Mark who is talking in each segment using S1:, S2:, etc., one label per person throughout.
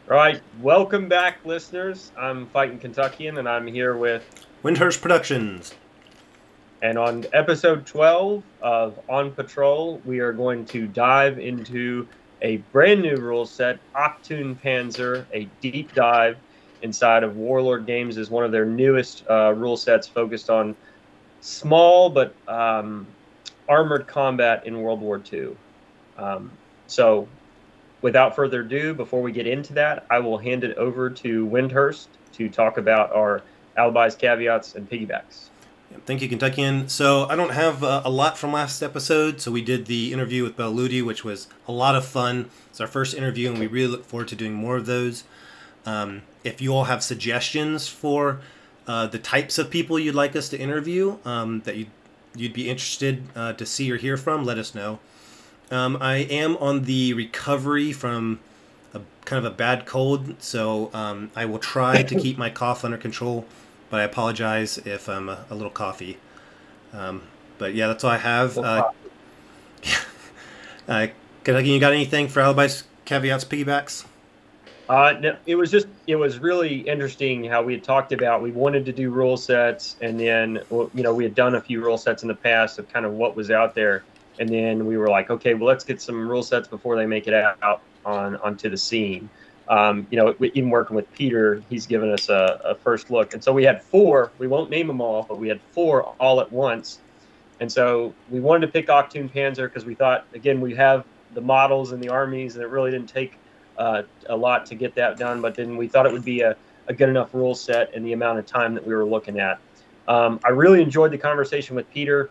S1: Right. Welcome back, listeners. I'm Fightin Kentuckian, and I'm here with,
S2: Wyndehurst Productions.
S1: and on episode 12 of On Patrol, we are going to dive into a brand new rule set, Achtung-Panzer, a deep dive inside of Warlord Games is one of their newest rule sets focused on small but armored combat in World War II. So without further ado, before we get into that, I will hand it over to Wyndehurst to talk about our alibis, caveats, and piggybacks.
S2: Thank you, Kentuckian. So I don't have a lot from last episode. So we did the interview with Belludi, which was a lot of fun. It's our first interview, and we really look forward to doing more of those. If you all have suggestions for the types of people you'd like us to interview that you'd be interested to see or hear from, let us know. I am on the recovery from kind of a bad cold, so I will try to keep my cough under control, but I apologize if I'm a little coffee. But yeah, that's all I have. Kentucky, you got anything for alibis, caveats, piggybacks?
S1: No, it was really interesting how we had talked about we wanted to do rule sets, and then we had done a few rule sets in the past of kind of what was out there, and then we were like, okay, well, let's get some rule sets before they make it out onto the scene. Even working with Peter, he's given us a first look, and so we had four. We won't name them all, but we had four all at once, and so we wanted to pick Achtung-Panzer because we thought, again, we have the models and the armies, and it really didn't take a lot to get that done, but then we thought it would be a good enough rule set in the amount of time that we were looking at. I really enjoyed the conversation with Peter.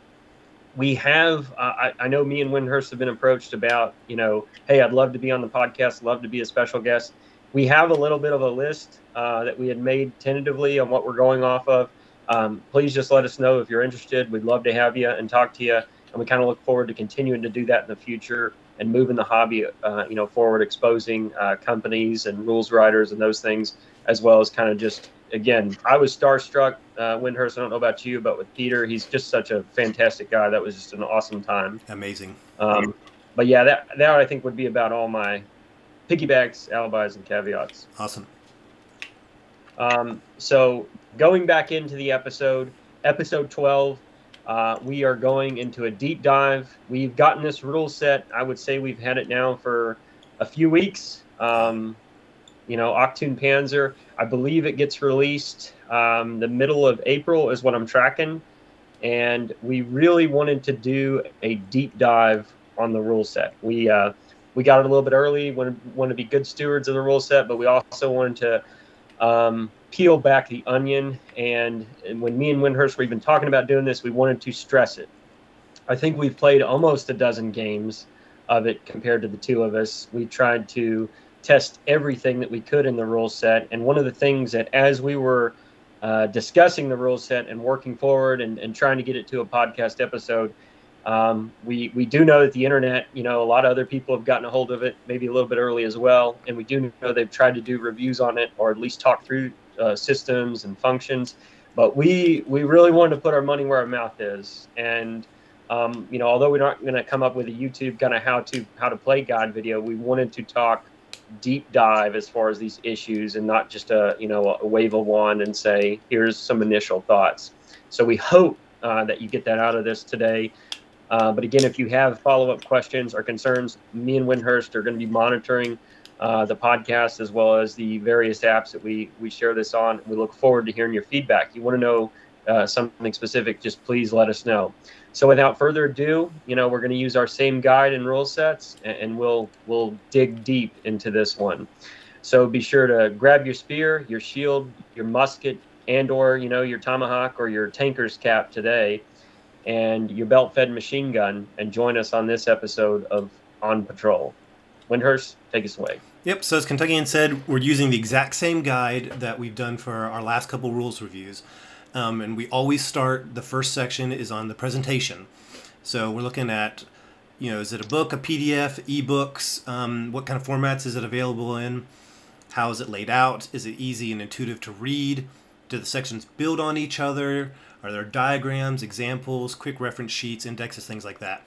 S1: We have, I know me and Wyndehurst have been approached about, hey, I'd love to be on the podcast, love to be a special guest. We have a little bit of a list that we had made tentatively on what we're going off of. Please just let us know if you're interested. We'd love to have you and talk to you. And we kind of look forward to continuing to do that in the future and moving the hobby, forward, exposing companies and rules writers and those things, as well as kind of just, again, I was starstruck. Wyndehurst, I don't know about you, but with Peter, he's just such a fantastic guy. That was just an awesome time.
S2: Amazing.
S1: But yeah, that I think would be about all my piggybacks, alibis, and caveats.
S2: Awesome.
S1: So going back into the episode 12, we are going into a deep dive. We've gotten this rule set. I would say we've had it now for a few weeks. Achtung-Panzer, I believe it gets released the middle of April is what I'm tracking. And we really wanted to do a deep dive on the rule set. We got it a little bit early, wanted to be good stewards of the rule set, but we also wanted to peel back the onion. And when me and Wyndehurst were even talking about doing this, we wanted to stress it. I think we've played almost a dozen games of it compared to the two of us. We tried to test everything that we could in the rule set. And one of the things that as we were discussing the rule set and working forward and trying to get it to a podcast episode, we do know that the internet, a lot of other people have gotten a hold of it, maybe a little bit early as well. And we do know they've tried to do reviews on it or at least talk through systems and functions. But we really wanted to put our money where our mouth is. And, although we're not going to come up with a YouTube kind of how to play guide video, we wanted to talk deep dive as far as these issues and not just a wave a wand and say, here's some initial thoughts. So we hope that you get that out of this today. But again, if you have follow-up questions or concerns, me and Wyndehurst are going to be monitoring the podcast as well as the various apps that we share this on. We look forward to hearing your feedback. You want to know something specific, just please let us know. So without further ado, we're going to use our same guide and rule sets, and we'll dig deep into this one. So be sure to grab your spear, your shield, your musket, and/or your tomahawk or your tanker's cap today, and your belt-fed machine gun, and join us on this episode of On Patrol. Wyndehurst, take us away.
S2: Yep, so as Kentuckian said, we're using the exact same guide that we've done for our last couple rules reviews. And we always start, the first section is on the presentation. So we're looking at, is it a book, a PDF, ebooks? What kind of formats is it available in? How is it laid out? Is it easy and intuitive to read? Do the sections build on each other? Are there diagrams, examples, quick reference sheets, indexes, things like that?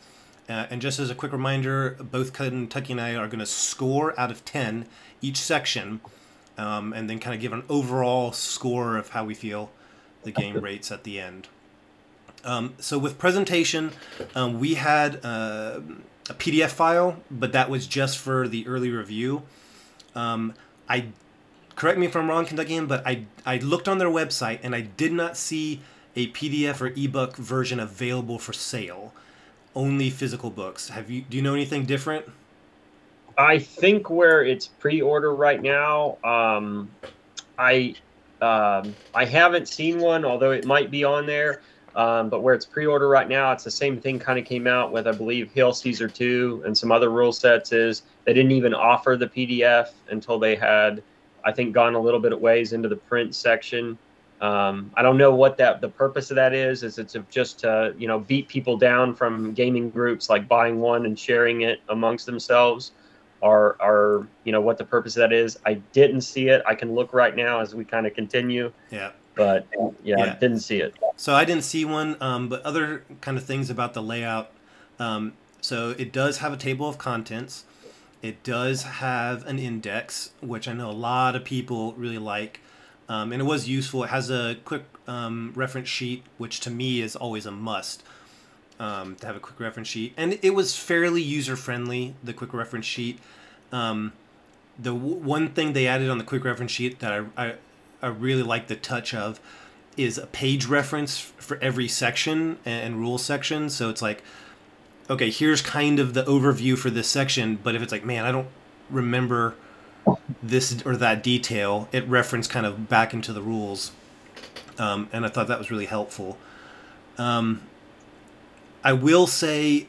S2: And just as a quick reminder, both Kentucky and I are going to score out of 10 each section, and then kind of give an overall score of how we feel the game rates at the end. So with presentation, we had a PDF file, but that was just for the early review. Correct me if I'm wrong, Kentuckian, but I looked on their website and I did not see a PDF or ebook version available for sale. Only physical books. Do you know anything different?
S1: I think where it's pre-order right now, I haven't seen one, although it might be on there. But where it's pre-order right now, it's the same thing kind of came out with, I believe, Hail Caesar 2 and some other rule sets. Is they didn't even offer the PDF until they had, I think, gone a little bit of ways into the print section. I don't know what the purpose of that is. Is it's just to, you know, beat people down from gaming groups, like buying one and sharing it amongst themselves, or you know, what the purpose of that is. I didn't see it. I can look right now as we kind of continue.
S2: Yeah.
S1: But yeah, I didn't see it.
S2: So I didn't see one, but other kind of things about the layout. So it does have a table of contents. It does have an index, which I know a lot of people really like. And it was useful. It has a quick reference sheet, which to me is always a must, to have a quick reference sheet. And it was fairly user-friendly, the quick reference sheet. The one thing they added on the quick reference sheet that I really like the touch of is a page reference for every section and rule section. So it's like, okay, here's kind of the overview for this section, but if it's like, man, I don't remember this or that detail, it referenced kind of back into the rules. And I thought that was really helpful. I will say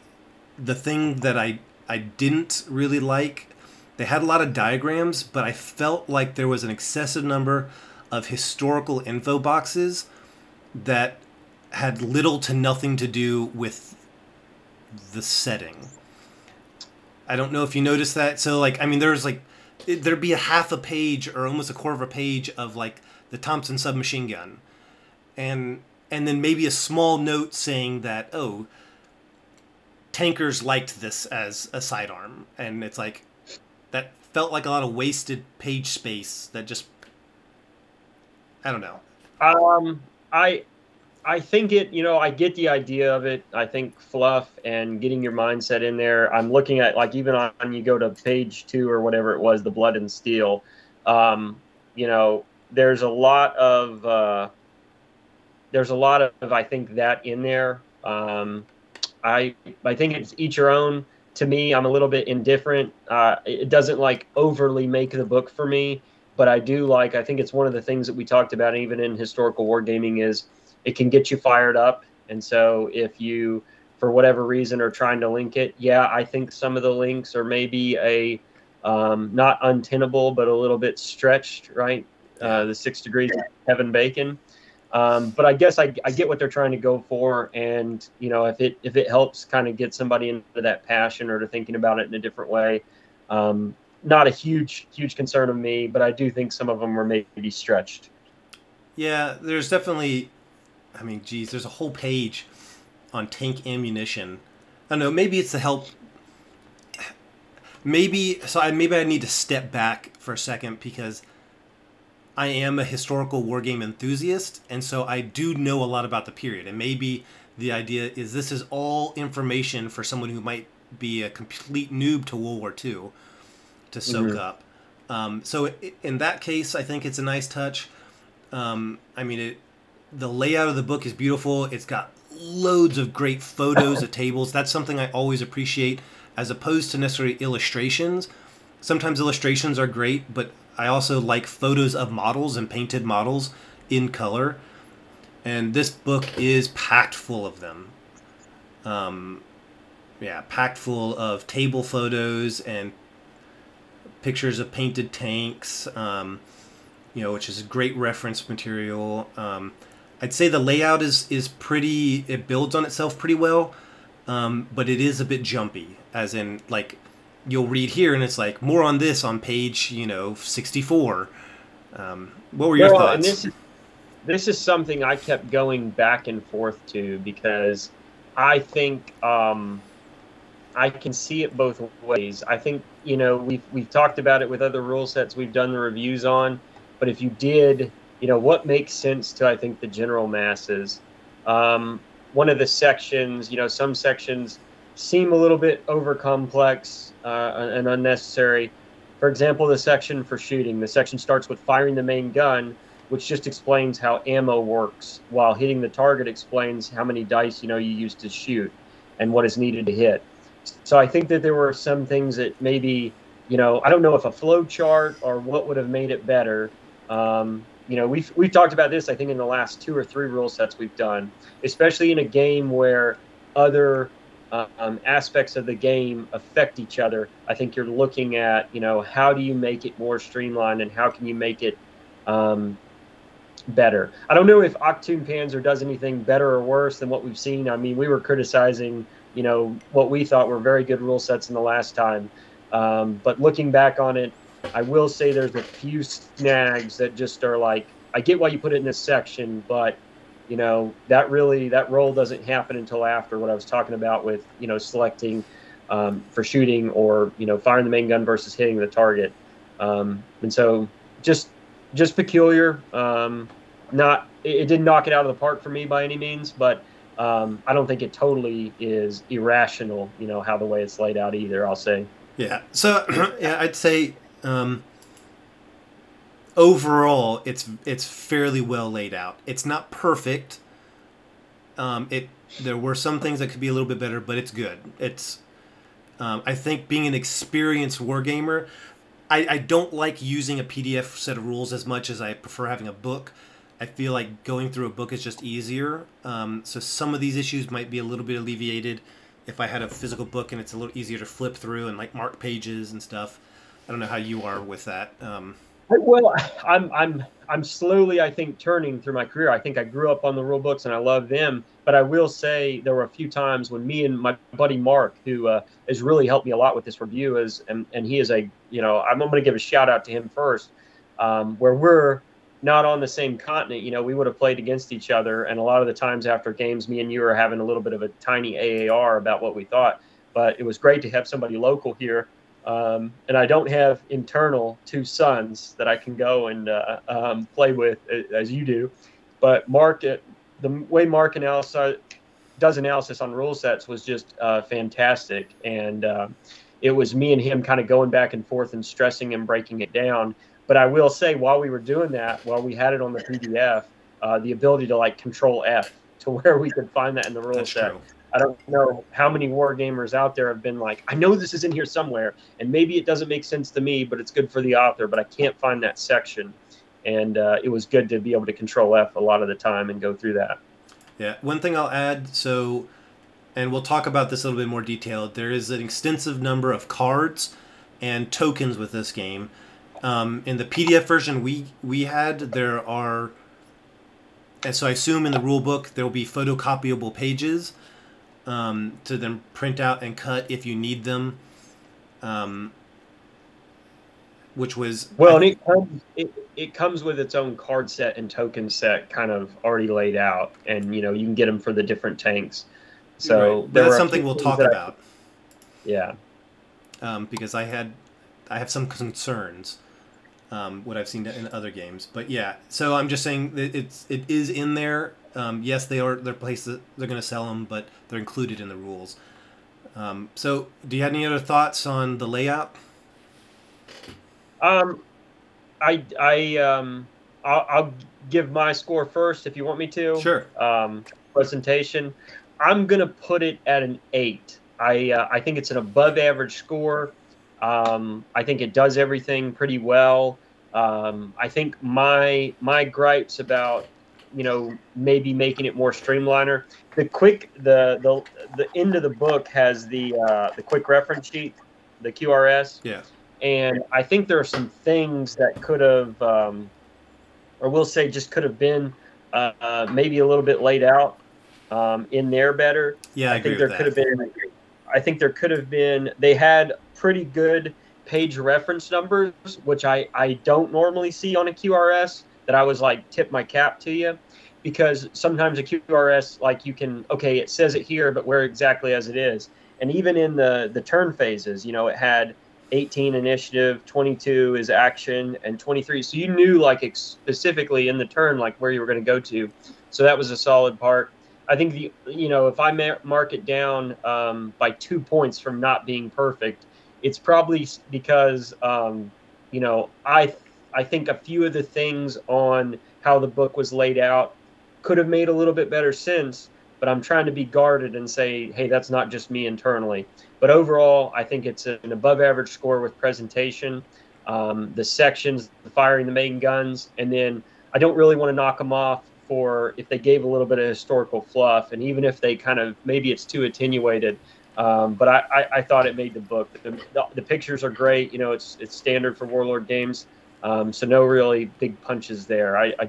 S2: the thing that I didn't really like, they had a lot of diagrams, but I felt like there was an excessive number of historical info boxes that had little to nothing to do with the setting. I don't know if you noticed that. So, like, I mean, there's like, there'd be a half a page or almost a quarter of a page of like the Thompson submachine gun, and then maybe a small note saying that, oh, tankers liked this as a sidearm, and it's like, that felt like a lot of wasted page space that just, I don't know.
S1: I think it, you know, I get the idea of it. I think fluff and getting your mindset in there. I'm looking at, like, even on, you go to page 2 or whatever it was, the Blood and Steel. You know, there's a lot of I think that in there. I think it's each your own. To me, I'm a little bit indifferent. It doesn't like overly make the book for me, but I do like, I think it's one of the things that we talked about even in historical wargaming is it can get you fired up. And so if you, for whatever reason, are trying to link it, yeah, I think some of the links are maybe not untenable, but a little bit stretched, right? The 6 degrees of Kevin Bacon. But I guess I get what they're trying to go for. And, you know, if it helps kind of get somebody into that passion or to thinking about it in a different way, not a huge concern of me, but I do think some of them were maybe stretched.
S2: Yeah, there's definitely, I mean, geez, there's a whole page on tank ammunition. I don't know, maybe it's to help. Maybe I need to step back for a second because I am a historical wargame enthusiast, and so I do know a lot about the period. And maybe the idea is this is all information for someone who might be a complete noob to World War II to soak up. So in that case, I think it's a nice touch. I mean, the layout of the book is beautiful. It's got loads of great photos of tables. That's something I always appreciate, as opposed to necessarily illustrations. Sometimes illustrations are great, but I also like photos of models and painted models in color. And this book is packed full of them. Yeah, packed full of table photos and pictures of painted tanks, you know, which is great reference material. I'd say the layout is pretty, it builds on itself pretty well, but it is a bit jumpy, as in, like, you'll read here and it's like, more on this on page, you know, 64. What were your thoughts?
S1: And this is something I kept going back and forth to, because I think I can see it both ways. I think, you know, we've talked about it with other rule sets we've done the reviews on, but if you did, you know, what makes sense to, I think, the general masses. One of the sections, you know, some sections seem a little bit over complex and unnecessary. For example, the section for shooting, the section starts with firing the main gun, which just explains how ammo works, while hitting the target explains how many dice, you know, you use to shoot and what is needed to hit. So I think that there were some things that maybe, you know, I don't know if a flow chart or what would have made it better. You know, we've talked about this, I think, in the last 2 or 3 rule sets we've done, especially in a game where other aspects of the game affect each other. I think you're looking at, you know, how do you make it more streamlined and how can you make it better. I don't know if Achtung-Panzer does anything better or worse than what we've seen. I mean, we were criticizing, you know, what we thought were very good rule sets in the last time. But looking back on it, I will say there's a few snags that just are like, I get why you put it in this section, but, you know, that role doesn't happen until after what I was talking about with, you know, selecting for shooting or, you know, firing the main gun versus hitting the target. And so just peculiar. It didn't knock it out of the park for me by any means, but I don't think it totally is irrational, you know, how the way it's laid out either, I'll say.
S2: Yeah. So yeah, I'd say overall it's fairly well laid out. It's not perfect. There were some things that could be a little bit better, but it's good. It's I think being an experienced wargamer, I don't like using a PDF set of rules as much as I prefer having a book. I feel like going through a book is just easier. So some of these issues might be a little bit alleviated if I had a physical book and it's a little easier to flip through and like mark pages and stuff. I don't know how you are with that.
S1: Well, I'm slowly, I think, turning through my career. I think I grew up on the rule books and I love them. But I will say there were a few times when me and my buddy Mark, who has really helped me a lot with this review, and he is a, you know, I'm going to give a shout out to him first, where we're not on the same continent. You know, we would have played against each other. And a lot of the times after games, me and you are having a little bit of a tiny AAR about what we thought. But it was great to have somebody local here. And I don't have internal 2 sons that I can go and play with as you do. But Mark, the way Mark does analysis on rule sets was just fantastic. And it was me and him kind of going back and forth and stressing and breaking it down. But I will say, while we were doing that, while we had it on the PDF, the ability to like Control F to where we could find that in the rule set. True. I don't know how many war gamers out there have been like, I know this is in here somewhere, and maybe it doesn't make sense to me, but it's good for the author, but I can't find that section. And it was good to be able to Control F a lot of the time and go through that.
S2: Yeah, one thing I'll add, so, and we'll talk about this a little bit more detailed, there is an extensive number of cards and tokens with this game. In the PDF version we had, there are, and so I assume in the rule book there will be photocopyable pages to then print out and cut if you need them, which was...
S1: Well, and it comes with its own card set and token set kind of already laid out, and, you know, you can get them for the different tanks. So
S2: right. That's something we'll talk about.
S1: Yeah.
S2: Because I have some concerns. What I've seen in other games, but yeah. So I'm just saying that it is in there. Yes, they're places they're going to sell them, but they're included in the rules. So, do you have any other thoughts on the layout?
S1: I'll give my score first if you want me to.
S2: Sure.
S1: Presentation. I'm gonna put it at an 8. I think it's an above average score. I think it does everything pretty well. I think my gripes about, you know, maybe making it more streamliner. The end of the book has the quick reference sheet, the QRS.
S2: Yeah.
S1: And I think there are some things that could have, or we'll say just could have been maybe a little bit laid out in there better.
S2: Yeah, I agree with that.
S1: I think there could have been, they had pretty good page reference numbers, which I don't normally see on a QRS, that I was like, tip my cap to you, because sometimes a QRS, like you can, okay, it says it here, but where exactly as it is. And even in the turn phases, it had 18 initiative, 22 is action, and 23. So you knew like specifically in the turn like where you were going to go to. So that was a solid part. I think if I mark it down by 2 points from not being perfect, it's probably because I think a few of the things on how the book was laid out could have made a little bit better sense, but I'm trying to be guarded and say, hey, that's not just me internally. But overall, I think it's an above average score with presentation, the sections, the firing the main guns, and then I don't really want to knock them off for if they gave a little bit of historical fluff, and even if they kind of maybe it's too attenuated. But I thought it made the book. The pictures are great. It's standard for Warlord Games, so no really big punches there. I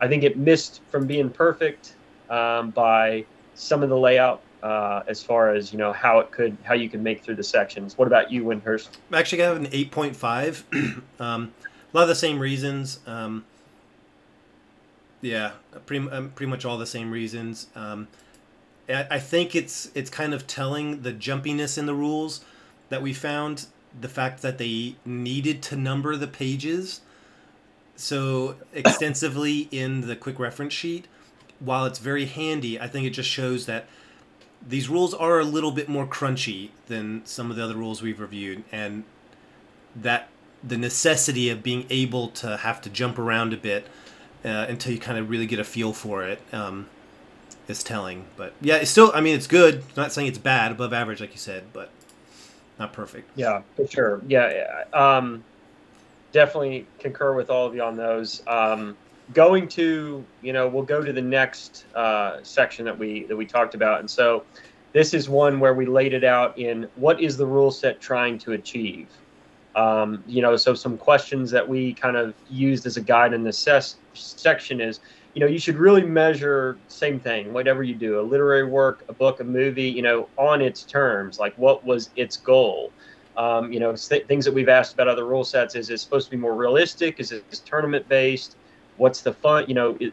S1: think it missed from being perfect by some of the layout as far as how you can make through the sections. What about you, Wyndehurst?
S2: I'm actually gonna have an 8.5. A lot of the same reasons. Yeah, pretty much all the same reasons. I think it's kind of telling the jumpiness in the rules that we found. The fact that they needed to number the pages so extensively in the quick reference sheet, while it's very handy, I think it just shows that these rules are a little bit more crunchy than some of the other rules we've reviewed, and that the necessity of being able to have to jump around a bit until you kind of really get a feel for it is telling. But yeah, it's still, it's good. I'm not saying it's bad, above average, like you said, but not perfect.
S1: Yeah, for sure. Yeah, definitely concur with all of you on those. Going to, we'll go to the next section that we talked about. And so this is one where we laid it out in what is the rule set trying to achieve? So some questions that we kind of used as a guide in this section is, you should really measure same thing, whatever you do, a literary work, a book, a movie, on its terms, like what was its goal? Things that we've asked about other rule sets, is it supposed to be more realistic? Is it tournament based? What's the fun?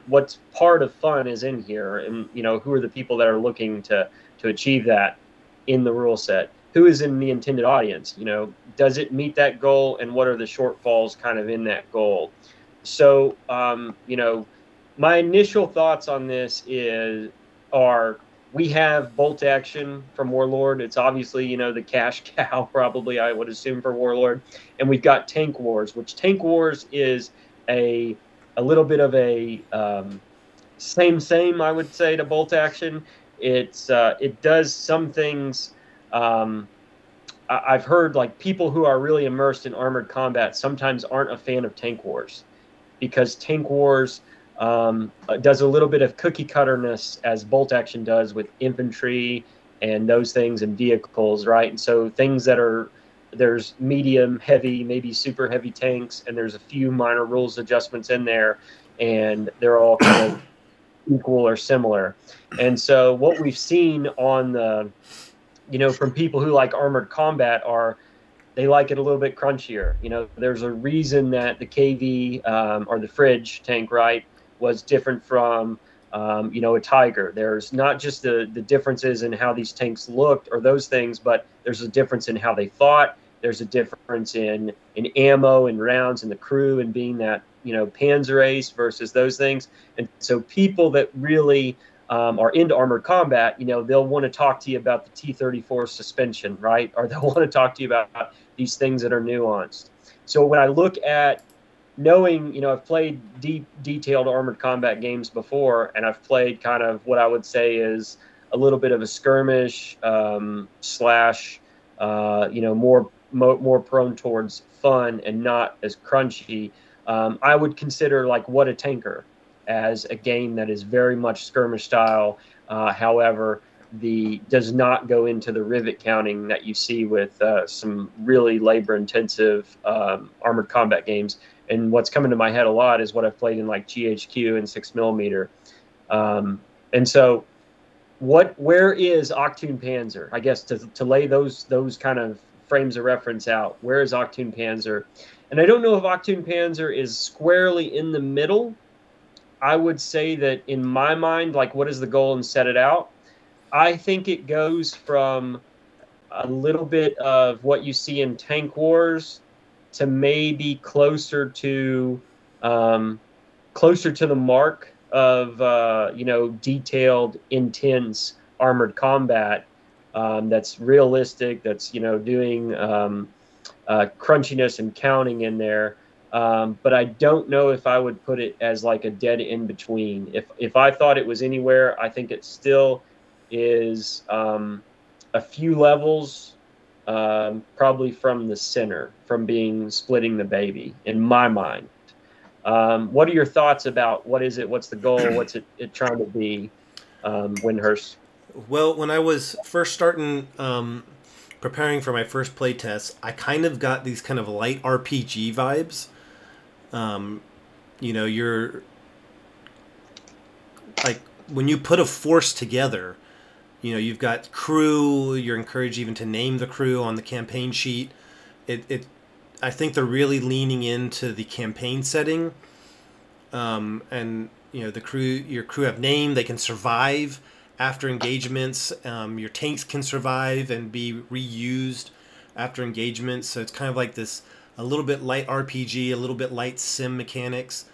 S1: What's part of fun is in here, and who are the people that are looking to achieve that in the rule set? Who is in the intended audience? Does it meet that goal, and what are the shortfalls kind of in that goal? So, my initial thoughts on this are we have bolt action from Warlord. It's obviously, the cash cow, probably, I would assume, for Warlord. And we've got Tank Wars, which Tank Wars is a little bit of a same, I would say, to bolt action. It does some things. I've heard like people who are really immersed in armored combat sometimes aren't a fan of Tank Wars, because Tank Wars does a little bit of cookie cutterness as bolt action does with infantry and those things and vehicles, right? And so things there's medium, heavy, maybe super heavy tanks, and there's a few minor rules adjustments in there, and they're all kind of equal or similar. And so what we've seen on the, from people who like armored combat they like it a little bit crunchier. There's a reason that the KV or the fridge tank, right, was different from, a Tiger. There's not just the differences in how these tanks looked or those things, but there's a difference in how they fought. There's a difference in ammo and rounds and the crew and being that, Panzer Ace versus those things. And so people that really are into armored combat, they'll want to talk to you about the T-34 suspension, right? Or they'll want to talk to you about these things that are nuanced. So when I look at knowing, I've played detailed armored combat games before, and I've played kind of what I would say is a little bit of a skirmish slash, more prone towards fun and not as crunchy. I would consider like What a Tanker as a game that is very much skirmish style. However, does not go into the rivet counting that you see with some really labor intensive armored combat games. And what's coming to my head a lot is what I've played in like GHQ and 6mm. And so where is Achtung-Panzer? I guess to lay those kind of frames of reference out, where is Achtung-Panzer? And I don't know if Achtung-Panzer is squarely in the middle. I would say that in my mind, like, what is the goal and set it out? I think it goes from a little bit of what you see in Tank Wars to maybe closer to the mark of detailed, intense armored combat that's realistic. That's doing crunchiness and counting in there. But I don't know if I would put it as like a dead in between. If I thought it was anywhere, I think it still is a few levels, probably from the center, from being splitting the baby, in my mind. What are your thoughts about what is it? What's the goal? What's it trying to be, Wyndehurst?
S2: Well, when I was first starting preparing for my first playtest, I kind of got these kind of light RPG vibes. You're like when you put a force together, you've got crew. You're encouraged even to name the crew on the campaign sheet. I think they're really leaning into the campaign setting, and your crew have name. They can survive after engagements. Your tanks can survive and be reused after engagements. So it's kind of like this a little bit light RPG, a little bit light sim mechanics.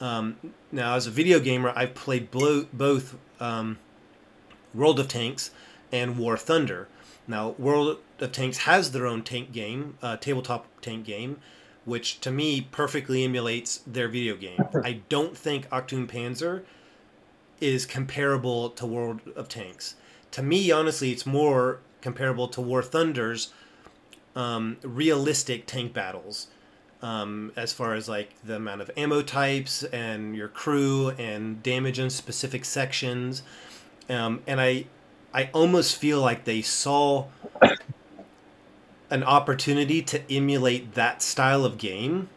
S2: Now, as a video gamer, I've played both World of Tanks and War Thunder. Now, World of Tanks has their own tank game, tabletop tank game, which to me perfectly emulates their video game. I don't think Achtung-Panzer is comparable to World of Tanks. To me, honestly, it's more comparable to War Thunder's realistic tank battles, as far as like the amount of ammo types and your crew and damage in specific sections. And I almost feel like they saw an opportunity to emulate that style of game.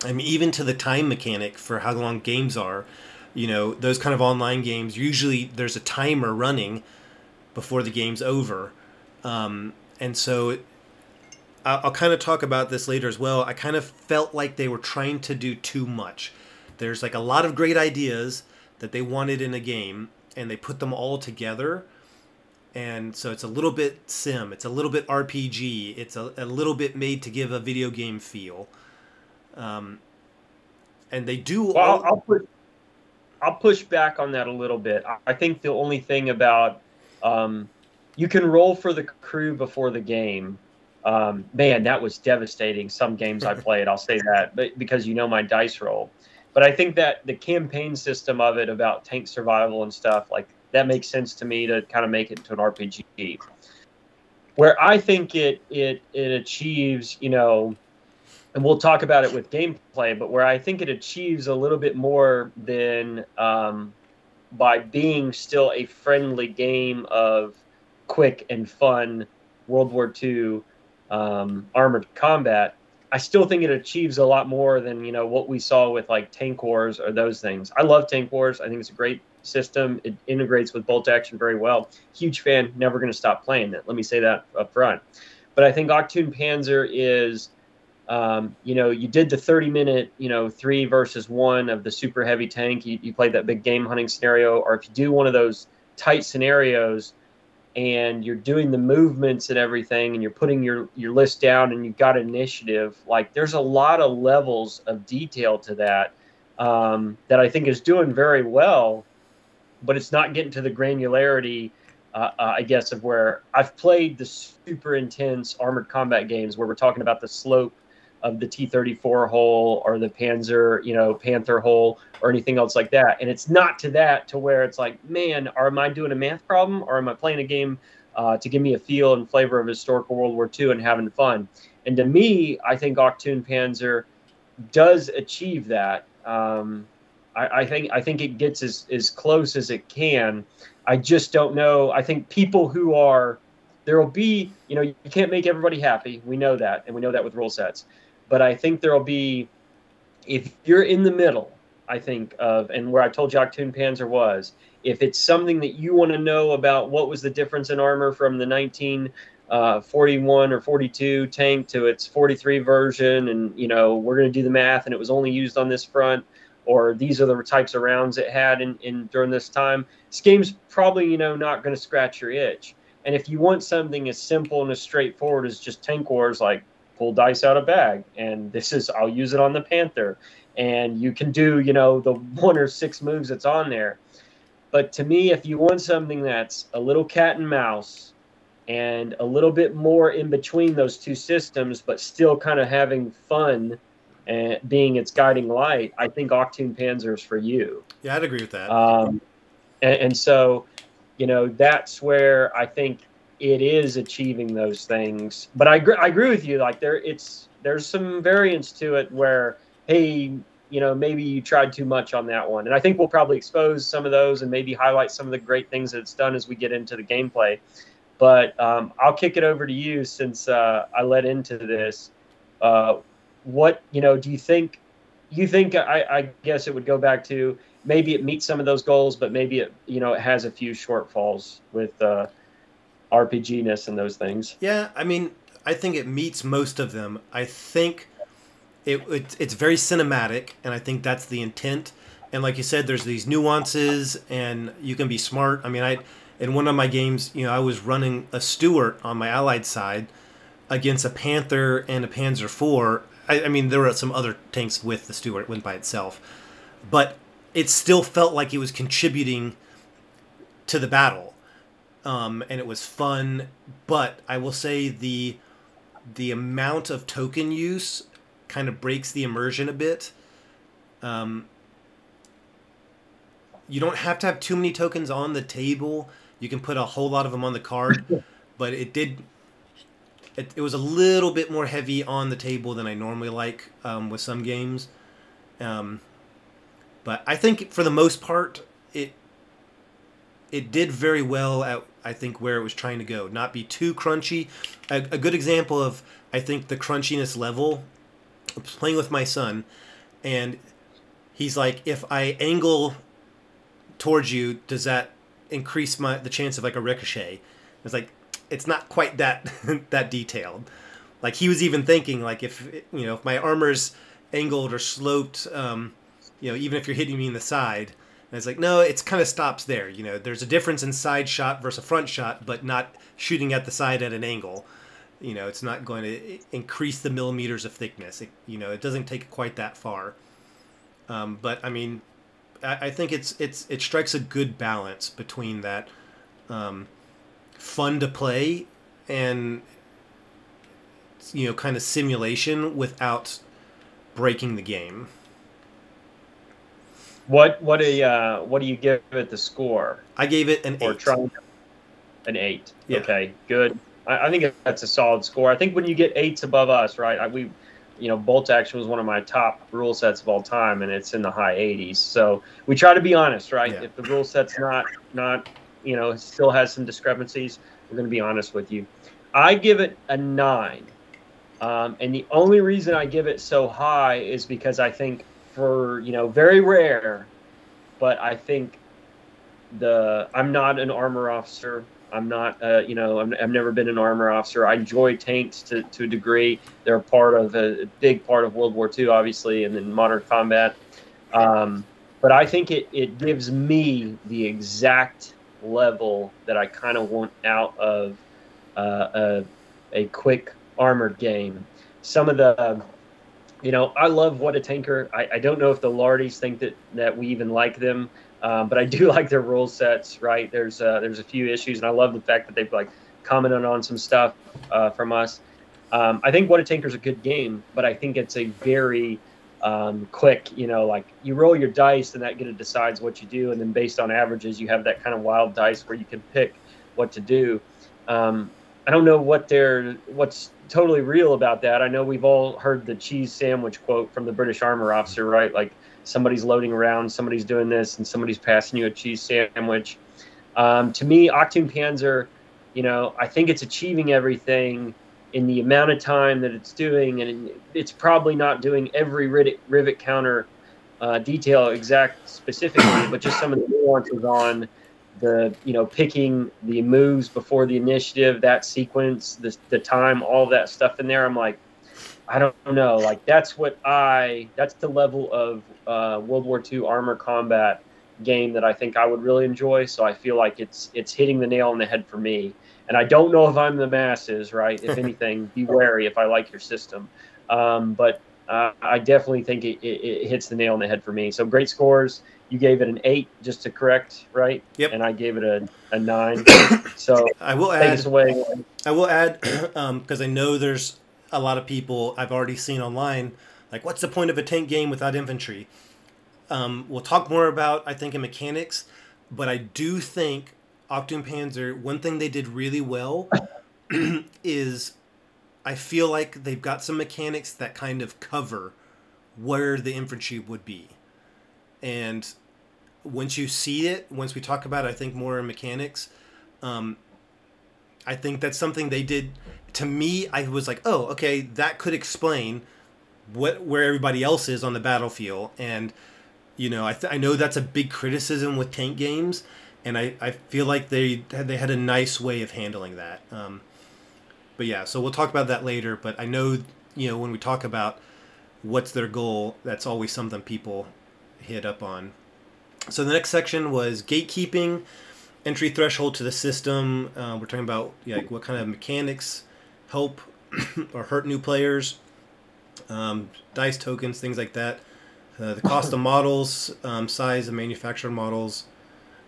S2: I mean, even to the time mechanic for how long games are, those kind of online games, usually there's a timer running before the game's over. And so I'll kind of talk about this later as well. I kind of felt like they were trying to do too much. There's like a lot of great ideas that they wanted in a game, and they put them all together. And so it's a little bit sim, it's a little bit RPG, it's a little bit made to give a video game feel. And they do.
S1: Well, I'll push back on that a little bit. I think the only thing about you can roll for the crew before the game. Man, that was devastating. Some games I played, I'll say that, but because my dice roll. But I think that the campaign system of it about tank survival and stuff, like that makes sense to me to kind of make it into an RPG. Where I think it achieves, and we'll talk about it with gameplay, but where I think it achieves a little bit more than by being still a friendly game of quick and fun World War II armored combat, I still think it achieves a lot more than what we saw with like Tank Wars or those things. I love Tank Wars. I think it's a great system. It integrates with bolt action very well. Huge fan. Never going to stop playing it. Let me say that up front. But I think Achtung-Panzer is, you did the 30-minute, 3 versus 1 of the super heavy tank. You played that big game hunting scenario, or if you do one of those tight scenarios, and you're doing the movements and everything, and you're putting your list down, and you've got initiative, like there's a lot of levels of detail to that that I think is doing very well, but it's not getting to the granularity, I guess, of where I've played the super intense armored combat games where we're talking about the slope of the T-34 hull or the Panzer, Panther hull or anything else like that. And it's not to that to where it's like, man, am I doing a math problem or am I playing a game to give me a feel and flavor of historical World War II and having fun? And to me, I think Achtung-Panzer does achieve that. I think it gets as close as it can. I just don't know. I think people who are, there will be, you can't make everybody happy. We know that, and we know that with rule sets. But I think there will be, if you're in the middle, I think of, and where I told you Achtung-Panzer was, if it's something that you want to know about what was the difference in armor from the 1941 or 42 tank to its 43 version, and we're going to do the math, and it was only used on this front, or these are the types of rounds it had in during this time. This game's probably not going to scratch your itch. And if you want something as simple and as straightforward as just tank wars, like pull dice out of bag, and this is, I'll use it on the Panther, and you can do, you know, the 1 or 6 moves that's on there. But to me, if you want something that's a little cat and mouse and a little bit more in between those two systems, but still kind of having fun and being its guiding light, I think Achtung-Panzer is for you.
S2: Yeah, I'd agree with that.
S1: And so, you know, that's where I think it is achieving those things. But I agree with you. Like there's some variance to it where, hey, you know, maybe you tried too much on that one. And I think we'll probably expose some of those and maybe highlight some of the great things that it's done as we get into the gameplay. But I'll kick it over to you since I led into this. What, you know, do you think? I guess it would go back to maybe it meets some of those goals, but maybe it, you know, it has a few shortfalls with RPG-ness and those things.
S2: Yeah, I mean, I think it meets most of them. I think it's very cinematic, and I think that's the intent. And like you said, there's these nuances, and you can be smart. I mean, in one of my games, you know, I was running a Stuart on my allied side against a Panther and a Panzer IV. I mean, there were some other tanks with the Stuart. It went by itself. But it still felt like it was contributing to the battle. And it was fun. But I will say the amount of token use kind of breaks the immersion a bit. You don't have to have too many tokens on the table. You can put a whole lot of them on the card. But it was a little bit more heavy on the table than I normally like with some games. But I think for the most part, it did very well at, I think, where it was trying to go. Not be too crunchy. A good example of, I think, the crunchiness level, I was playing with my son, and he's like, if I angle towards you, does that increase the chance of like a ricochet? It's like, it's not quite that that detailed. Like he was even thinking, like if you know, if my armor's angled or sloped, you know, even if you're hitting me in the side, and it's like, no, it's kind of stops there. You know, there's a difference in side shot versus a front shot, but not shooting at the side at an angle. You know, it's not going to increase the millimeters of thickness. You know, it doesn't take it quite that far. But I mean, I think it strikes a good balance between that. Fun to play and, you know, kind of simulation without breaking the game.
S1: What do you give it the score?
S2: I gave it an 8.
S1: An 8.
S2: Yeah.
S1: Okay, good. I think that's a solid score. I think when you get 8s above us, right? You know, Bolt Action was one of my top rule sets of all time, and it's in the high 80s. So we try to be honest, right? Yeah. If the rule set's not you know, still has some discrepancies, we're going to be honest with you. I give it a 9. And the only reason I give it so high is because I think for, you know, very rare, but I think I'm not an armor officer. I'm not, you know, I've never been an armor officer. I enjoy tanks to a degree. They're a big part of World War II, obviously, and then modern combat. But I think it gives me the exact level that I kind of want out of a quick armored game. Some of the, you know, I love What a Tanker. I don't know if the Lardies think that we even like them, but I do like their rule sets, right? There's a few issues, and I love the fact that they've like commented on some stuff from us. I think What a Tanker is a good game, but I think it's a very quick, you know, like you roll your dice and that decides what you do, and then based on averages, you have that kind of wild dice where you can pick what to do. I don't know what's totally real about that. I know we've all heard the cheese sandwich quote from the British armor officer, right? Like somebody's loading around, somebody's doing this, and somebody's passing you a cheese sandwich. To me, Achtung-Panzer, you know, I think it's achieving everything in the amount of time that it's doing, and it's probably not doing every rivet counter detail exact specifically, but just some of the nuances on the, you know, picking the moves before the initiative, that sequence, the time, all of that stuff in there. I'm like, I don't know, like that's the level of World War II armor combat game that I think I would really enjoy. So I feel like it's hitting the nail on the head for me. And I don't know if I'm the masses, right? If anything, be wary if I like your system. But I definitely think it hits the nail on the head for me. So great scores. You gave it an 8, just to correct, right?
S2: Yep.
S1: And I gave it a 9. So
S2: I will
S1: take
S2: add.
S1: us away.
S2: I will add, because I know there's a lot of people I've already seen online, like, what's the point of a tank game without infantry? We'll talk more about, I think, in mechanics, but I do think Achtung-Panzer, one thing they did really well is I feel like they've got some mechanics that kind of cover where the infantry would be. And once you see it, once we talk about it, I think more in mechanics, I think that's something they did. To me, I was like, oh, okay, that could explain where everybody else is on the battlefield. And, you know, I know that's a big criticism with tank games, and I feel like they had a nice way of handling that. But yeah, so we'll talk about that later. But I know, you know, when we talk about what's their goal, that's always something people hit up on. So the next section was gatekeeping, entry threshold to the system. We're talking about like what kind of mechanics help or hurt new players, dice tokens, things like that. The cost of models, size of manufactured models.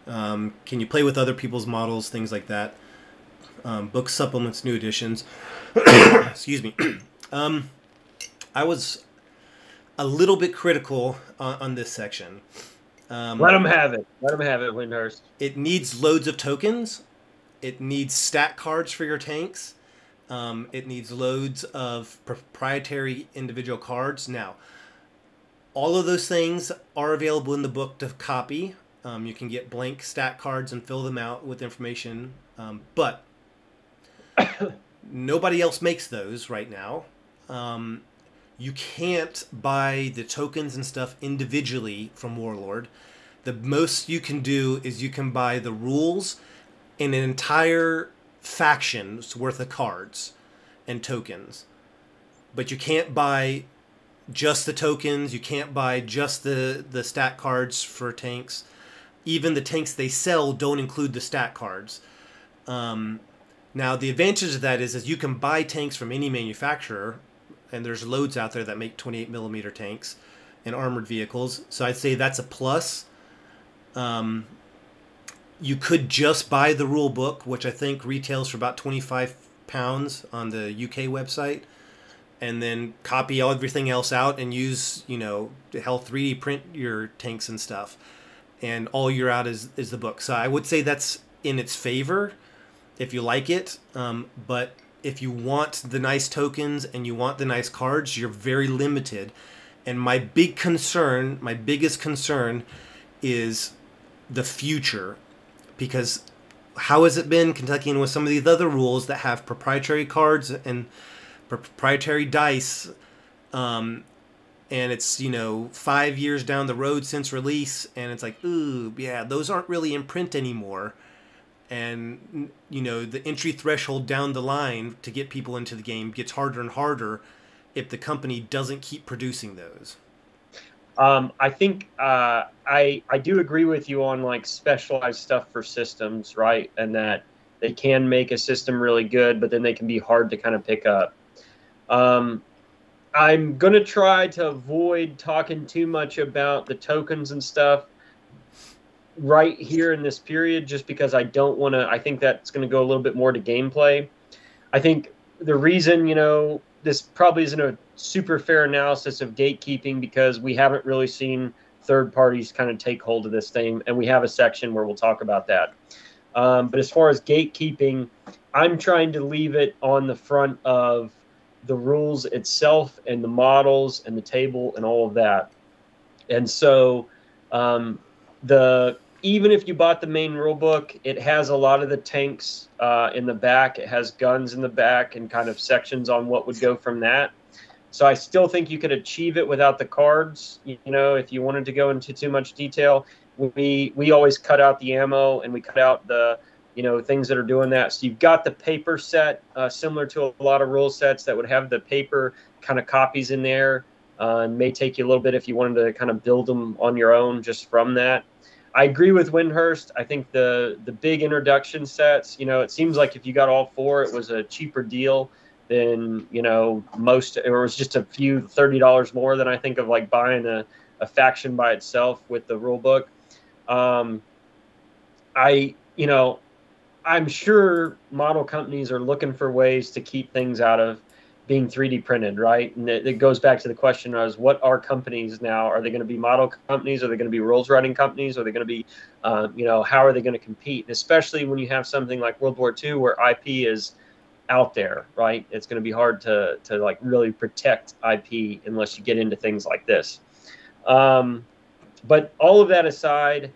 S2: Can you play with other people's models, things like that. Book supplements, new editions. Excuse me. I was a little bit critical on this section.
S1: Let them have it. Let them have it, Wyndehurst.
S2: It needs loads of tokens. It needs stat cards for your tanks. It needs loads of proprietary individual cards. Now, all of those things are available in the book to copy. You can get blank stat cards and fill them out with information. But nobody else makes those right now. You can't buy the tokens and stuff individually from Warlord. The most you can do is you can buy the rules and an entire faction's worth of cards and tokens. But you can't buy just the tokens. You can't buy just the stat cards for tanks. Even the tanks they sell don't include the stat cards. Now, the advantage of that is you can buy tanks from any manufacturer, and there's loads out there that make 28mm tanks and armored vehicles. So I'd say that's a plus. You could just buy the rule book, which I think retails for about £25 on the UK website, and then copy everything else out and use, you know, to help 3D print your tanks and stuff. And all you're out is the book. So I would say that's in its favor if you like it. But if you want the nice tokens and you want the nice cards, you're very limited. And my biggest concern is the future. Because how has it been, Kentuckian, with some of these other rules that have proprietary cards and proprietary dice, and it's, you know, 5 years down the road since release, and it's like, ooh, yeah, those aren't really in print anymore. And, you know, the entry threshold down the line to get people into the game gets harder and harder if the company doesn't keep producing those.
S1: I think I do agree with you on like specialized stuff for systems, right? And that they can make a system really good, but then they can be hard to kind of pick up. I'm going to try to avoid talking too much about the tokens and stuff right here in this period, just because I don't want to. I think that's going to go a little bit more to gameplay. I think the reason, you know, this probably isn't a super fair analysis of gatekeeping, because we haven't really seen third parties kind of take hold of this thing, and we have a section where we'll talk about that. But as far as gatekeeping, I'm trying to leave it on the front of the rules itself and the models and the table and all of that. And so even if you bought the main rule book, it has a lot of the tanks in the back. It has guns in the back and kind of sections on what would go from that. So I still think you could achieve it without the cards. You know, if you wanted to go into too much detail, we always cut out the ammo and we cut out the, you know, things that are doing that. So you've got the paper set, similar to a lot of rule sets that would have the paper kind of copies in there. And may take you a little bit if you wanted to kind of build them on your own just from that. I agree with Wyndehurst. I think the big introduction sets, it seems like if you got all four, it was a cheaper deal than, most, or it was just a few $30 more than I think of like buying a faction by itself with the rule book. I'm sure model companies are looking for ways to keep things out of being 3D printed, right? And it goes back to the question of what are companies now? Are they going to be model companies? Are they going to be rules writing companies? Are they going to be, how are they going to compete? And especially when you have something like World War II where IP is out there, right? It's going to be hard to like really protect IP unless you get into things like this. But all of that aside,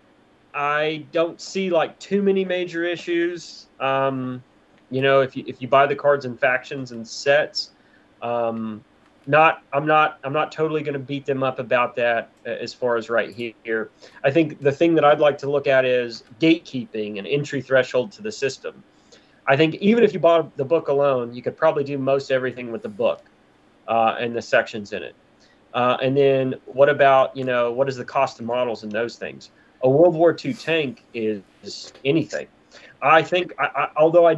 S1: I don't see like too many major issues. If you buy the cards in factions and sets, I'm not totally going to beat them up about that as far as right here. I think the thing that I'd like to look at is gatekeeping and entry threshold to the system. I think even if you bought the book alone, you could probably do most everything with the book and the sections in it. And then what about, what is the cost of models and those things? A World War II tank is anything. I think, although I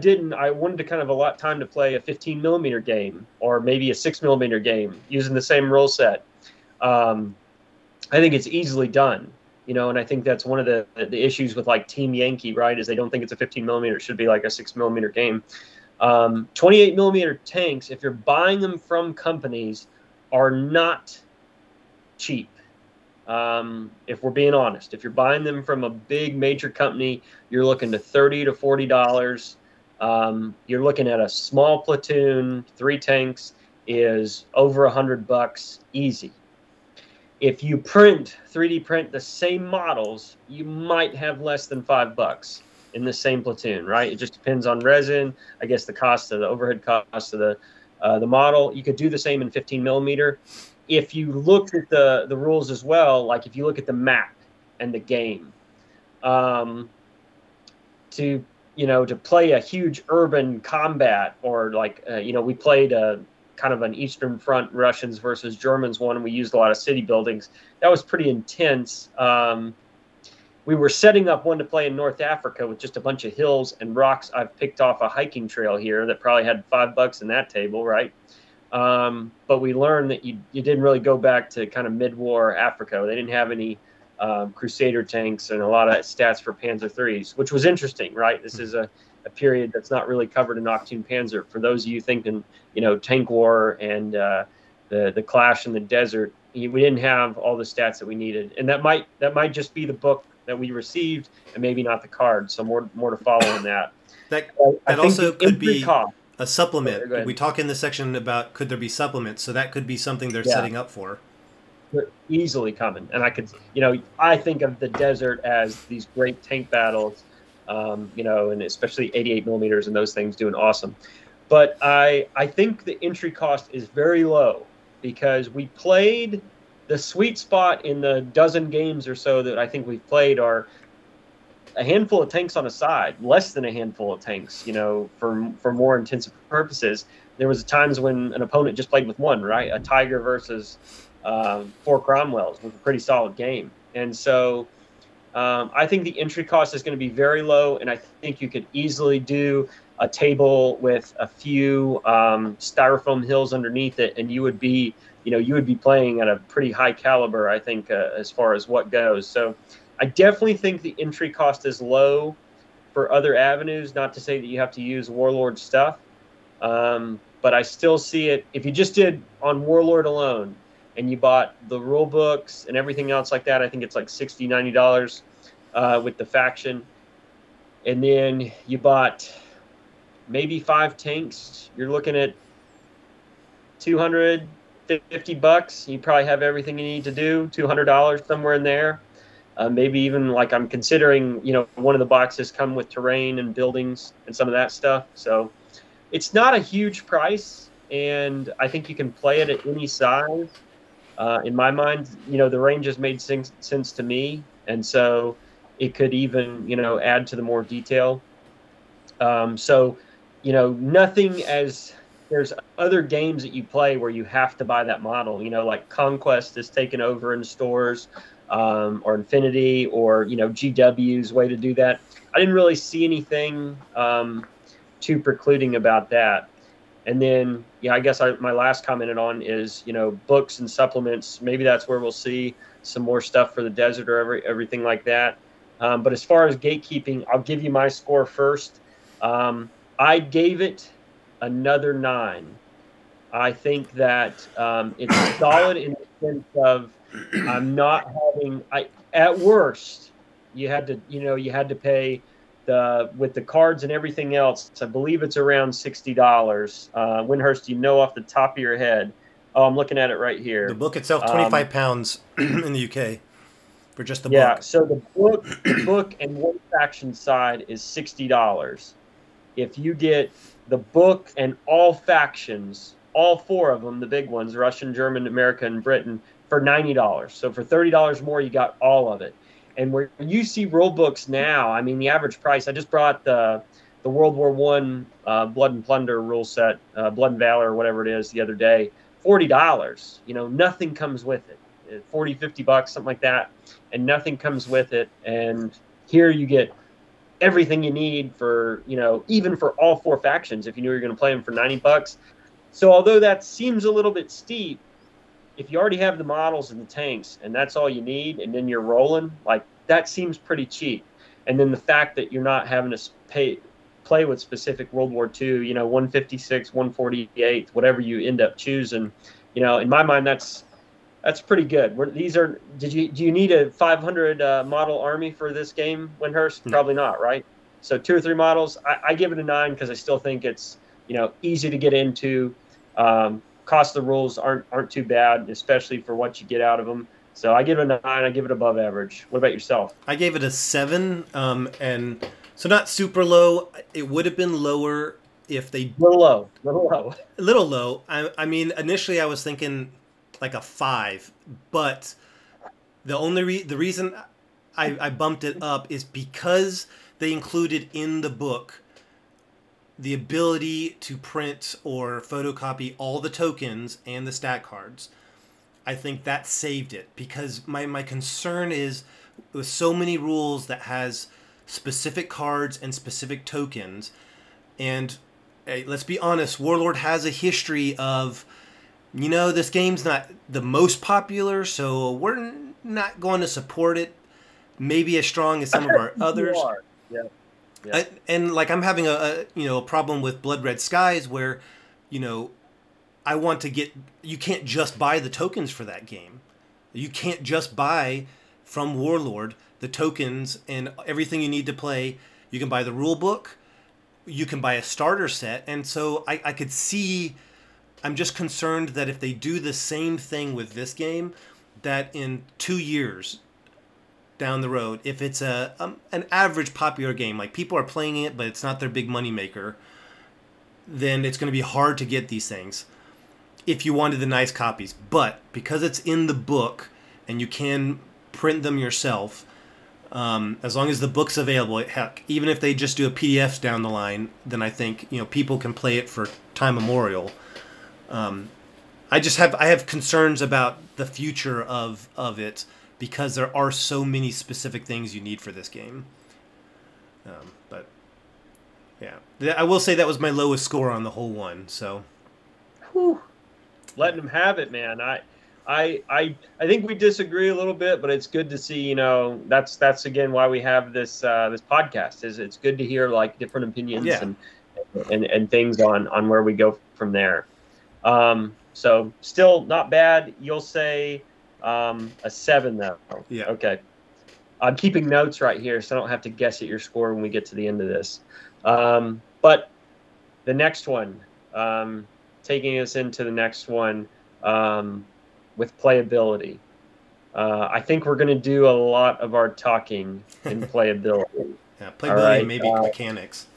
S1: wanted to kind of allot time to play a 15 millimeter game or maybe a 6 millimeter game using the same rule set. I think it's easily done, and I think that's one of the issues with like Team Yankee, right, is they don't think it's a 15 millimeter. It should be like a 6 millimeter game. 28 millimeter tanks, if you're buying them from companies, are not cheap. If we're being honest, if you're buying them from a big major company, you're looking to $30 to $40. You're looking at a small platoon, 3 tanks is over $100 easy. If you 3D print the same models, you might have less than $5 in the same platoon, right? It just depends on resin, I guess the cost of the overhead cost of the model. You could do the same in 15 millimeter. If you look at the rules as well, like if you look at the map and the game, to play a huge urban combat, or like we played a kind of an Eastern Front Russians versus Germans one, and we used a lot of city buildings. That was pretty intense. We were setting up one to play in North Africa with just a bunch of hills and rocks. I've picked off a hiking trail here that probably had $5 in that table, right? But we learned that you didn't really go back to kind of mid-war Africa. They didn't have any Crusader tanks and a lot of stats for Panzer IIIs, which was interesting, right? This is a period that's not really covered in Achtung-Panzer. For those of you thinking, tank war and the clash in the desert, we didn't have all the stats that we needed, and that might just be the book that we received, and maybe not the card. So more to follow on that.
S2: That also could be
S1: cost,
S2: a supplement. We talk in the section about could there be supplements, so that could be something they're setting up for.
S1: They're easily coming, and I could, I think of the desert as these great tank battles, and especially 88 millimeters and those things doing awesome. But I think the entry cost is very low because we played the sweet spot in the dozen games or so that I think we've played are a handful of tanks on a side, less than a handful of tanks, for more intensive purposes. There was times when an opponent just played with one, right? A Tiger versus 4 Cromwells was a pretty solid game. And so I think the entry cost is going to be very low, and I think you could easily do a table with a few styrofoam hills underneath it, and you would be playing at a pretty high caliber, I think, as far as what goes. So I definitely think the entry cost is low for other avenues, not to say that you have to use Warlord stuff, but I still see it. If you just did on Warlord alone and you bought the rule books and everything else like that, I think it's like $60, $90 with the faction. And then you bought maybe 5 tanks, you're looking at $250. You probably have everything you need to do, $200 somewhere in there. Maybe even like I'm considering, one of the boxes come with terrain and buildings and some of that stuff. So it's not a huge price, and I think you can play it at any size. In my mind, the range has made sense to me, and so it could even, add to the more detail. So, nothing as there's other games that you play where you have to buy that model, like Conquest is taken over in stores. or Infinity, or GW's way to do that. I didn't really see anything too precluding about that. And then, I guess my last comment on is, books and supplements. Maybe that's where we'll see some more stuff for the desert or everything like that. But as far as gatekeeping, I'll give you my score first. I gave it another 9. I think that it's solid in the sense of I'm not having. At worst, you had to pay with the cards and everything else. I believe it's around $60. Wyndehurst, off the top of your head. Oh, I'm looking at it right here.
S2: The book itself, £25 in the UK for just the book.
S1: Yeah, so the book and one faction side is $60. If you get the book and all factions, all 4 of them, the big ones, Russian, German, America, and Britain, for $90. So for $30 more, you got all of it. And where you see rule books now, I mean, the average price, I just brought the World War I Blood and Plunder rule set, Blood and Valor, or whatever it is, the other day, $40. Nothing comes with it. $40, $50, something like that, and nothing comes with it. And here you get everything you need for, even for all 4 factions, if you knew you were going to play them for $90. So although that seems a little bit steep, if you already have the models and the tanks and that's all you need, and then you're rolling, like, that seems pretty cheap. And then the fact that you're not having to play with specific World War II, 156, 148, whatever you end up choosing, in my mind, that's pretty good. Do you need a 500 model army for this game, Wyndehurst? Probably not, right? So 2 or 3 models. I give it a 9 because I still think it's easy to get into. Cost of the rules aren't too bad, especially for what you get out of them. So I give it a 9. I give it above average. What about yourself?
S2: I gave it a 7, and so not super low. It would have been lower if they
S1: little low.
S2: I mean, initially I was thinking like a 5, but the reason I bumped it up is because they included in the book the ability to print or photocopy all the tokens and the stat cards. I think that saved it, because my concern is with so many rules that has specific cards and specific tokens, and hey, let's be honest, Warlord has a history of, this game's not the most popular, so we're not going to support it maybe as strong as some of our others.
S1: Yeah. Yeah.
S2: And like, I'm having a problem with Blood Red Skies, where I want to get, you can't just buy the tokens for that game. You can't just buy from Warlord the tokens and everything you need to play. You can buy the rule book, you can buy a starter set, and so I could see, I'm just concerned that if they do the same thing with this game, that in 2 years down the road, if it's an average popular game, like people are playing it but it's not their big money maker, then it's going to be hard to get these things if you wanted the nice copies. But because it's in the book and you can print them yourself, as long as the book's available, heck, even if they just do a PDF down the line, then I think people can play it for time memorial. I have concerns about the future of it, because there are so many specific things you need for this game. But yeah, I will say that was my lowest score on the whole one. So,
S1: whew. Letting them have it, man. I think we disagree a little bit, but it's good to see. That's again why we have this podcast. Is it's good to hear like different opinions and things on where we go from there. So still not bad. You'll say a 7 though.
S2: Yeah.
S1: Okay. I'm keeping notes right here, so I don't have to guess at your score when we get to the end of this. But the next one, taking us into the next one, with playability. I think we're going to do a lot of our talking in playability.
S2: Yeah, playability and maybe mechanics.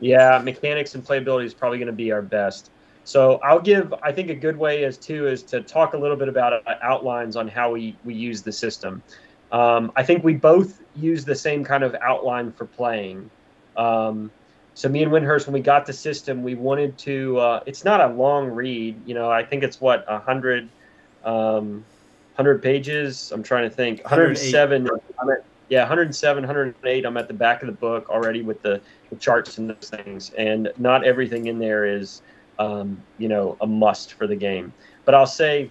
S1: Yeah, mechanics and playability is probably going to be our best. So I think a good way is to talk a little bit about outlines on how we use the system. I think we both use the same kind of outline for playing. So me and Wyndehurst, when we got the system, we wanted to, it's not a long read. I think it's 100 100 pages. I'm trying to think.
S2: 108.
S1: 107. Yeah, 107, 108. I'm at the back of the book already with the charts and those things, and not everything in there is, a must for the game. But I'll say,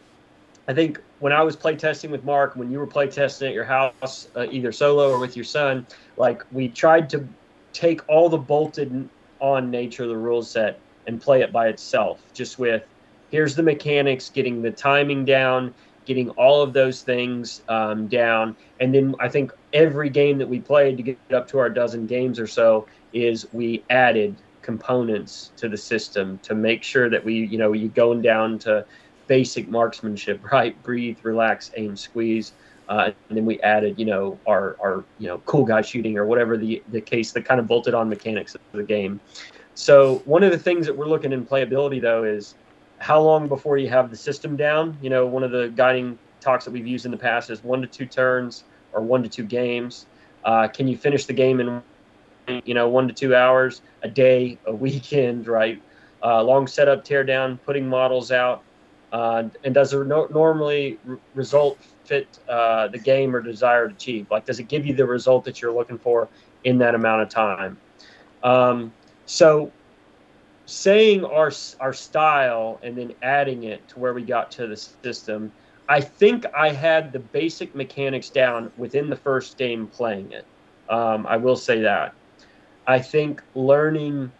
S1: I think when I was playtesting with Mark, when you were playtesting at your house, either solo or with your son, like we tried to take all the bolted on nature of the rule set and play it by itself, just with here's the mechanics, getting the timing down, getting all of those things down. And then I think every game that we played to get up to our dozen games or so is we added components to the system to make sure that you going down to basic marksmanship, right? Breathe, relax, aim, squeeze. And then we added, our cool guy shooting or whatever the case, the kind of bolted on mechanics of the game. So one of the things that we're looking in playability, though, is how long before you have the system down. One of the guiding talks that we've used in the past is 1 to 2 turns or 1 to 2 games. Can you finish the game in 1 to 2 hours, a day, a weekend, right? Long setup, tear down, putting models out. And does it normally result fit the game or desired achieve? Like, does it give you the result that you're looking for in that amount of time? So saying our style and then adding it to where we got to the system, I think I had the basic mechanics down within the first game playing it. I will say that. I think learning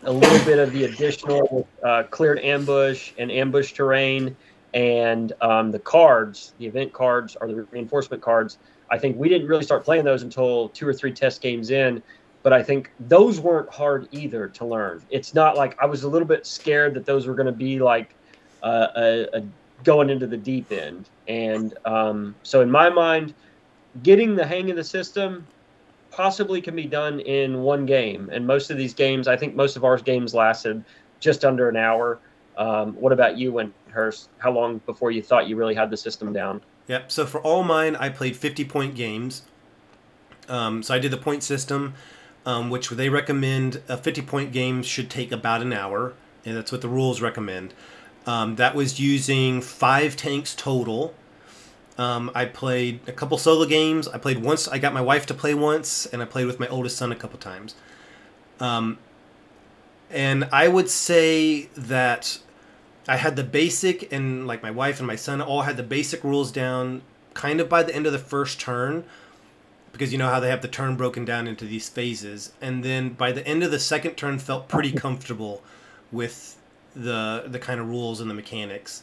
S1: a little bit of the additional cleared ambush and ambush terrain and the cards, the event cards or the reinforcement cards, I think we didn't really start playing those until 2 or 3 test games in. But I think those weren't hard either to learn. It's not like I was a little bit scared that those were going to be like going into the deep end. And so in my mind, getting the hang of the system possibly can be done in 1 game. And most of these games, I think most of our games lasted just under an hour. What about you, Wyndehurst? How long before you thought you really had the system down?
S2: Yep. So for all mine, I played 50-point games. So I did the point system, which they recommend a 50-point game should take about an hour. And that's what the rules recommend. That was using 5 tanks total. I played a couple solo games. I played once. I got my wife to play once, and I played with my oldest son a couple times. And I would say that I had the basic, and like my wife and my son all had the basic rules down kind of by the end of the first turn, because you know how they have the turn broken down into these phases. And then by the end of the second turn, felt pretty comfortable with the kind of rules and the mechanics.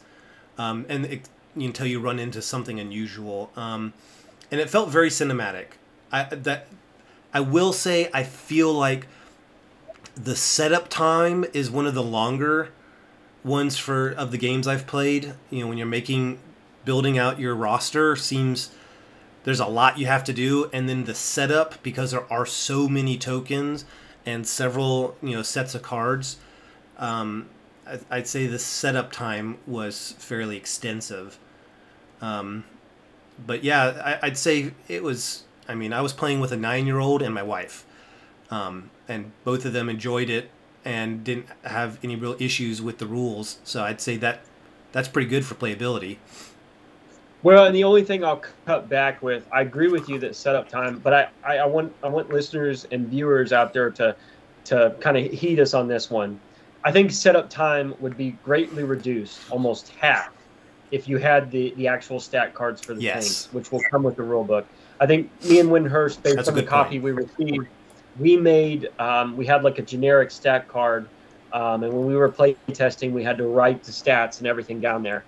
S2: Until you run into something unusual. And it felt very cinematic. I will say I feel like the setup time is one of the longer ones of the games I've played. When you're building out your roster, seems there's a lot you have to do, and then the setup, because there are so many tokens and several sets of cards, I'd say the setup time was fairly extensive. But yeah, I'd say it was. I was playing with a 9-year-old and my wife, and both of them enjoyed it and didn't have any real issues with the rules. So I'd say that's pretty good for playability.
S1: Well, and the only thing I'll cut back with, I agree with you that setup time, but I want listeners and viewers out there to kind of heed us on this one. I think setup time would be greatly reduced, almost half, if you had the actual stat cards for the tanks, which will come with the rule book. I think me and Wyndehurst, based on the copy we received, we made we had like a generic stat card, and when we were play testing, we had to write the stats and everything down there.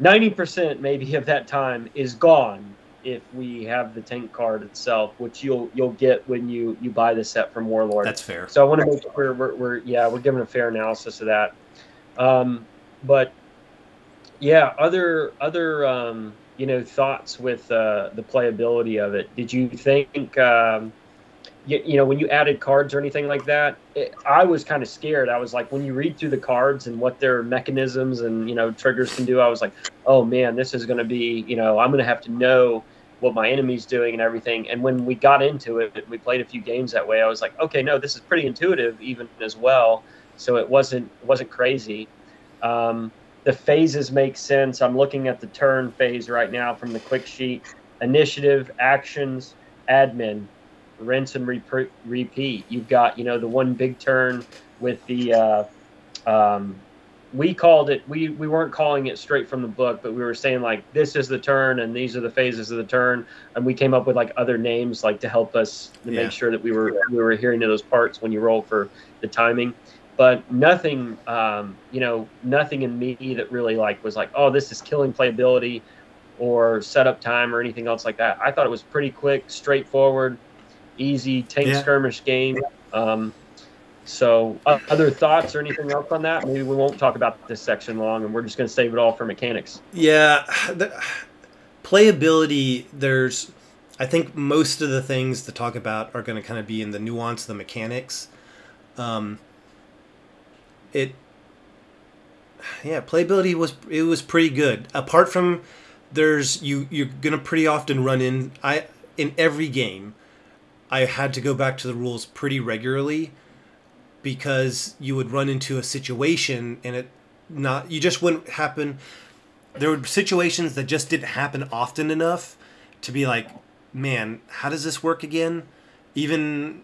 S1: 90% maybe of that time is gone if we have the tank card itself, which you'll get when you buy the set from Warlord.
S2: That's fair.
S1: So I want to make sure we're giving a fair analysis of that. But yeah, other thoughts with the playability of it. Did you think when you added cards or anything like that, I was kind of scared. I was like, when you read through the cards and what their mechanisms and triggers can do, I was like, oh man, this is going to be, I'm going to have to know what my enemy's doing and everything. And when we got into it, we played a few games that way. I was like, okay, no, this is pretty intuitive even as well. So it wasn't crazy. The phases make sense. I'm looking at the turn phase right now from the quick sheet. Initiative, actions, admin, rinse and repeat. You've got, the one big turn with the we called it, we weren't calling it straight from the book, but we were saying like, this is the turn and these are the phases of the turn. And we came up with like other names, like to help us to make sure that we were adhering to those parts when you roll for the timing. But nothing, nothing in me that really like was like, oh, this is killing playability or setup time or anything else like that. I thought it was pretty quick, straightforward, easy tank skirmish game. So other thoughts or anything else on that? Maybe we won't talk about this section long, and we're just going to save it all for mechanics.
S2: Yeah, playability, I think most of the things to talk about are going to kind of be in the nuance of the mechanics. Playability was pretty good. Apart from you're going to pretty often run in every game, I had to go back to the rules pretty regularly, because you would run into a situation and you just wouldn't happen. There were situations that just didn't happen often enough to be like, man, how does this work again? Even,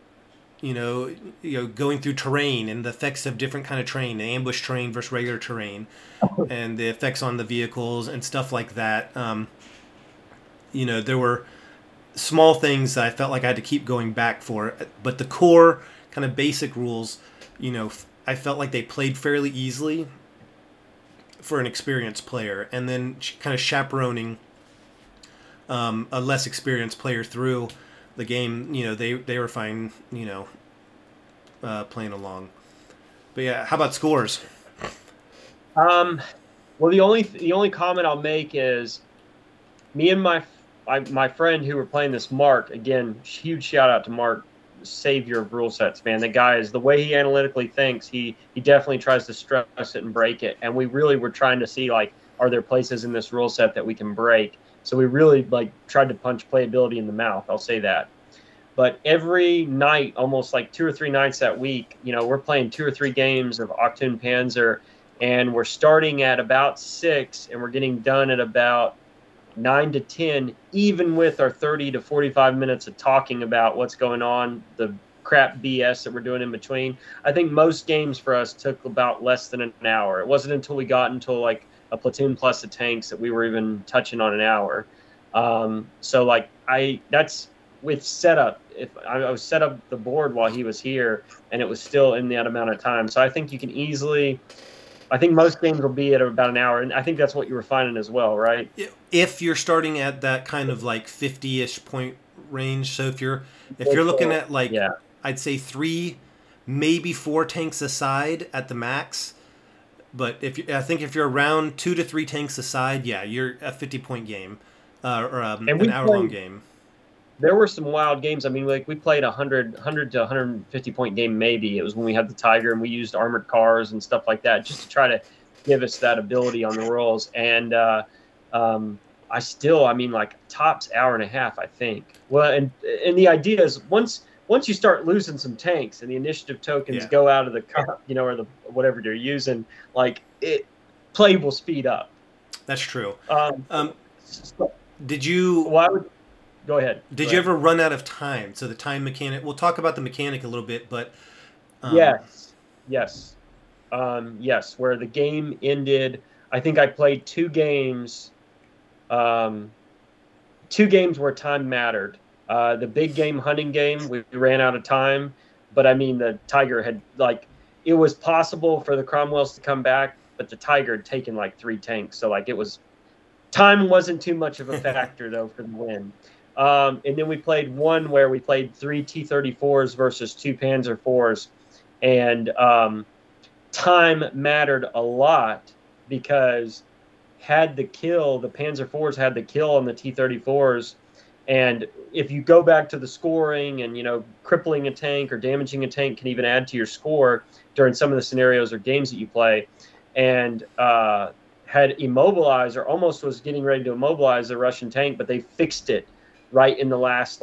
S2: going through terrain and the effects of different kind of terrain, the ambush terrain versus regular terrain, and the effects on the vehicles and stuff like that. There were small things that I felt like I had to keep going back for, but the core kind of basic rules, I felt like they played fairly easily for an experienced player, and then kind of chaperoning a less experienced player through the game. They were fine, playing along. But yeah, how about scores?
S1: Well, the only comment I'll make is, me and my friend who were playing this, Mark, again, huge shout out to Mark, savior of rule sets, man. The guy is, the way he analytically thinks, he definitely tries to stress it and break it. And we really were trying to see, like, are there places in this rule set that we can break? So we really tried to punch playability in the mouth, I'll say that. But every night, almost like 2 or 3 nights that week, we're playing 2 or 3 games of Achtung-Panzer, and we're starting at about 6 and we're getting done at about 9 to 10, even with our 30 to 45 minutes of talking about what's going on, the crap BS that we're doing in between. I think most games for us took about less than an hour. It wasn't until we got into like a platoon plus the tanks that we were even touching on an hour. So that's with setup. If I was set up the board while he was here, and it was still in that amount of time. So I think you can easily, I think most games will be at about an hour, and I think that's what you were finding as well, right?
S2: If you're starting at that kind of like 50-ish point range, so if you're looking at I'd say 3, maybe 4 tanks aside at the max, but I think if you're around 2 to 3 tanks aside, you're a 50-point game, or an hour-long game.
S1: There were some wild games. I mean, like, we played 100 to 150 point game. Maybe it was when we had the Tiger and we used armored cars and stuff like that, just to try to give us that ability on the rolls. And tops hour and a half, I think. Well, and the idea is once you start losing some tanks and the initiative tokens go out of the cup, or the whatever you're using, play will speed up.
S2: That's true.
S1: Did you? Well, Go ahead.
S2: Did you ever run out of time? So the time mechanic, we'll talk about the mechanic a little bit, but...
S1: Yes. Where the game ended, I think I played 2 games, 2 games where time mattered. The big game hunting game, we ran out of time, but I mean, the Tiger had, it was possible for the Cromwells to come back, but the Tiger had taken 3 tanks, so time wasn't too much of a factor, though, for the win. And then we played one where we played 3 T-34s versus 2 Panzer IVs, and time mattered a lot, because the Panzer IVs had the kill on the T-34s, and if you go back to the scoring and, crippling a tank or damaging a tank can even add to your score during some of the scenarios or games that you play, and had immobilized, or almost was getting ready to immobilize the Russian tank, but they fixed it right in the last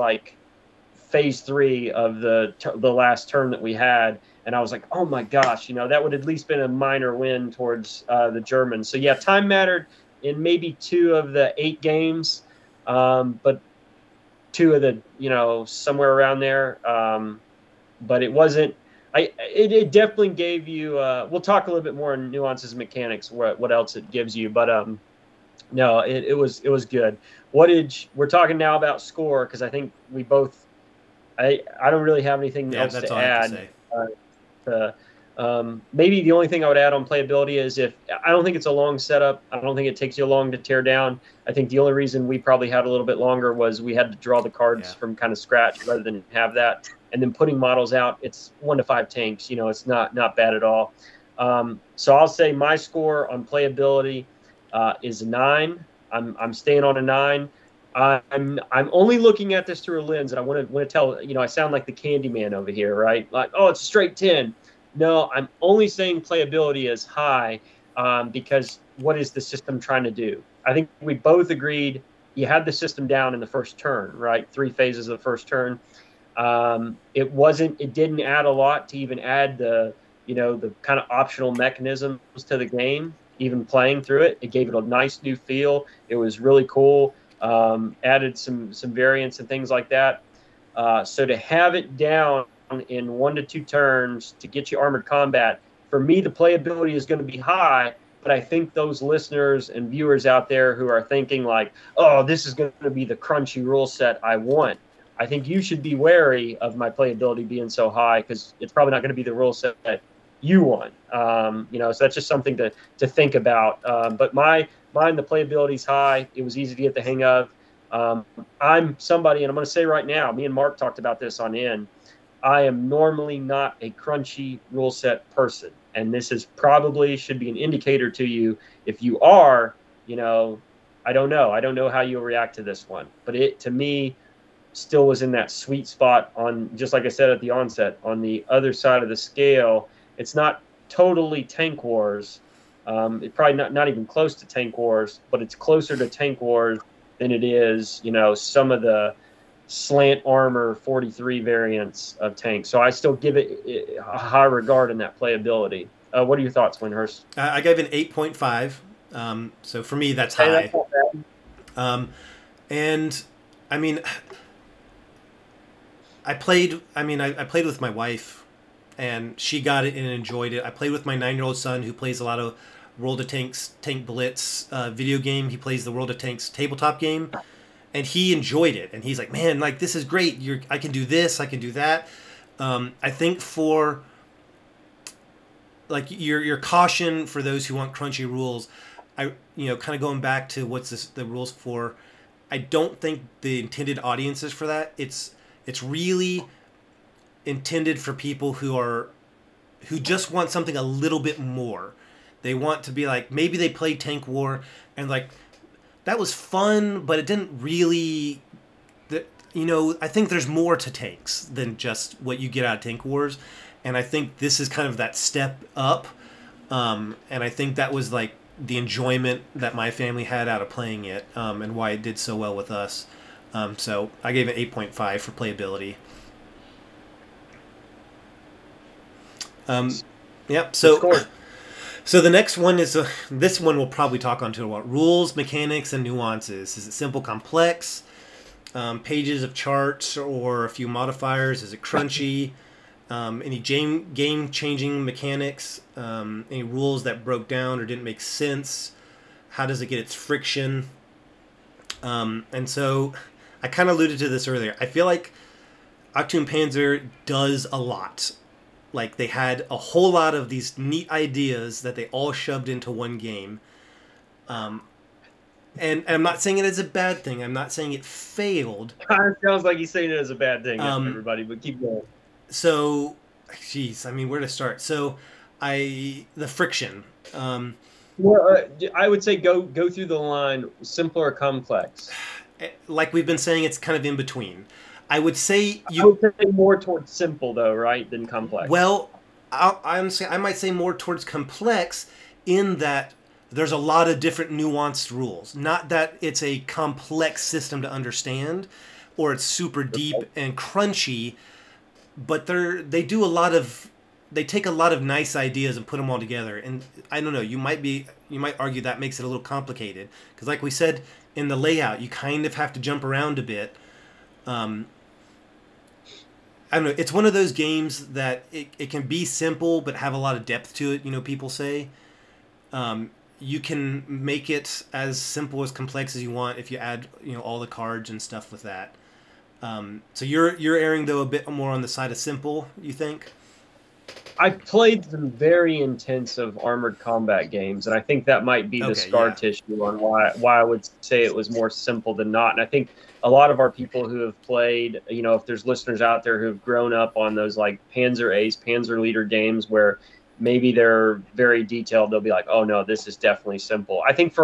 S1: phase 3 of the last turn that we had, And I was like, oh my gosh, that would at least been a minor win towards the Germans. So yeah, time mattered in maybe 2 of the 8 games, but 2 of the, somewhere around there. But it wasn't. It definitely gave you. We'll talk a little bit more on nuances, mechanics, what else it gives you. But no, it was good. We're talking now about score, because I think we both. I don't really have anything else to add. Maybe the only thing I would add on playability is I don't think it's a long setup. I don't think it takes you long to tear down. I think the only reason we probably had a little bit longer was we had to draw the cards from kind of scratch rather than have that. And then putting models out, it's 1 to 5 tanks. It's not bad at all. So I'll say my score on playability is 9. I'm staying on a 9. I'm only looking at this through a lens, and I want to tell, I sound like the candy man over here, right? Like, oh, it's a straight 10. No, I'm only saying playability is high because what is the system trying to do? I think we both agreed you had the system down in the first turn, right? 3 phases of the first turn. It didn't add a lot to even add the kind of optional mechanisms to the game, even playing through it. It gave it a nice new feel. It was really cool. Added some variants and things like that. So to have it down in 1 to 2 turns to get you armored combat, for me, the playability is going to be high. But I think those listeners and viewers out there who are thinking like, oh, this is going to be the crunchy rule set I want, I think you should be wary of my playability being so high, because it's probably not going to be the rule set that you want. So that's just something to think about. But mine, the playability is high. It was easy to get the hang of. I'm somebody, and I'm going to say right now, me and Mark talked about this on in. I am normally not a crunchy rule set person, and this is probably should be an indicator to you. If you are, I don't know. I don't know how you'll react to this one, but it to me still was in that sweet spot on, just like I said at the onset, on the other side of the scale. It's not totally Tank Wars. It's probably not even close to Tank Wars, but it's closer to Tank Wars than it is, some of the slant armor 43 variants of tanks. So I still give it a high regard in that playability. What are your thoughts, Wyndehurst?
S2: I gave it an 8.5. So for me, that's high. And I mean, I played with my wife, and she got it and enjoyed it. I played with my 9-year-old son, who plays a lot of World of Tanks, Tank Blitz video game. He plays the World of Tanks tabletop game, and he enjoyed it. And he's like, man, like, this is great. I can do this, I can do that. I think for like your caution for those who want crunchy rules, kind of going back to what's the rules for. I don't think the intended audience is for that. It's really intended for people who just want something a little bit more. They want to be like, maybe they played Tank War and like, that was fun, but it didn't really, I think there's more to tanks than just what you get out of Tank Wars. And I think this is kind of that step up. And I think that was like the enjoyment that my family had out of playing it, and why it did so well with us. So I gave it 8.5 for playability. Yep. So the next one is this one we'll probably talk on to about rules, mechanics, and nuances. Is it simple, complex? Pages of charts or a few modifiers? Is it crunchy? Any game-changing mechanics? Any rules that broke down or didn't make sense? How does it get its friction? And so I kind of alluded to this earlier. I feel like Achtung-Panzer does a lot. Like, they had a whole lot of these neat ideas that they all shoved into one game. And I'm not saying it as a bad thing. I'm not saying it failed.
S1: It sounds like he's saying it as a bad thing, everybody, but keep going.
S2: So, geez, I mean, where to start? So, the friction.
S1: Well, I would say go through the line, simple or complex.
S2: Like we've been saying, it's kind of in between. I would say
S1: I would say more towards simple, though, right, than complex.
S2: Well, I might say more towards complex in that there's a lot of different nuanced rules. Not that it's a complex system to understand or it's super deep and crunchy, but they do a lot of they take a lot of nice ideas and put them all together. And I don't know, you might argue that makes it a little complicated because, like we said in the layout, you kind of have to jump around a bit. I don't know. It's one of those games that it can be simple but have a lot of depth to it. You know, people say you can make it as simple as complex as you want if you add all the cards and stuff with that. So you're erring though a bit more on the side of simple, you think?
S1: I've played some very intensive armored combat games, and I think that might be the scar tissue on why I would say it was more simple than not. And I think a lot of our people who have played, if there's listeners out there who have grown up on those like Panzer Ace, Panzer Leader games where maybe they're very detailed, they'll be like, oh no, this is definitely simple. I think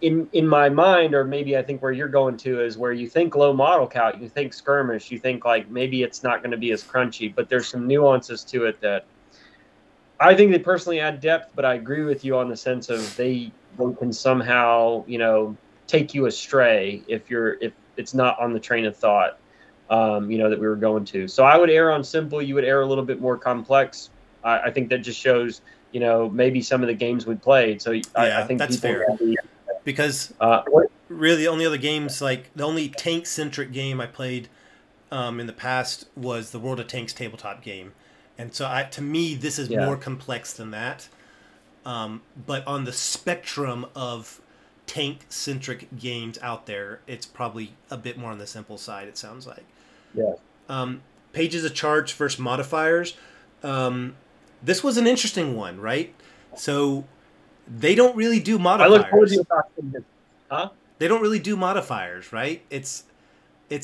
S1: in my mind, or maybe I think where you're going to is where you think low model count, you think skirmish, you think like maybe it's not going to be as crunchy, but there's some nuances to it that I think they personally add depth, but I agree with you on the sense of they can somehow, take you astray if it's not on the train of thought, that we were going to. So I would err on simple. You would err a little bit more complex. I think that just shows, maybe some of the games we played. So I think
S2: that's fair. Because really the only other games, like the only tank-centric game I played in the past was the World of Tanks tabletop game. And so to me, this is more complex than that. But on the spectrum of tank-centric games out there, it's probably a bit more on the simple side, it sounds like.
S1: Yeah.
S2: Pages of charts versus modifiers. This was an interesting one, right? So they don't really do modifiers.
S1: I look forward to you talking this. Huh?
S2: They don't really do modifiers, right? It's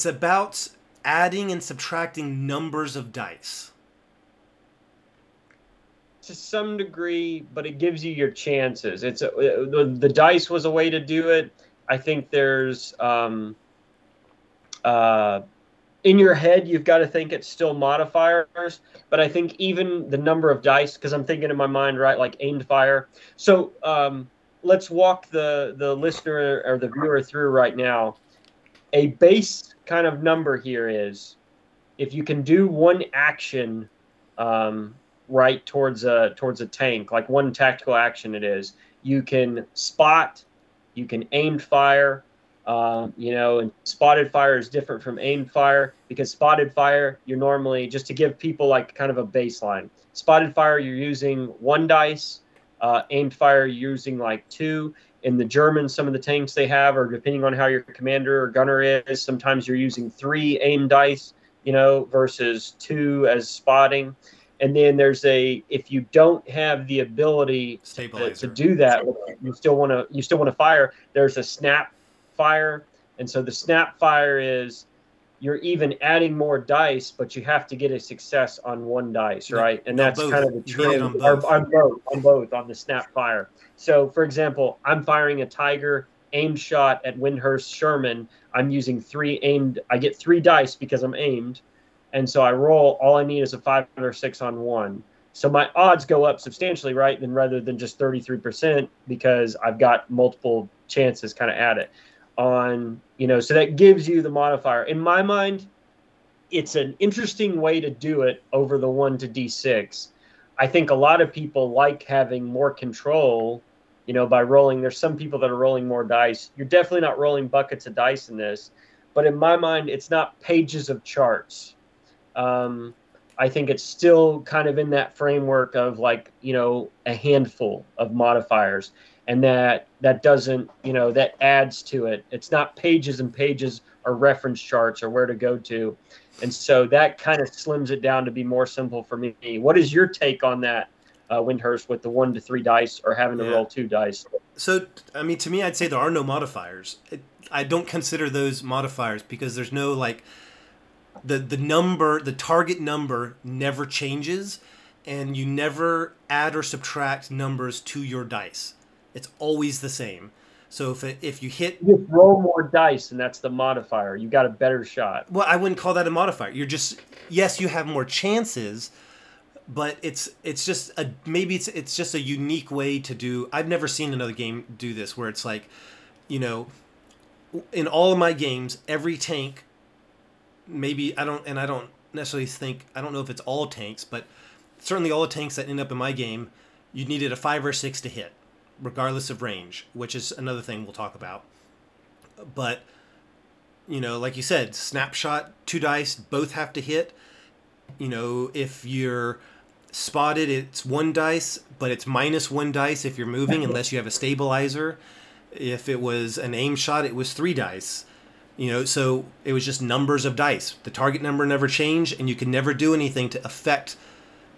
S2: about adding and subtracting numbers of dice.
S1: To some degree, but it gives you your chances. The dice was a way to do it. I think there's in your head you've got to think it's still modifiers, but I think even the number of dice, because I'm thinking in my mind, right, like aimed fire. So let's walk the listener or the viewer through right now. A base kind of number here is if you can do one action right towards a tank, like one tactical action it is. You can spot, you can aimed fire, and spotted fire is different from aimed fire because spotted fire, you're normally, just to give people like kind of a baseline, spotted fire, you're using 1 dice, aimed fire, you're using like 2. In the Germans, some of the tanks they have, or depending on how your commander or gunner is, sometimes you're using 3 aimed dice, versus 2 as spotting. And then there's if you don't have the ability to do that, you still want to fire. There's a snap fire, and so the snap fire is you're even adding more dice, but you have to get a success on 1 dice, right? And that's kind of the trend on both on the snap fire. So, for example, I'm firing a Tiger aimed shot at Wyndehurst Sherman. I'm using 3 aimed. I get 3 dice because I'm aimed. And so I roll, all I need is a 5 or 6 on 1. So my odds go up substantially, right? Then rather than just 33% because I've got multiple chances kind of at it so that gives you the modifier. In my mind, it's an interesting way to do it over the 1 to D6. I think a lot of people like having more control, by rolling. There's some people that are rolling more dice. You're definitely not rolling buckets of dice in this. But in my mind, it's not pages of charts. I think it's still kind of in that framework of like, a handful of modifiers, and that doesn't, that adds to it. It's not pages and pages or reference charts or where to go to. And so that kind of slims it down to be more simple for me. What is your take on that, Wyndehurst, with the 1 to 3 dice or having to roll 2 dice?
S2: So, I mean, to me, I'd say there are no modifiers. I don't consider those modifiers because there's no like, the target number never changes, and you never add or subtract numbers to your dice. It's always the same. So if you hit,
S1: you just roll more dice, and that's the modifier. You got a better shot.
S2: Well, I wouldn't call that a modifier. You're just, yes, you have more chances, but it's just it's just a unique way to do. I've never seen another game do this where it's like, in all of my games, every tank. Maybe I don't necessarily think, I don't know if it's all tanks, but certainly all the tanks that end up in my game, you needed a 5 or 6 to hit, regardless of range, which is another thing we'll talk about. But, you know, like you said, snapshot, 2 dice, both have to hit. You know, if you're spotted, it's 1 dice, but it's -1 dice if you're moving, unless you have a stabilizer. If it was an aim shot, it was 3 dice. You know, so it was just numbers of dice. The target number never changed, and you could never do anything to affect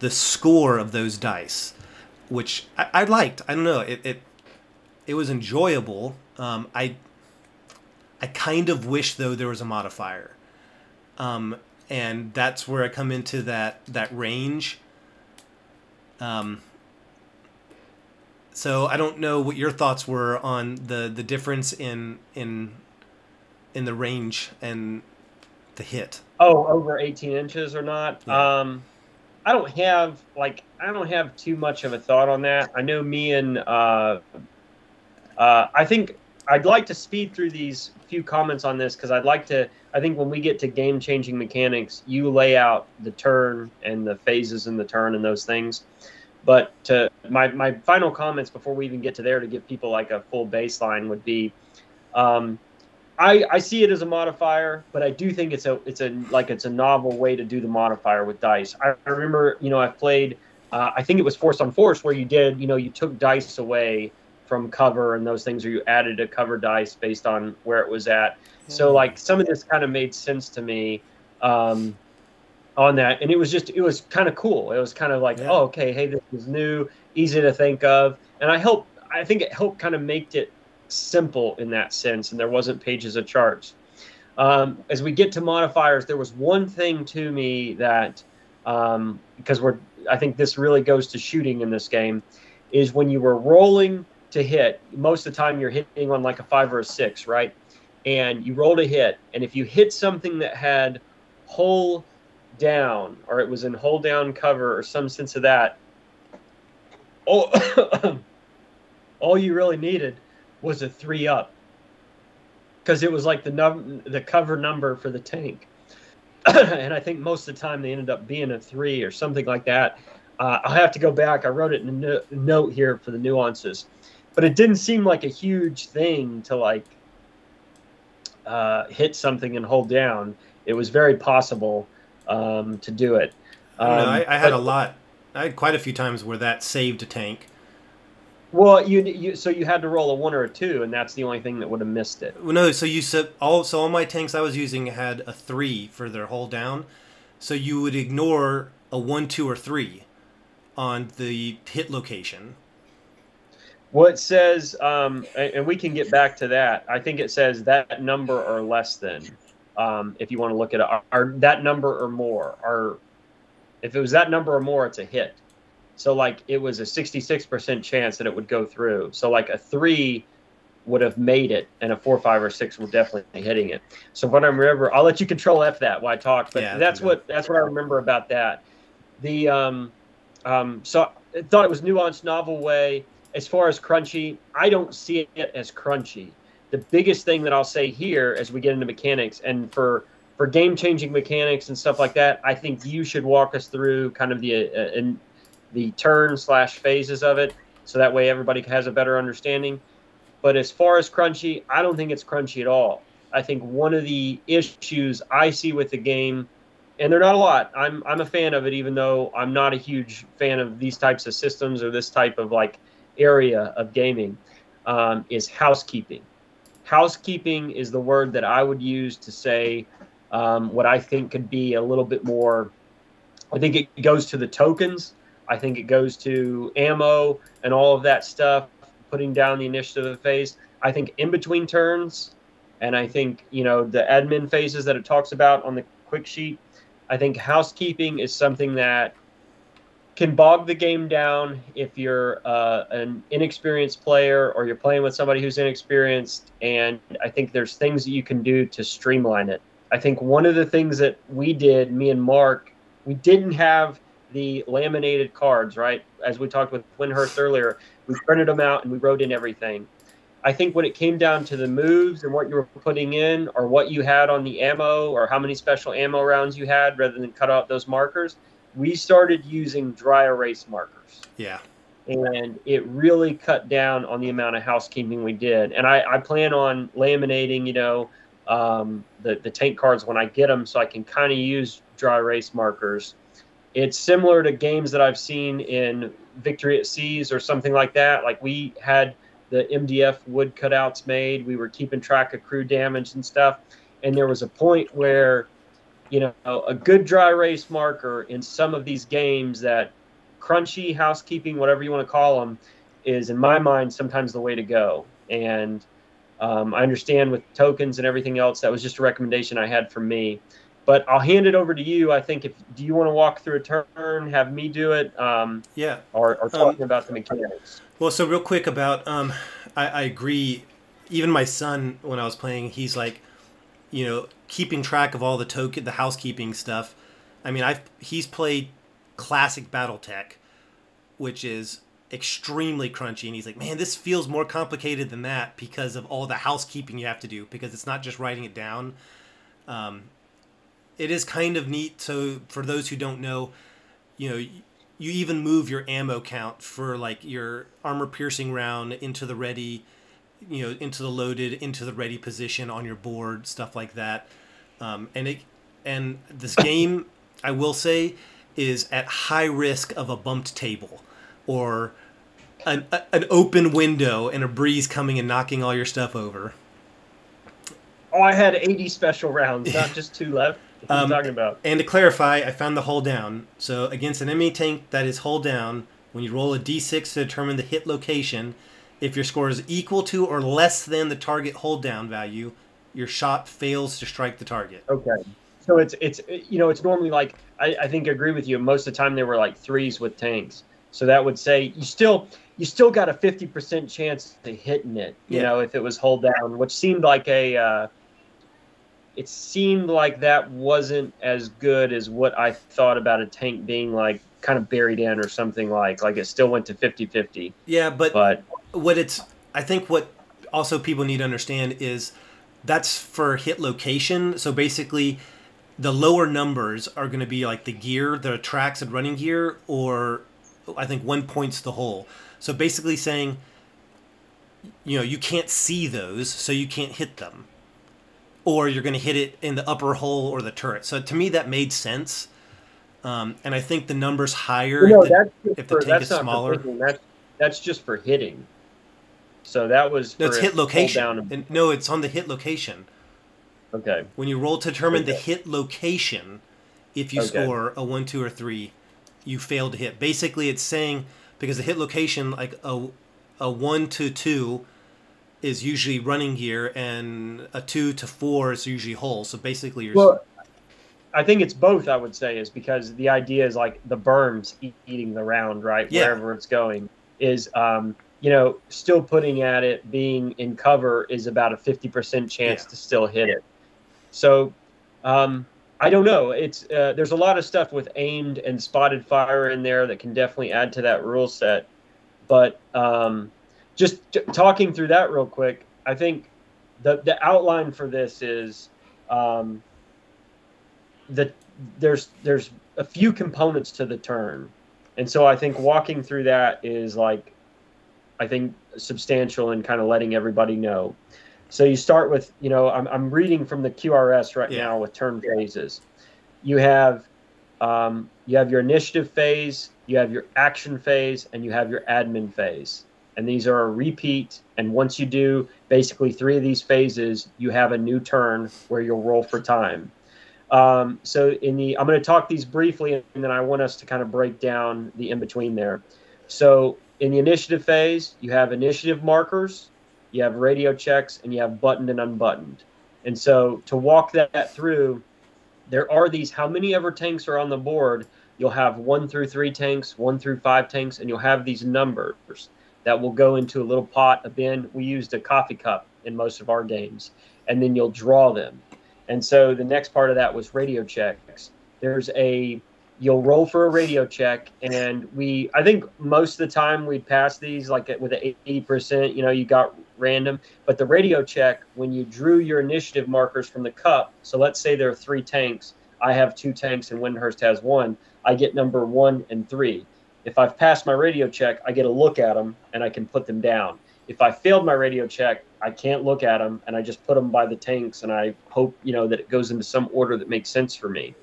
S2: the score of those dice, which I liked. I don't know. It was enjoyable. I kind of wish, though, there was a modifier. And that's where I come into that range. So I don't know what your thoughts were on the difference in the range and the hit.
S1: Oh, over 18 inches or not?
S2: Yeah.
S1: I don't have too much of a thought on that. I know me and I think I'd like to speed through these few comments on this, because I think when we get to game-changing mechanics, you lay out the turn and the phases in the turn and those things. But my final comments before we even get to there, to give people like a full baseline, would be, I see it as a modifier, but I do think it's a novel way to do the modifier with dice. I remember, you know, I've played, I think it was Force on Force, where you took dice away from cover and those things, or you added a cover dice based on where it was at. Yeah. So like some of this kind of made sense to me on that, and it was kind of cool. It was kind of like, yeah. Oh, okay, hey, this is new, easy to think of, and I think it helped kind of make it simple in that sense, and there wasn't pages of charts. As we get to modifiers, there was one thing to me that, because I think this really goes to shooting in this game, is when you were rolling to hit, most of the time you're hitting on like a 5 or a 6, right? And you rolled a hit, and if you hit something that had hull down, or it was in hull down cover, or some sense of that, all you really needed was a 3 up, because it was like the cover number for the tank. And I think most of the time they ended up being a 3 or something like that. I'll have to go back. I wrote it in a note here for the nuances, but it didn't seem like a huge thing to like hit something and hold down. It was very possible to do it.
S2: I had a lot. I had quite a few times where that saved a tank.
S1: Well, so you had to roll a 1 or a 2, and that's the only thing that would have missed it.
S2: Well, no, so you said all my tanks I was using had a 3 for their hold down, so you would ignore a 1, 2, or 3 on the hit location.
S1: Well, it says, and we can get back to that. I think it says that number or less than, if you want to look at it, or that number or more, or if it was that number or more, it's a hit. So like it was a 66% chance that it would go through. So like a 3 would have made it, and a 4, 5, or 6 were definitely hitting it. So what I remember, I'll let you control F that while I talk, but yeah, that's what I remember about that. The so I thought it was nuanced, novel way. As far as crunchy, I don't see it as crunchy. The biggest thing that I'll say here as we get into mechanics, and for game-changing mechanics and stuff like that, I think you should walk us through kind of the turn/phases of it, so that way everybody has a better understanding. But as far as crunchy, I don't think it's crunchy at all. I think one of the issues I see with the game, and they're not a lot, I'm a fan of it, even though I'm not a huge fan of these types of systems or this type of like area of gaming, is housekeeping. Housekeeping is the word that I would use to say what I think could be a little bit more. I think it goes to the tokens. I think it goes to ammo and all of that stuff, putting down the initiative phase. I think in between turns, and I think, you know, the admin phases that it talks about on the quick sheet, I think housekeeping is something that can bog the game down if you're an inexperienced player, or you're playing with somebody who's inexperienced, and I think there's things that you can do to streamline it. I think one of the things that we did, me and Mark, we didn't have the laminated cards, right? As we talked with Wyndehurst earlier, we printed them out and we wrote in everything. I think when it came down to the moves and what you were putting in, or what you had on the ammo, or how many special ammo rounds you had, rather than cut out those markers, we started using dry erase markers.
S2: Yeah.
S1: And it really cut down on the amount of housekeeping we did. And I plan on laminating, the tank cards when I get them, so I can kind of use dry erase markers. It's similar to games that I've seen in Victory at Seas or something like that. Like, we had the MDF wood cutouts made. We were keeping track of crew damage and stuff. And there was a point where, a good dry erase marker in some of these games, that crunchy housekeeping, whatever you want to call them, is, in my mind, sometimes the way to go. And I understand with tokens and everything else, that was just a recommendation I had from me. But I'll hand it over to you. I think, do you want to walk through a turn, have me do it?
S2: Yeah.
S1: Or talking about the mechanics.
S2: Well, so real quick about, I agree. Even my son, when I was playing, he's like, keeping track of all the housekeeping stuff. I mean, he's played classic BattleTech, which is extremely crunchy, and he's like, man, this feels more complicated than that because of all the housekeeping you have to do, because it's not just writing it down. It is kind of neat. So for those who don't know, you even move your ammo count for like your armor piercing round into the ready, into the loaded, into the ready position on your board, stuff like that. And this game, I will say, is at high risk of a bumped table or an open window and a breeze coming and knocking all your stuff over.
S1: Oh, I had 80 special rounds, not just 2 left. What are you talking about?
S2: And to clarify, I found the hold down. So against an enemy tank that is hold down, when you roll a d6 to determine the hit location, if your score is equal to or less than the target hold down value, your shot fails to strike the target.
S1: Okay. So it's normally like, I think I agree with you. Most of the time they were like 3s with tanks. So that would say you still got a 50% chance of hitting it, if it was hold down, which seemed like it seemed like that wasn't as good as what I thought about a tank being like kind of buried in or something, like it still went to 50-50.
S2: Yeah, but I think what also people need to understand is that's for hit location. So basically the lower numbers are going to be like the gear, the tracks and running gear, or I think 1 point's the hole. So basically saying, you can't see those, so you can't hit them. Or you're going to hit it in the upper hole or the turret. So to me, that made sense. And I think the number's higher if the tank is smaller.
S1: That's just for hitting. So that was for
S2: hit location. No, it's on the hit location.
S1: Okay.
S2: When you roll to determine the hit location, if you score a 1, 2, or 3, you fail to hit. Basically, it's saying, because the hit location, like a 1 to 2 is usually running gear, and a 2 to 4 is usually hull. So basically,
S1: well, I think it's both. I would say is because the idea is like the berms eating the round, right? Yeah. Wherever it's going is, still putting at it, being in cover is about a 50% chance to still hit it. So, I don't know. It's there's a lot of stuff with aimed and spotted fire in there that can definitely add to that rule set, but just talking through that real quick, I think the outline for this is that there's a few components to the turn, and so I think walking through that is like, I think, substantial and kind of letting everybody know. So you start with, I'm reading from the QRS right now with turn phases. You have your initiative phase, you have your action phase, and you have your admin phase. And these are a repeat. And once you do basically 3 of these phases, you have a new turn where you'll roll for time. So I'm going to talk these briefly, and then I want us to kind of break down the in-between there. So in the initiative phase, you have initiative markers, you have radio checks, and you have buttoned and unbuttoned. And so to walk that through, there are these, how many ever tanks are on the board, you'll have 1 through 3 tanks, 1 through 5 tanks, and you'll have these numbers that will go into a little pot, a bin. We used a coffee cup in most of our games, and then you'll draw them. And so the next part of that was radio checks. You'll roll for a radio check, and I think most of the time we'd pass these like with an 80%, you got random. But the radio check, when you drew your initiative markers from the cup, so let's say there are 3 tanks, I have 2 tanks and Wyndehurst has 1. I get number 1 and 3. If I've passed my radio check, I get a look at them and I can put them down. If I failed my radio check, I can't look at them and I just put them by the tanks and I hope, that it goes into some order that makes sense for me.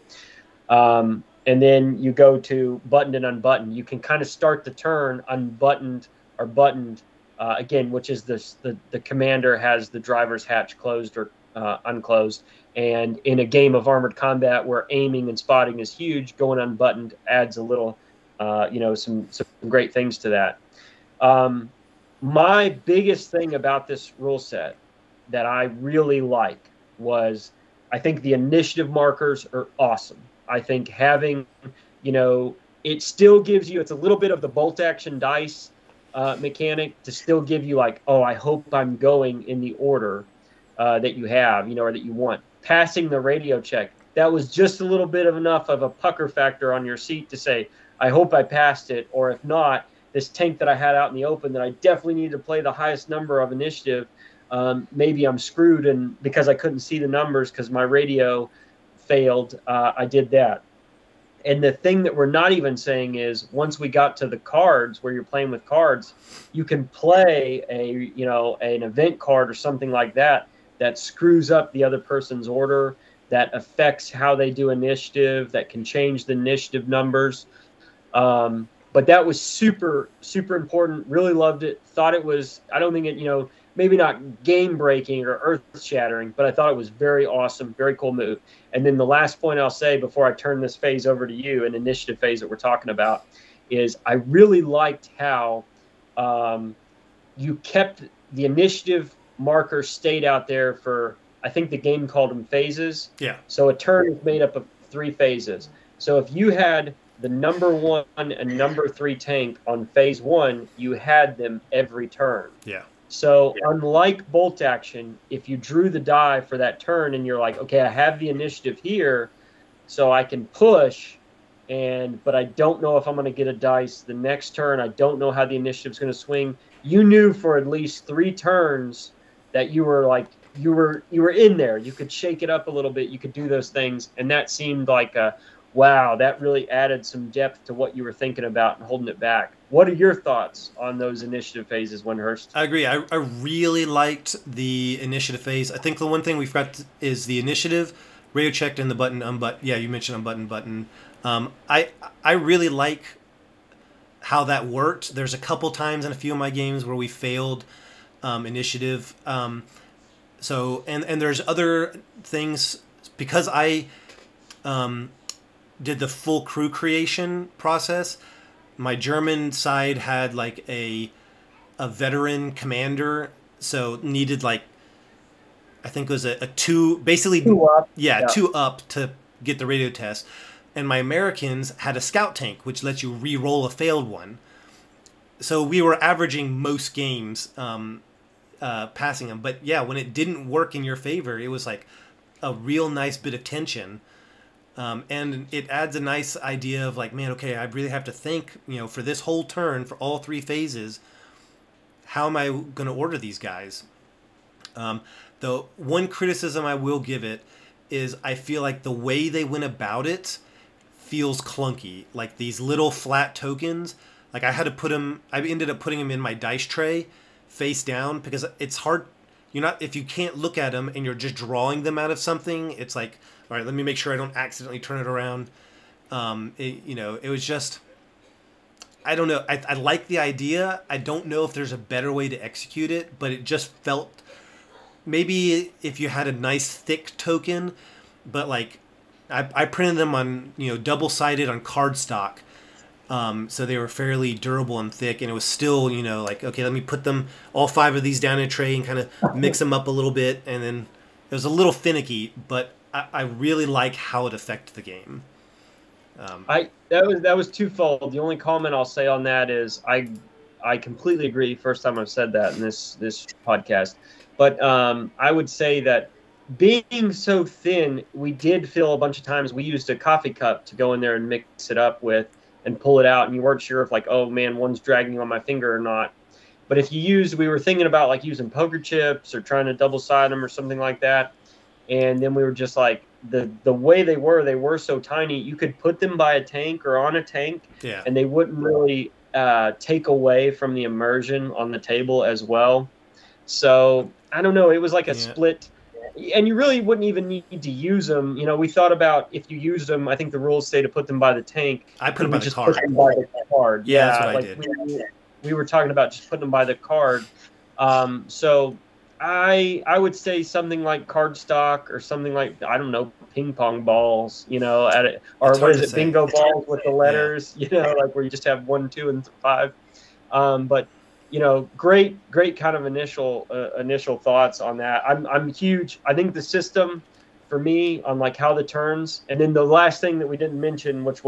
S1: And then you go to buttoned and unbuttoned. You can kind of start the turn unbuttoned or buttoned, again, which is the commander has the driver's hatch closed or unclosed. And in a game of armored combat where aiming and spotting is huge, going unbuttoned adds a little, some great things to that. My biggest thing about this rule set that I really like was, I think the initiative markers are awesome. I think having, it still gives you, it's a little bit of the bolt action dice mechanic to still give you like, oh, I hope I'm going in the order that you have, or that you want. Passing the radio check, that was just a little bit of enough of a pucker factor on your seat to say, I hope I passed it, or if not, this tank that I had out in the open that I definitely need to play the highest number of initiative, maybe I'm screwed, and because I couldn't see the numbers because my radio failed, I did that. And the thing that we're not even saying is, once we got to the cards where you're playing with cards, you can play an event card or something like that that screws up the other person's order, that affects how they do initiative, that can change the initiative numbers. But that was super, super important. Really loved it. Thought it was, I don't think it, maybe not game breaking or earth shattering, but I thought it was very awesome, very cool move. And then the last point I'll say before I turn this phase over to you, an initiative phase that we're talking about, is I really liked how you kept the initiative marker stayed out there for, I think the game called them phases.
S2: Yeah.
S1: So a turn is made up of 3 phases. So if you had the number 1 and number 3 tank on phase 1, you had them every turn.
S2: Yeah.
S1: So unlike bolt action, if you drew the die for that turn and you're like, okay, I have the initiative here, so I can push, but I don't know if I'm going to get a dice the next turn. I don't know how the initiative's going to swing. You knew for at least 3 turns that you were like, you were in there. You could shake it up a little bit. You could do those things, and that seemed like wow, that really added some depth to what you were thinking about and holding it back. What are your thoughts on those initiative phases, Wyndehurst?
S2: I agree. I really liked the initiative phase. I think the one thing we forgot is the initiative, radio checked, and the button unbutton. Yeah, you mentioned unbutton button. I really like how that worked. There's a couple times in a few of my games where we failed initiative. So there's other things because I did the full crew creation process. My German side had like a veteran commander, so needed like, I think it was a 2, basically
S1: 2 up.
S2: Yeah, 2 up to get the radio test. And my Americans had a scout tank, which lets you re-roll a failed one. So we were averaging most games passing them. But yeah, when it didn't work in your favor, it was like a real nice bit of tension. And it adds a nice idea of like, man, okay, I really have to think, for this whole turn, for all 3 phases, how am I going to order these guys? The one criticism I will give it is I feel like the way they went about it feels clunky. Like these little flat tokens, like I ended up putting them in my dice tray face down because it's hard. If you can't look at them and you're just drawing them out of something, it's like, all right, let me make sure I don't accidentally turn it around. It was just, I don't know. I like the idea. I don't know if there's a better way to execute it, but it just felt, maybe if you had a nice thick token, but like I printed them on, double-sided on cardstock. So they were fairly durable and thick, and it was still, like, okay, let me put them, all 5 of these down in a tray and kind of mix them up a little bit. And then it was a little finicky, but I really like how it affected the game.
S1: That was twofold. The only comment I'll say on that is I completely agree. First time I've said that in this podcast, but I would say that being so thin, we did feel a bunch of times we used a coffee cup to go in there and mix it up with and pull it out, and you weren't sure if like, oh man, one's dragging on my finger or not. But if we were thinking about like using poker chips or trying to double side them or something like that. and then we were just like, the way they were so tiny, you could put them by a tank or on a tank,
S2: Yeah.
S1: and they wouldn't really take away from the immersion on the table as well. So I don't know, it was like a split, and you really wouldn't even need to use them. You know, we thought about if you used them, I think the rules say to put them by the tank.
S2: I put them by the
S1: just
S2: card.
S1: Put them by the card.
S2: Yeah, that's what I did.
S1: We were talking about just putting them by the card. So I would say something like cardstock, or something like, I don't know, ping pong balls, you know, or what is it, bingo balls with the letters, you know, like where you just have 1, 2, and 5. But you know, great kind of initial thoughts on that. I'm huge. I think the system for me on like how the turns, and then the last thing that we didn't mention, which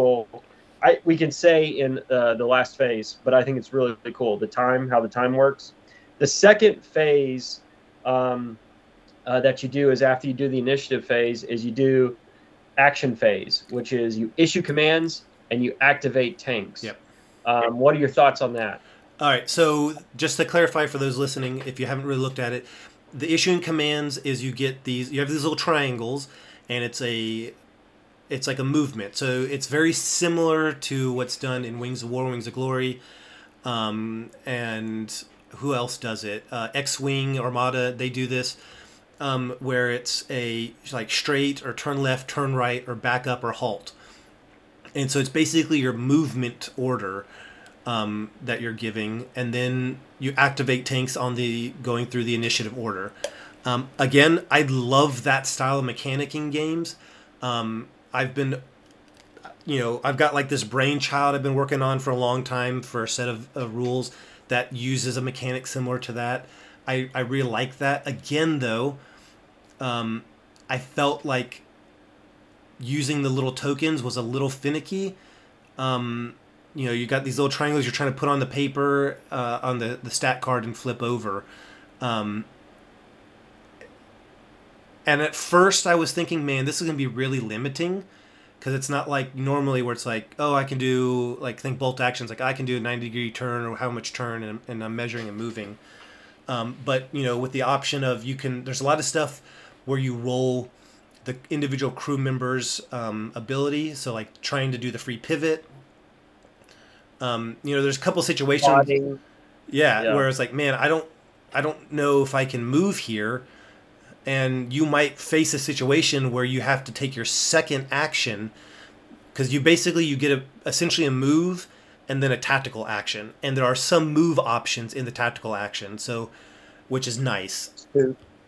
S1: we can say in the last phase, but I think it's really cool, how the time works. The second phase that you do is after you do the initiative phase, is you do action phase, which is you issue commands and you activate tanks.
S2: Yep.
S1: What are your thoughts on that?
S2: All right, so just to clarify for those listening, if you haven't really looked at it, the issuing commands is you have these little triangles, and it's like a movement. So it's very similar to what's done in Wings of War, Wings of Glory, and who else does it? X-Wing, Armada, they do this, where it's a like straight or turn left, turn right, or back up or halt. And so it's basically your movement order that you're giving, and then you activate tanks on going through the initiative order. Again, I love that style of mechanic in games. I've got like this brainchild I've been working on for a long time for a set of rules that uses a mechanic similar to that. I really like that. Again, though, I felt like using the little tokens was a little finicky. You know, you got these little triangles you're trying to put on the paper, on the stat card, and flip over. And at first I was thinking, man, this is going to be really limiting, because it's not like normally where it's like, oh, I can do, like, think bolt actions, like I can do a 90-degree turn or how much turn, and I'm measuring and moving. But, you know, with the option of there's a lot of stuff where you roll the individual crew members' ability, so like trying to do the free pivot. You know, there's a couple situations, where it's like, man, I don't know if I can move here, and you might face a situation where you have to take your second action, because you get essentially a move and then a tactical action, and there are some move options in the tactical action, so which is nice.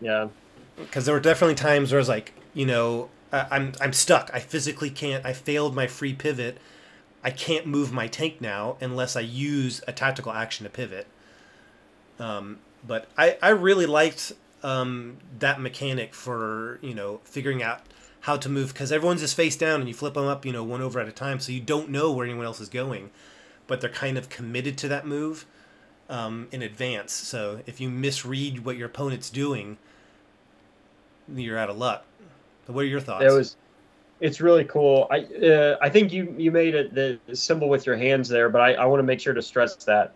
S1: Yeah,
S2: because there were definitely times where I was like, you know, I'm stuck. I physically can't. I failed my free pivot. I can't move my tank now unless I use a tactical action to pivot. But I really liked that mechanic for, you know, figuring out how to move, because everyone's just face down and you flip them up, you know, one over at a time, so you don't know where anyone else is going, but they're kind of committed to that move in advance. So if you misread what your opponent's doing, you're out of luck. But what are your thoughts?
S1: It's really cool. I think you made it the symbol with your hands there, but I want to make sure to stress that.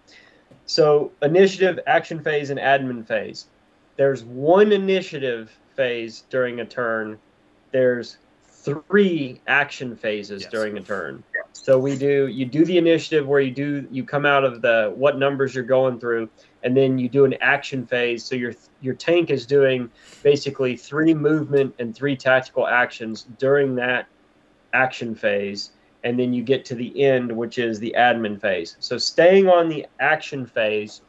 S1: So initiative, action phase, and admin phase. There's one initiative phase during a turn. There's 3 action phases during a turn. So you do the initiative where you come out of what numbers you're going through, and then you do an action phase. So your tank is doing basically 3 movement and 3 tactical actions during that action phase, and then you get to the end, which is the admin phase. So staying on the action phase,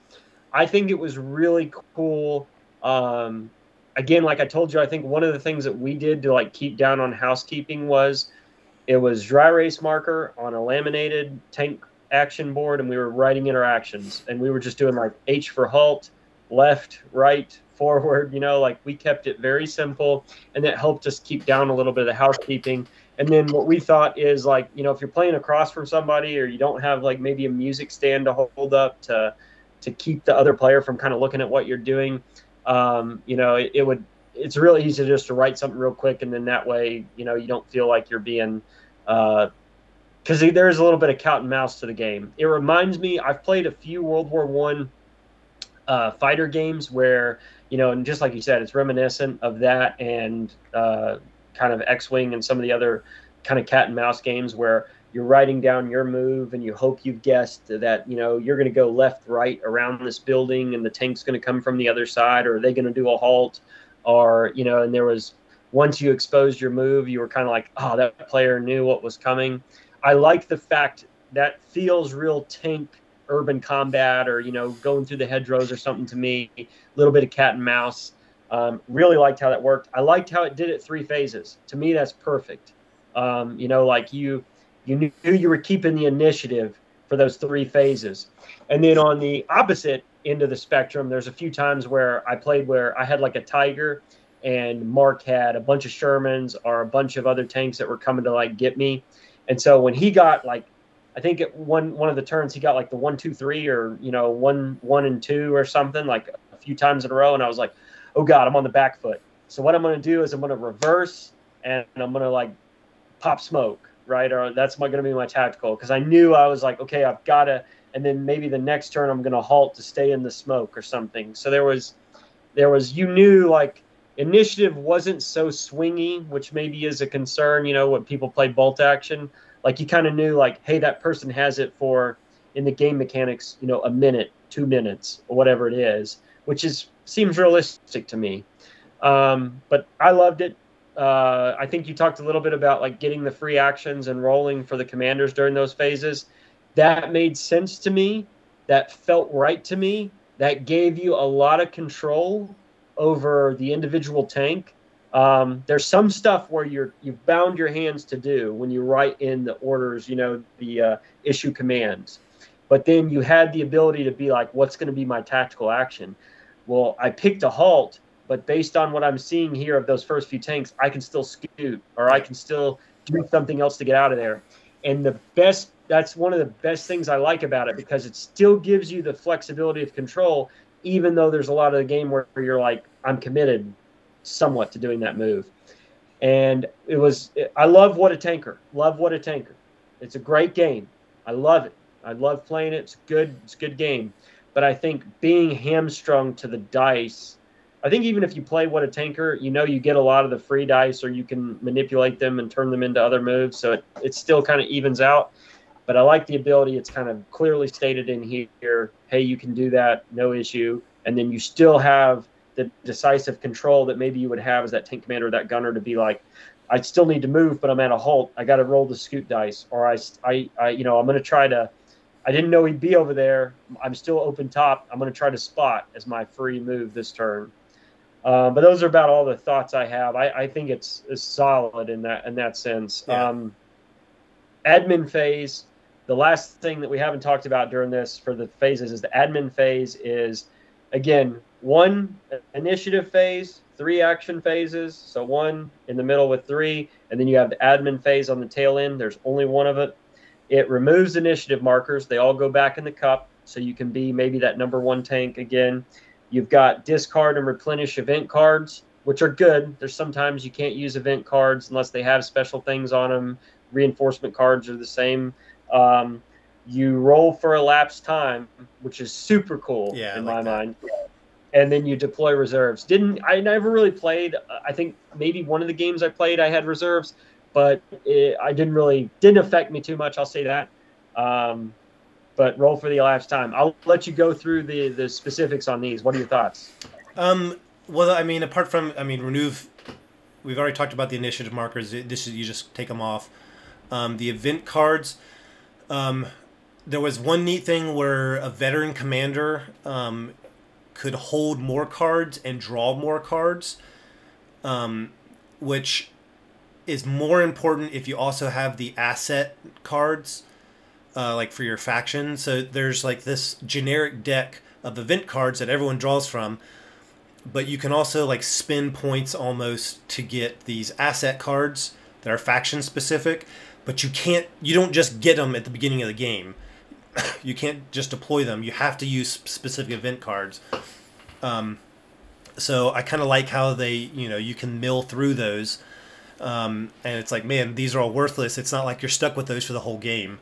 S1: I think it was really cool. Again, like I told you, I think one of the things that we did to like keep down on housekeeping was dry erase marker on a laminated tank action board, and we were writing interactions, and we were just doing like H for halt, left, right, forward, you know, like we kept it very simple, and that helped us keep down a little bit of the housekeeping. And then what we thought is, like, you know, if you're playing across from somebody, or you don't have like maybe a music stand to hold up to keep the other player from kind of looking at what you're doing, you know, it's really easy just to write something real quick, and then that way, you know, you don't feel like you're being because there's a little bit of cat and mouse to the game. It reminds me, I've played a few World War I fighter games where you know, and just like you said, it's reminiscent of that and kind of X-Wing and some of the other kind of cat and mouse games where you're writing down your move and you hope you've guessed that, you know, you're going to go left, right around this building and the tank's going to come from the other side, or are they going to do a halt? Or, you know, and there was, once you exposed your move, you were kind of like, oh, that player knew what was coming. I like the fact that feels real tank urban combat, or, you know, going through the hedgerows or something to me, a little bit of cat and mouse. Really liked how that worked. I liked how it did it 3 phases. To me, that's perfect. You know, like you knew you were keeping the initiative for those 3 phases. And then on the opposite end of the spectrum, there's a few times where I played where I had like a Tiger and Mark had a bunch of Shermans or a bunch of other tanks that were coming to like get me. And so when he got like, I think at one of the turns he got like the 1, 2, 3, or, you know, 1, 1 and 2 or something, like a few times in a row. And I was like, oh God, I'm on the back foot. So what I'm going to do is I'm going to reverse and I'm going to like pop smoke, right? Or that's going to be my tactical, because I knew I was like, okay, I've got to, and then maybe the next turn I'm going to halt to stay in the smoke or something. So there was, you knew like initiative wasn't so swingy, which maybe is a concern, you know, when people play bolt action. Like you kind of knew like, hey, that person has it for, in the game mechanics, you know, a minute, 2 minutes, or whatever it is, which seems realistic to me. But I loved it. I think you talked a little bit about like getting the free actions and rolling for the commanders during those phases. That made sense to me. That felt right to me. That gave you a lot of control over the individual tank. There's some stuff where you've bound your hands to do when you write in the orders, you know, the issue commands. But then you had the ability to be like, what's going to be my tactical action? Well, I picked a halt, but based on what I'm seeing here of those first few tanks, I can still scoot, or I can still do something else to get out of there. And that's one of the best things I like about it, because it still gives you the flexibility of control, even though there's a lot of the game where you're like, I'm committed somewhat to doing that move. And I love What a Tanker. Love What a Tanker. It's a great game. I love it. I love playing it. It's a good game. But I think being hamstrung to the dice, I think even if you play What a Tanker, you know, you get a lot of the free dice, or you can manipulate them and turn them into other moves. So it still kind of evens out. But I like the ability. It's kind of clearly stated in here, hey, you can do that, no issue. And then you still have the decisive control that maybe you would have as that tank commander or that gunner, to be like, I still need to move, but I'm at a halt. I got to roll the scoot dice, or you know, I'm going to try to, I didn't know he'd be over there. I'm still open top. I'm going to try to spot as my free move this turn. But those are about all the thoughts I have. I think it's solid in that sense.
S2: Yeah.
S1: Admin phase. The last thing that we haven't talked about during this for the phases is the admin phase is, again, 1 initiative phase, 3 action phases. So 1 in the middle with 3, and then you have the admin phase on the tail end. There's only 1 of it. It removes initiative markers. They all go back in the cup, so you can be maybe that number 1 tank again. You've got discard and replenish event cards, which are good. There's sometimes you can't use event cards unless they have special things on them. Reinforcement cards are the same. You roll for elapsed time, which is super cool in my mind. And then you deploy reserves. I never really played. I think maybe one of the games I played, I had reserves, but didn't affect me too much. I'll say that. But roll for the elapsed time. I'll let you go through the specifics on these. What are your thoughts?
S2: Well, I mean, remove. We've already talked about the initiative markers. You just take them off. The event cards. There was one neat thing where a veteran commander could hold more cards and draw more cards, which is more important if you also have the asset cards, like for your faction. So there's like this generic deck of event cards that everyone draws from, but you can also like spend points almost to get these asset cards that are faction specific, but you don't just get them at the beginning of the game. You can't just deploy them. You have to use specific event cards. So I kind of like how you can mill through those. And it's like, man, these are all worthless. It's not like you're stuck with those for the whole game.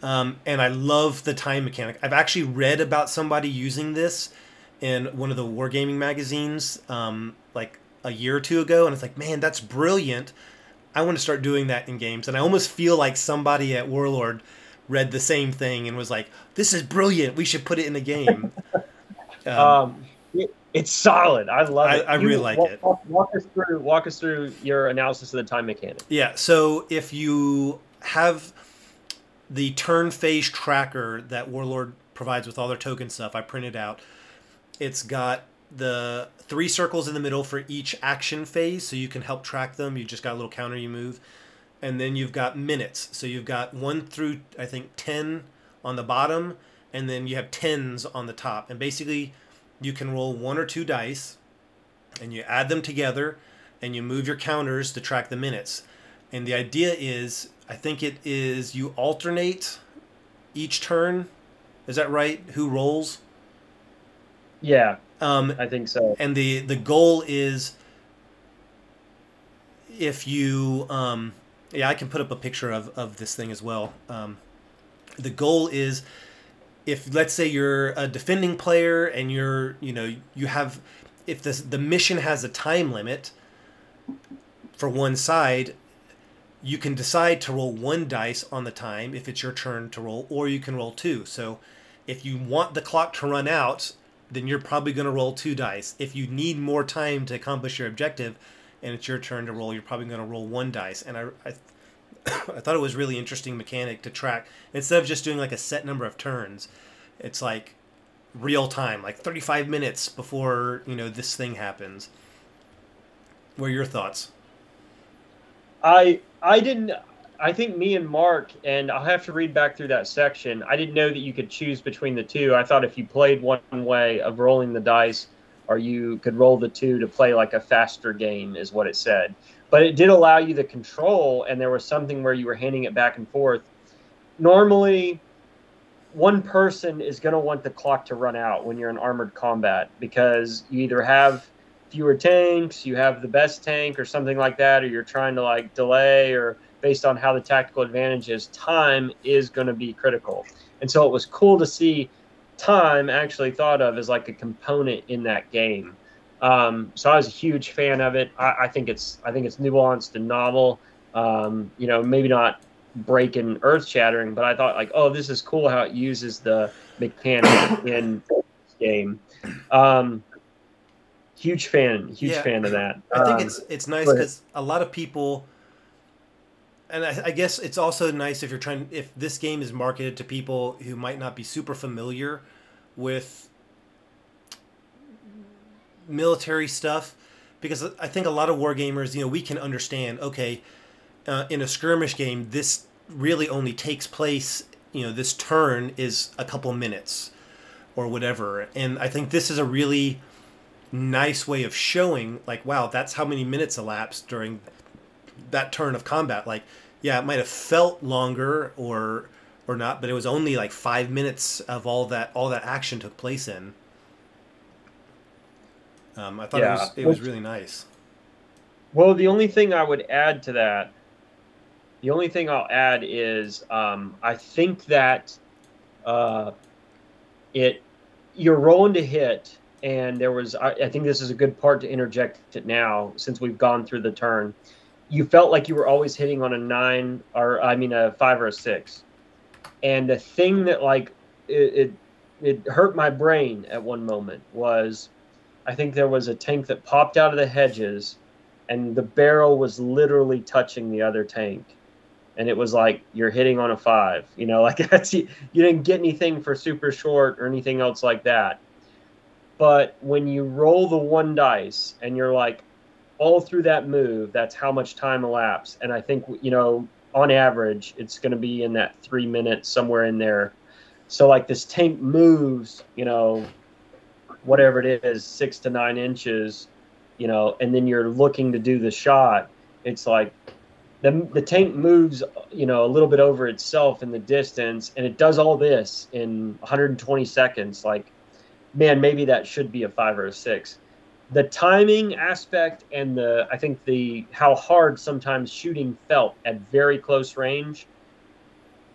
S2: And I love the time mechanic. I've actually read about somebody using this in one of the wargaming magazines, like a year or two ago, and it's like, man, that's brilliant. I want to start doing that in games, and I almost feel like somebody at Warlord read the same thing and was like, "This is brilliant. We should put it in a game."
S1: Um, it's solid. I love it.
S2: I really like it.
S1: Walk us through your analysis of the time mechanic.
S2: Yeah. So if you have the turn phase tracker that Warlord provides with all their token stuff, I printed out. It's got the 3 circles in the middle for each action phase, so you can help track them. You just got a little counter you move. And then you've got minutes. So you've got 1 through, I think, 10 on the bottom, and then you have 10s on the top. And basically, you can roll 1 or 2 dice, and you add them together, and you move your counters to track the minutes. And the idea is, I think it is, you alternate each turn. Is that right? Who rolls?
S1: Yeah, I think so.
S2: And the goal is, if you yeah, I can put up a picture of this thing as well. The goal is, if let's say you're a defending player and you have, if the mission has a time limit for one side, you can decide to roll 1 dice on the time if it's your turn to roll, or you can roll 2. So if you want the clock to run out, then you're probably going to roll 2 dice. If you need more time to accomplish your objective and it's your turn to roll, you're probably going to roll 1 dice. And I I thought it was really interesting mechanic to track. Instead of just doing like a set number of turns, it's like real time, like 35 minutes before, this thing happens. What are your thoughts?
S1: I didn't. I think me and Mark, and I'll have to read back through that section. I didn't know that you could choose between the two. I thought if you played one way of rolling the dice, or you could roll the 2 to play like a faster game, is what it said. But it did allow you the control, and there was something where you were handing it back and forth. Normally, one person is going to want the clock to run out when you're in armored combat, because you either have fewer tanks, you have the best tank or something like that, or you're trying to like delay, or based on how the tactical advantage is, time is going to be critical. And so it was cool to see time actually thought of as like a component in that game. So I was a huge fan of it. I think it's nuanced and novel. Maybe not breaking, earth shattering, but I thought like, oh, this is cool how it uses the mechanic in this game. Huge fan of that.
S2: I think it's nice because a lot of people, and I guess it's also nice if this game is marketed to people who might not be super familiar with military stuff, because I think a lot of wargamers, we can understand, okay, in a skirmish game, this really only takes place, this turn is a couple minutes or whatever. And I think this is a really nice way of showing, like, wow, that's how many minutes elapsed during that turn of combat. Like, yeah, it might have felt longer or not, but it was only like 5 minutes of all that action took place in. I thought it was really nice.
S1: Well, the only thing I would add to that, the only thing I'll add is I think that you're rolling to hit, and there was, I think this is a good part to interject it now since we've gone through the turn. You felt like you were always hitting on a 9, or a 5 or a 6. And the thing that like it hurt my brain at one moment was, I think there was a tank that popped out of the hedges, and the barrel was literally touching the other tank. And it was like, you're hitting on a 5, like you didn't get anything for super short or anything else like that. But when you roll the 1 dice and you're like, all through that move, that's how much time elapsed. And I think, on average, it's going to be in that 3 minutes, somewhere in there. So like this tank moves, whatever it is, 6 to 9 inches, and then you're looking to do the shot. It's like the tank moves, a little bit over itself in the distance, and it does all this in 120 seconds. Like, man, maybe that should be a 5 or a 6. The timing aspect and I think how hard sometimes shooting felt at very close range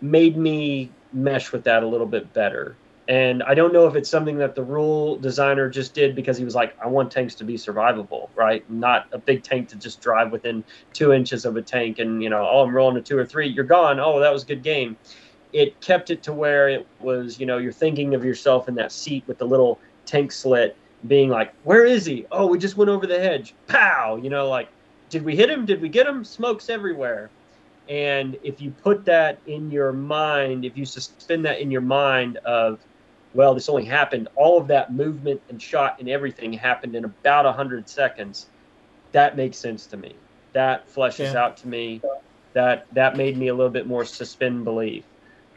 S1: made me mesh with that a little bit better. And I don't know if it's something that the rule designer just did because he was like, I want tanks to be survivable, right? Not a big tank to just drive within 2 inches of a tank and, oh, I'm rolling a 2 or 3, you're gone. Oh, that was a good game. It kept it to where it was, you're thinking of yourself in that seat with the little tank slit being like, where is he? Oh, we just went over the hedge. Pow! Like, did we hit him? Did we get him? Smokes everywhere. And if you put that in your mind, if you suspend that in your mind of, well, this only happened, all of that movement and shot and everything happened in about 100 seconds, that makes sense to me. That fleshes out to me. That made me a little bit more suspend belief.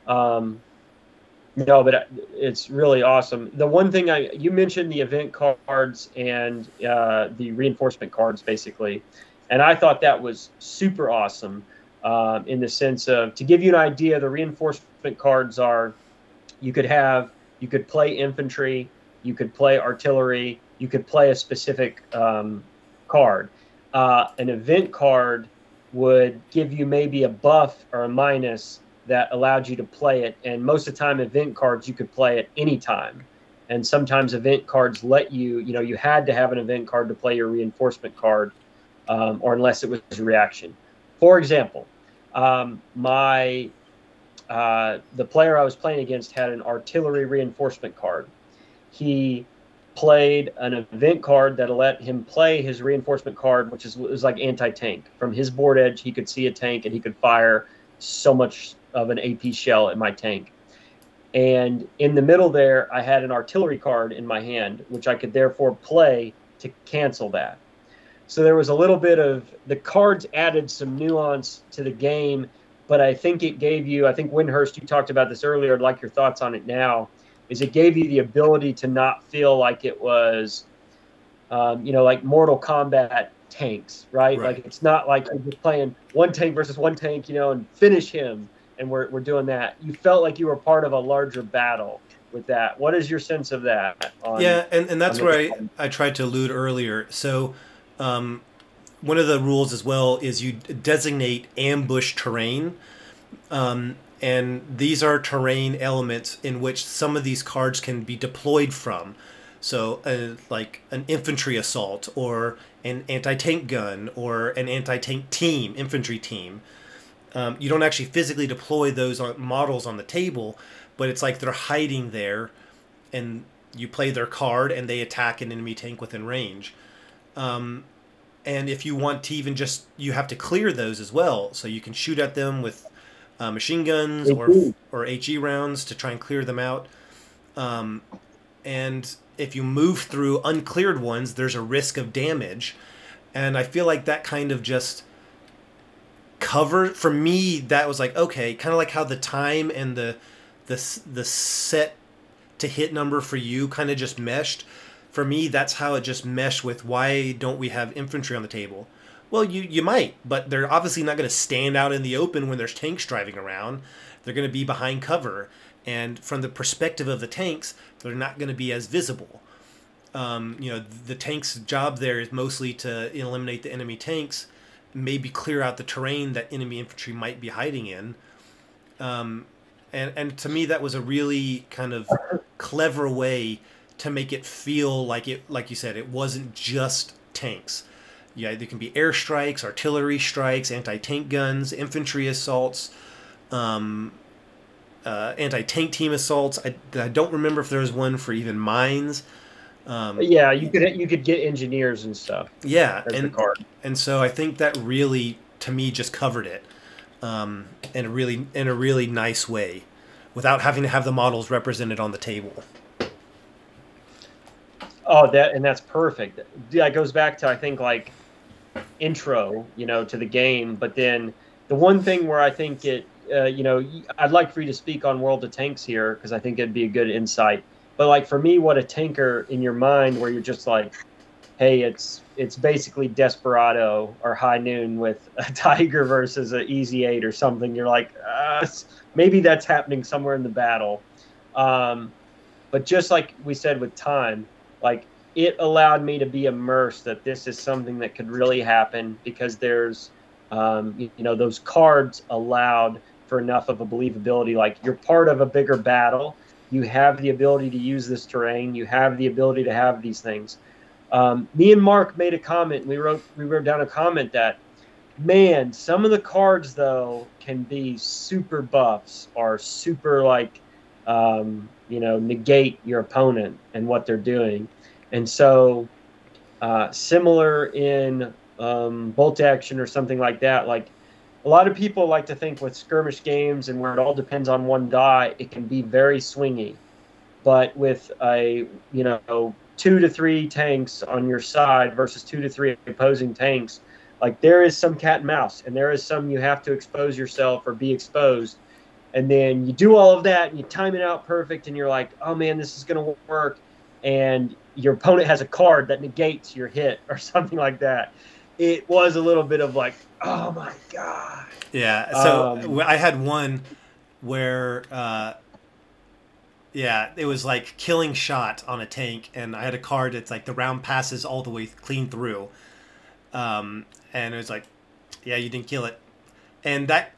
S1: No, but it's really awesome. The one thing you mentioned the event cards and the reinforcement cards, basically, and I thought that was super awesome in the sense of, to give you an idea, the reinforcement cards are, you could play infantry, you could play artillery, you could play a specific card. An event card would give you maybe a buff or a minus that allowed you to play it. And most of the time, event cards, you could play at any time. And sometimes event cards let you, you had to have an event card to play your reinforcement card, or unless it was a reaction. For example, the player I was playing against had an artillery reinforcement card. He played an event card that let him play his reinforcement card, which was like anti-tank. From his board edge, he could see a tank and he could fire so much of an AP shell at my tank. And in the middle there, I had an artillery card in my hand, which I could therefore play to cancel that. So there was a little bit of, the cards added some nuance to the game, but I think it gave you, I think Wyndehurst, you talked about this earlier, I'd like your thoughts on it now, is it gave you the ability to not feel like it was, like Mortal Kombat tanks, right? Like, it's not like you're just playing one tank versus one tank, and finish him, and we're doing that. You felt like you were part of a larger battle with that. What is your sense of that?
S2: And that's where I tried to allude earlier. So one of the rules as well is you designate ambush terrain. And these are terrain elements in which some of these cards can be deployed from. So like an infantry assault, or an anti-tank gun, or an anti-tank team, infantry team. You don't actually physically deploy those models on the table, but it's like they're hiding there, and you play their card and they attack an enemy tank within range. And if you want to even you have to clear those as well. So you can shoot at them with machine guns or HE rounds to try and clear them out. And if you move through uncleared ones, there's a risk of damage. And I feel like that kind of just covered, for me, that was like, okay, kind of like how the time and the set to hit number for you kind of just meshed. For me, that's how it just meshed with, why don't we have infantry on the table? Well, you might, but they're obviously not going to stand out in the open when there's tanks driving around. They're going to be behind cover. And from the perspective of the tanks, they're not going to be as visible. The tank's job there is mostly to eliminate the enemy tanks, maybe clear out the terrain that enemy infantry might be hiding in. And to me, that was a really kind of clever way to make it feel like you said, it wasn't just tanks. Yeah, there can be airstrikes, artillery strikes, anti-tank guns, infantry assaults, anti-tank team assaults. I don't remember if there was one for even mines.
S1: Yeah, you could get engineers and stuff.
S2: Yeah, and so I think that really, to me, just covered it in a really nice way, without having to have the models represented on the table.
S1: Oh, that's perfect. That goes back to, I think, like, intro, to the game. But then the one thing where I think it, I'd like for you to speak on World of Tanks here, because I think it'd be a good insight. But like, for me, what a tanker in your mind, where you're just like, hey, it's basically Desperado or High Noon with a Tiger versus an Easy 8 or something. You're like, maybe that's happening somewhere in the battle. But just like we said with time, like, it allowed me to be immersed that this is something that could really happen, because there's, those cards allowed for enough of a believability. Like, you're part of a bigger battle, You have the ability to use this terrain. You have the ability to have these things. Me and Mark made a comment. We wrote down a comment that, man, some of the cards though can be super buffs or super like negate your opponent and what they're doing. And so similar in bolt action or something like that, like a lot of people like to think with skirmish games and where it all depends on one die, it can be very swingy. But with a 2 to 3 tanks on your side versus 2 to 3 opposing tanks, like there is some cat and mouse, and there is some you have to expose yourself or be exposed. And then you do all of that and you time it out perfect, and you're like, oh man, this is going to work. And your opponent has a card that negates your hit or something like that. It was a little bit of like, oh my God.
S2: Yeah. So I had one where, it was like killing shot on a tank, and I had a card that's like the round passes all the way clean through. And it was like, yeah, you didn't kill it. And that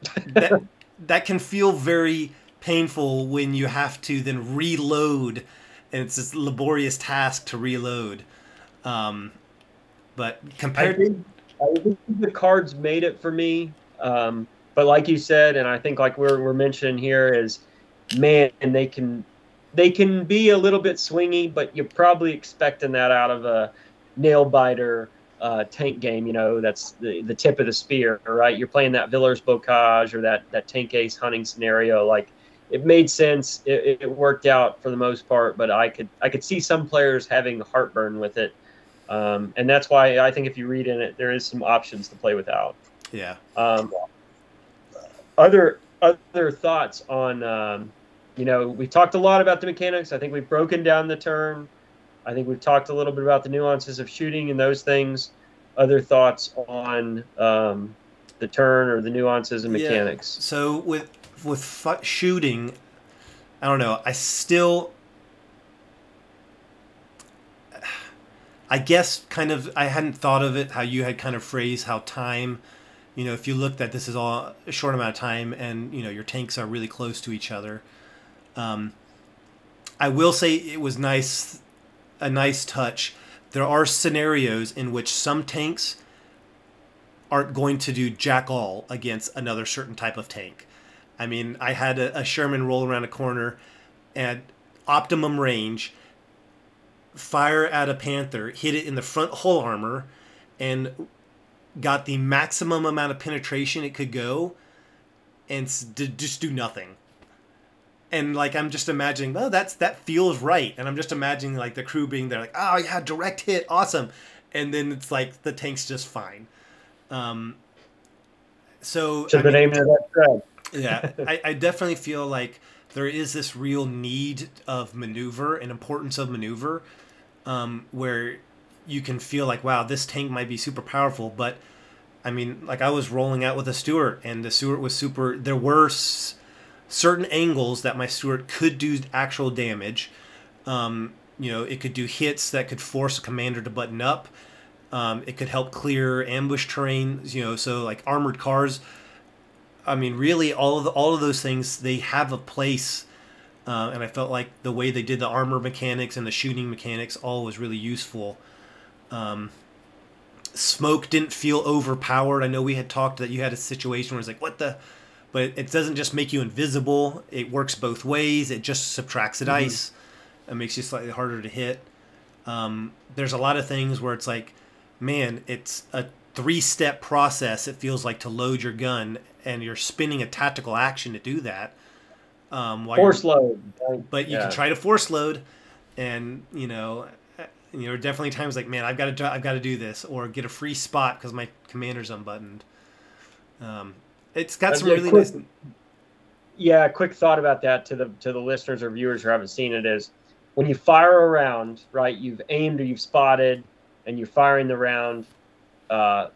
S2: can feel very painful when you have to then reload, and it's this laborious task to reload. But compared,
S1: I think the cards made it for me. But like you said, and I think like we're mentioning here is, man, they can be a little bit swingy, but you're probably expecting that out of a nail biter tank game. That's the tip of the spear, right? You're playing that Villar's Bocage or that tank ace hunting scenario. Like, it made sense. It worked out for the most part, but I could see some players having heartburn with it. And that's why I think if you read in it, there is some options to play without.
S2: Yeah.
S1: Other thoughts on, we've talked a lot about the mechanics. I think we've broken down the turn. I think we've talked a little bit about the nuances of shooting and those things. Other thoughts on the turn or the nuances and mechanics?
S2: Yeah. So with shooting, I don't know. I guess kind of I hadn't thought of it how you had kind of phrased how time, if you looked at this is all a short amount of time and, your tanks are really close to each other. I will say it was a nice touch. There are scenarios in which some tanks aren't going to do jack all against another certain type of tank. I mean, I had a Sherman roll around a corner at optimum range, fire at a Panther, hit it in the front hull armor, and got the maximum amount of penetration it could go, and just do nothing. And like I'm just imagining, well, that feels right, and I'm just imagining like the crew being there, like, oh yeah, direct hit, awesome, and then it's like the tank's just fine. So
S1: the name of that thread.
S2: Yeah, I definitely feel like there is this real need of maneuver and importance of maneuver, where you can feel like, wow, this tank might be super powerful, but I mean, like I was rolling out with a Stuart, and the Stuart was super. There were certain angles that my Stuart could do actual damage. It could do hits that could force a commander to button up. It could help clear ambush terrain. So like armored cars. I mean, really, all of those things, they have a place. And I felt like the way they did the armor mechanics and the shooting mechanics all was really useful. Smoke didn't feel overpowered. I know we had talked that you had a situation where it's like, what the... But it doesn't just make you invisible. It works both ways. It just subtracts the dice. It makes you slightly harder to hit. There's a lot of things where it's like, man, it's a 3-step process, it feels like, to load your gun, and you're spinning a tactical action to do that.
S1: Force load.
S2: But you can try to force load, and, there are definitely times like, man, I've got to do this, or get a free spot because my commander's unbuttoned. It's got some really nice.
S1: Yeah, a quick thought about that to the listeners or viewers who haven't seen it is, when you fire a round, right? You've aimed or you've spotted, and you're firing the round.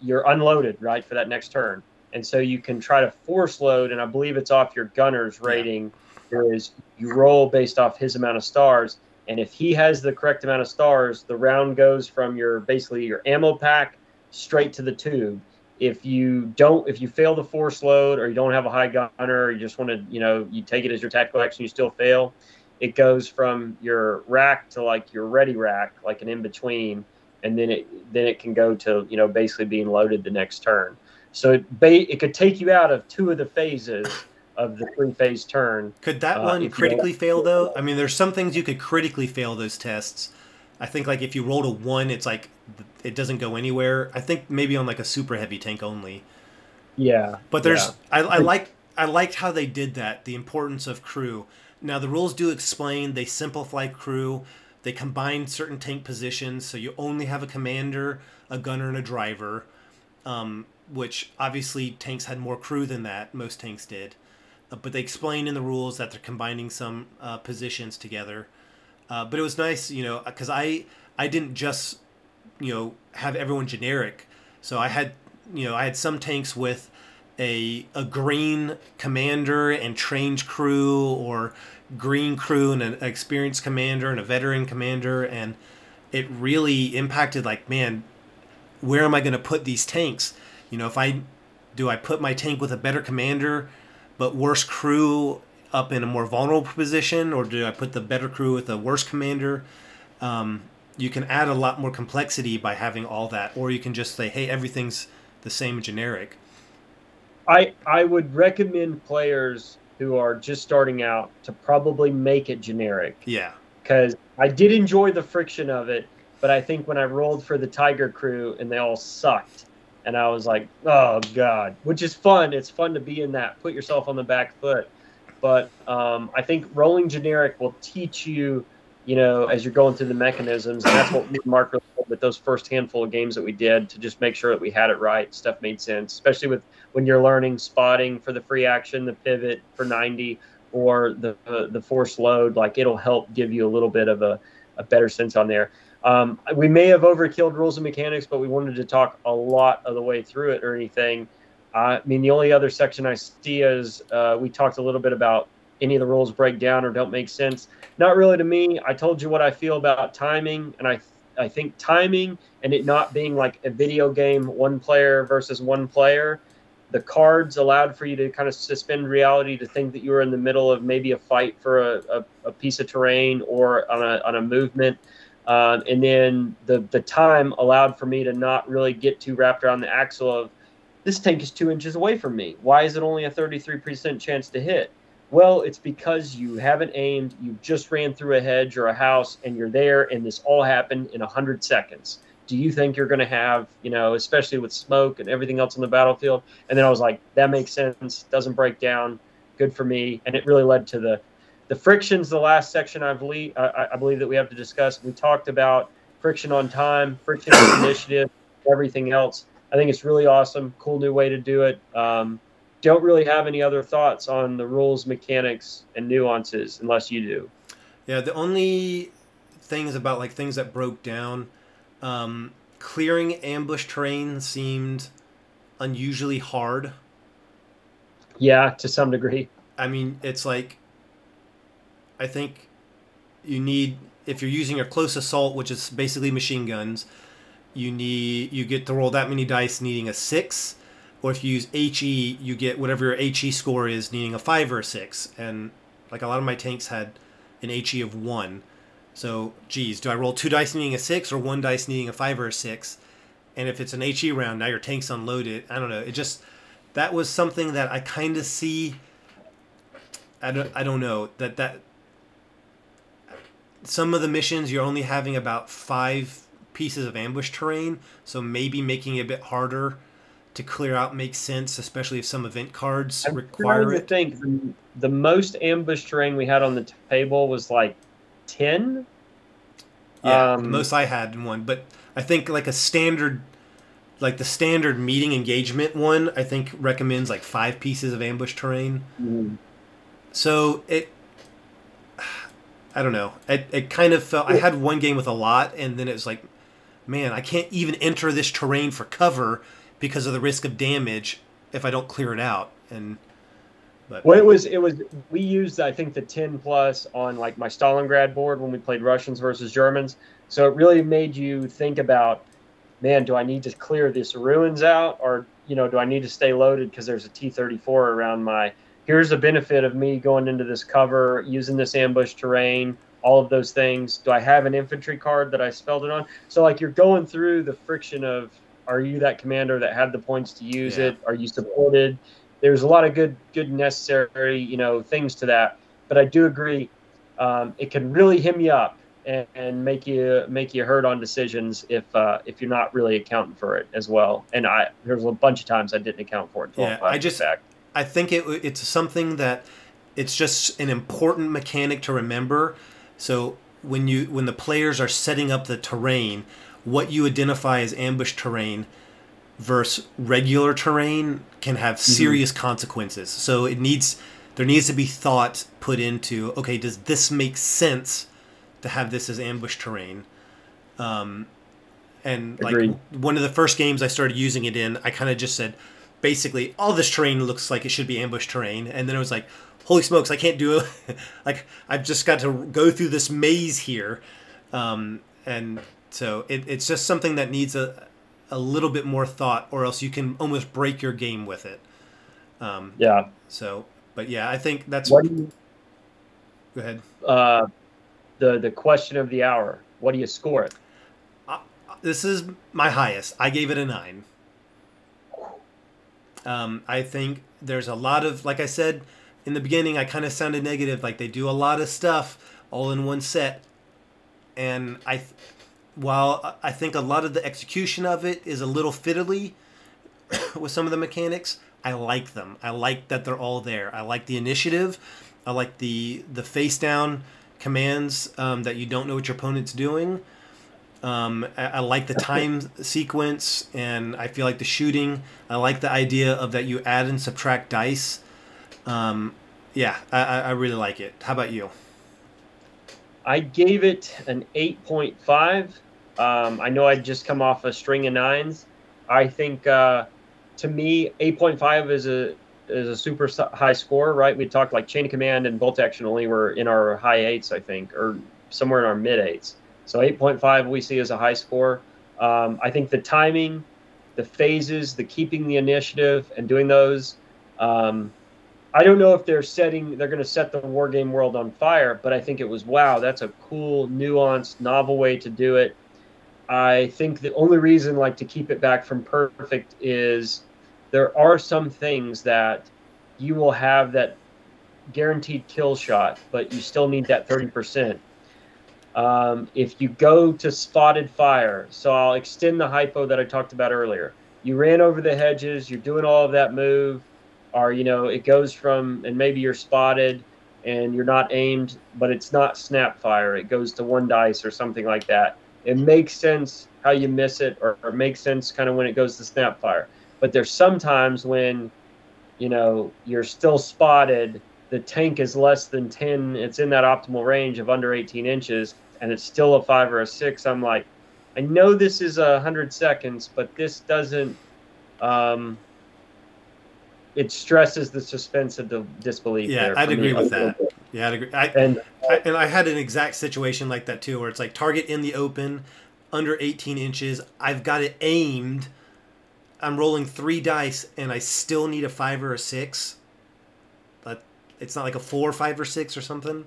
S1: You're unloaded, right, for that next turn, and so you can try to force load. And I believe it's off your gunner's rating. Is you roll based off his amount of stars, and if he has the correct amount of stars, the round goes from your ammo pack straight to the tube. If you fail the force load, or you don't have a high gunner, or you just want to, you take it as your tactical action, you still fail. it goes from your rack to like your ready rack, like an in between, and then it can go to, you know, basically being loaded the next turn. So it could take you out of 2 of the phases of the 3-phase turn.
S2: Could that one
S1: If you don't.
S2: critically fail though? I mean, there's some things you could critically fail those tests. I think like if you rolled a 1, it's like it doesn't go anywhere. I think maybe on like a super heavy tank only.
S1: Yeah.
S2: But there's I liked how they did that, the importance of crew. Now the rules do explain they simplify crew. They combine certain tank positions, so you only have a commander, a gunner, and a driver. Which obviously tanks had more crew than that. Most tanks did. But they explain in the rules that they're combining some positions together. But it was nice, you know, because I didn't just, you know, have everyone generic. So I had some tanks with a green commander and trained crew, or green crew and an experienced commander and a veteran commander, and it really impacted, like, man, where am I going to put these tanks? You know, do I put my tank with a better commander but worse crew up in a more vulnerable position, or do I put the better crew with a worse commander? You can add a lot more complexity by having all that, or you can just say, hey, everything's the same generic.
S1: I would recommend players who are just starting out to probably make it generic.
S2: Yeah.
S1: Because I did enjoy the friction of it, but I think when I rolled for the Tiger crew and they all sucked, and I was like, oh, God, which is fun. It's fun to be in that, put yourself on the back foot. But I think rolling generic will teach you, you know, as you're going through the mechanisms. And that's what me and Mark really did with those first handful of games that we did, to just make sure that we had it right. Stuff made sense, especially with when you're learning spotting for the free action, the pivot for 90, or the force load. Like, it'll help give you a little bit of a better sense on there. We may have overkilled rules and mechanics, but we wanted to talk a lot of the way through it or anything. I mean, the only other section I see is we talked a little bit about any of the rules break down or don't make sense. Not really to me. I told you what I feel about timing, and I think timing and it not being like a video game, one player versus one player. The cards allowed for you to kind of suspend reality, to think that you were in the middle of maybe a fight for a piece of terrain or on a movement. And then the time allowed for me to not really get too wrapped around the axle of, this tank is 2 inches away from me. Why is it only a 33% chance to hit? Well, it's because you haven't aimed, you just ran through a hedge or a house, and you're there, and this all happened in 100 seconds. Do you think you're going to have, you know, especially with smoke and everything else on the battlefield? And then I was like, that makes sense, doesn't break down, good for me. And it really led to the frictions, the last section I believe that we have to discuss. We talked about friction on time, friction on initiative, everything else. I think it's really awesome, cool new way to do it. Don't really have any other thoughts on the rules, mechanics, and nuances, unless you do.
S2: Yeah, the only things about like things that broke down, clearing ambush terrain seemed unusually hard.
S1: Yeah, to some degree.
S2: I mean, it's like, I think you need, if you're using a close assault, which is basically machine guns, you get to roll that many dice needing a 6, or if you use HE, you get whatever your HE score is needing a 5 or a 6. And like a lot of my tanks had an HE of 1. So, geez, do I roll 2 dice needing a 6 or 1 dice needing a 5 or a 6? And if it's an HE round, now your tank's unloaded. I don't know. It just, that was something that I kind of see. I don't know that some of the missions you're only having about 5 pieces of ambush terrain, so maybe making it a bit harder to clear out makes sense, especially if some event cards require it.
S1: I think the most ambush terrain we had on the table was like 10.
S2: Yeah, the most I had in one, but I think like a standard, like the standard meeting engagement one, I think recommends like 5 pieces of ambush terrain.
S1: Mm.
S2: So I don't know. It kind of felt, I had one game with a lot, and then it was like, man, I can't even enter this terrain for cover because of the risk of damage if I don't clear it out.
S1: Well, it was we used, I think, the 10 plus on like my Stalingrad board when we played Russians versus Germans. So it really made you think about, man, do I need to clear this ruins out, or, you know, do I need to stay loaded because there's a T-34 around my. here's a benefit of me going into this cover, using this ambush terrain, all of those things. Do I have an infantry card that I spelled it on? So like you're going through the friction of, are you that commander that had the points to use it? Are you supported? There's a lot of good necessary, you know, things to that. But I do agree, it can really hem you up and make you hurt on decisions if you're not really accounting for it as well. And there's a bunch of times I didn't account for it.
S2: I think it's something that it's just an important mechanic to remember. So when the players are setting up the terrain, what you identify as ambush terrain versus regular terrain can have serious consequences. So there needs to be thought put into, okay, does this make sense to have this as ambush terrain? And
S1: Agreed.
S2: Like one of the first games I started using it in, I kind of just said, basically, all this terrain looks like it should be ambush terrain. And then it was like, holy smokes, I can't do it. Like, I've just got to go through this maze here. And so it's just something that needs a little bit more thought, or else you can almost break your game with it.
S1: Yeah.
S2: So, but yeah, I think that's...
S1: Go
S2: ahead.
S1: The question of the hour. What do you score it?
S2: This is my highest. I gave it a 9. I think there's a lot of, like I said in the beginning, I kind of sounded negative. Like, they do a lot of stuff all in one set. And while I think a lot of the execution of it is a little fiddly with some of the mechanics, I like them. I like that they're all there. I like the initiative. I like the face down commands that you don't know what your opponent's doing. I like the time sequence, and I feel like the shooting. I like the idea of that you add and subtract dice. Yeah, I really like it. How about you?
S1: I gave it an 8.5. I know I'd just come off a string of 9s. I think, to me, 8.5 is a super high score, right? We talked like Chain of Command and Bolt Action only were in our high 8s, I think, or somewhere in our mid 8s. So 8.5 we see as a high score. I think the timing, the phases, the keeping the initiative and doing those, I don't know if they're going to set the war game world on fire, but I think it was, wow, that's a cool, nuanced, novel way to do it. I think the only reason, like, to keep it back from perfect is there are some things that you will have that guaranteed kill shot, but you still need that 30%. If you go to spotted fire, so I'll extend the hypo that I talked about earlier. You ran over the hedges, you're doing all of that move, or, you know, it goes from, and maybe you're spotted and you're not aimed, but it's not snap fire. It goes to 1 dice or something like that. It makes sense how you miss it, or it makes sense kind of when it goes to snap fire. But there's sometimes when, you know, you're still spotted, the tank is less than 10, it's in that optimal range of under 18 inches, and it's still a 5 or a 6. I'm like, I know this is 100 seconds, but this doesn't, it stresses the suspense of the disbelief.
S2: Yeah, I'd agree with that. Yeah, I'd agree. And I had an exact situation like that too, where it's like target in the open, under 18 inches. I've got it aimed. I'm rolling 3 dice, and I still need a 5 or a 6. But it's not like a 4, 5, or 6 or something.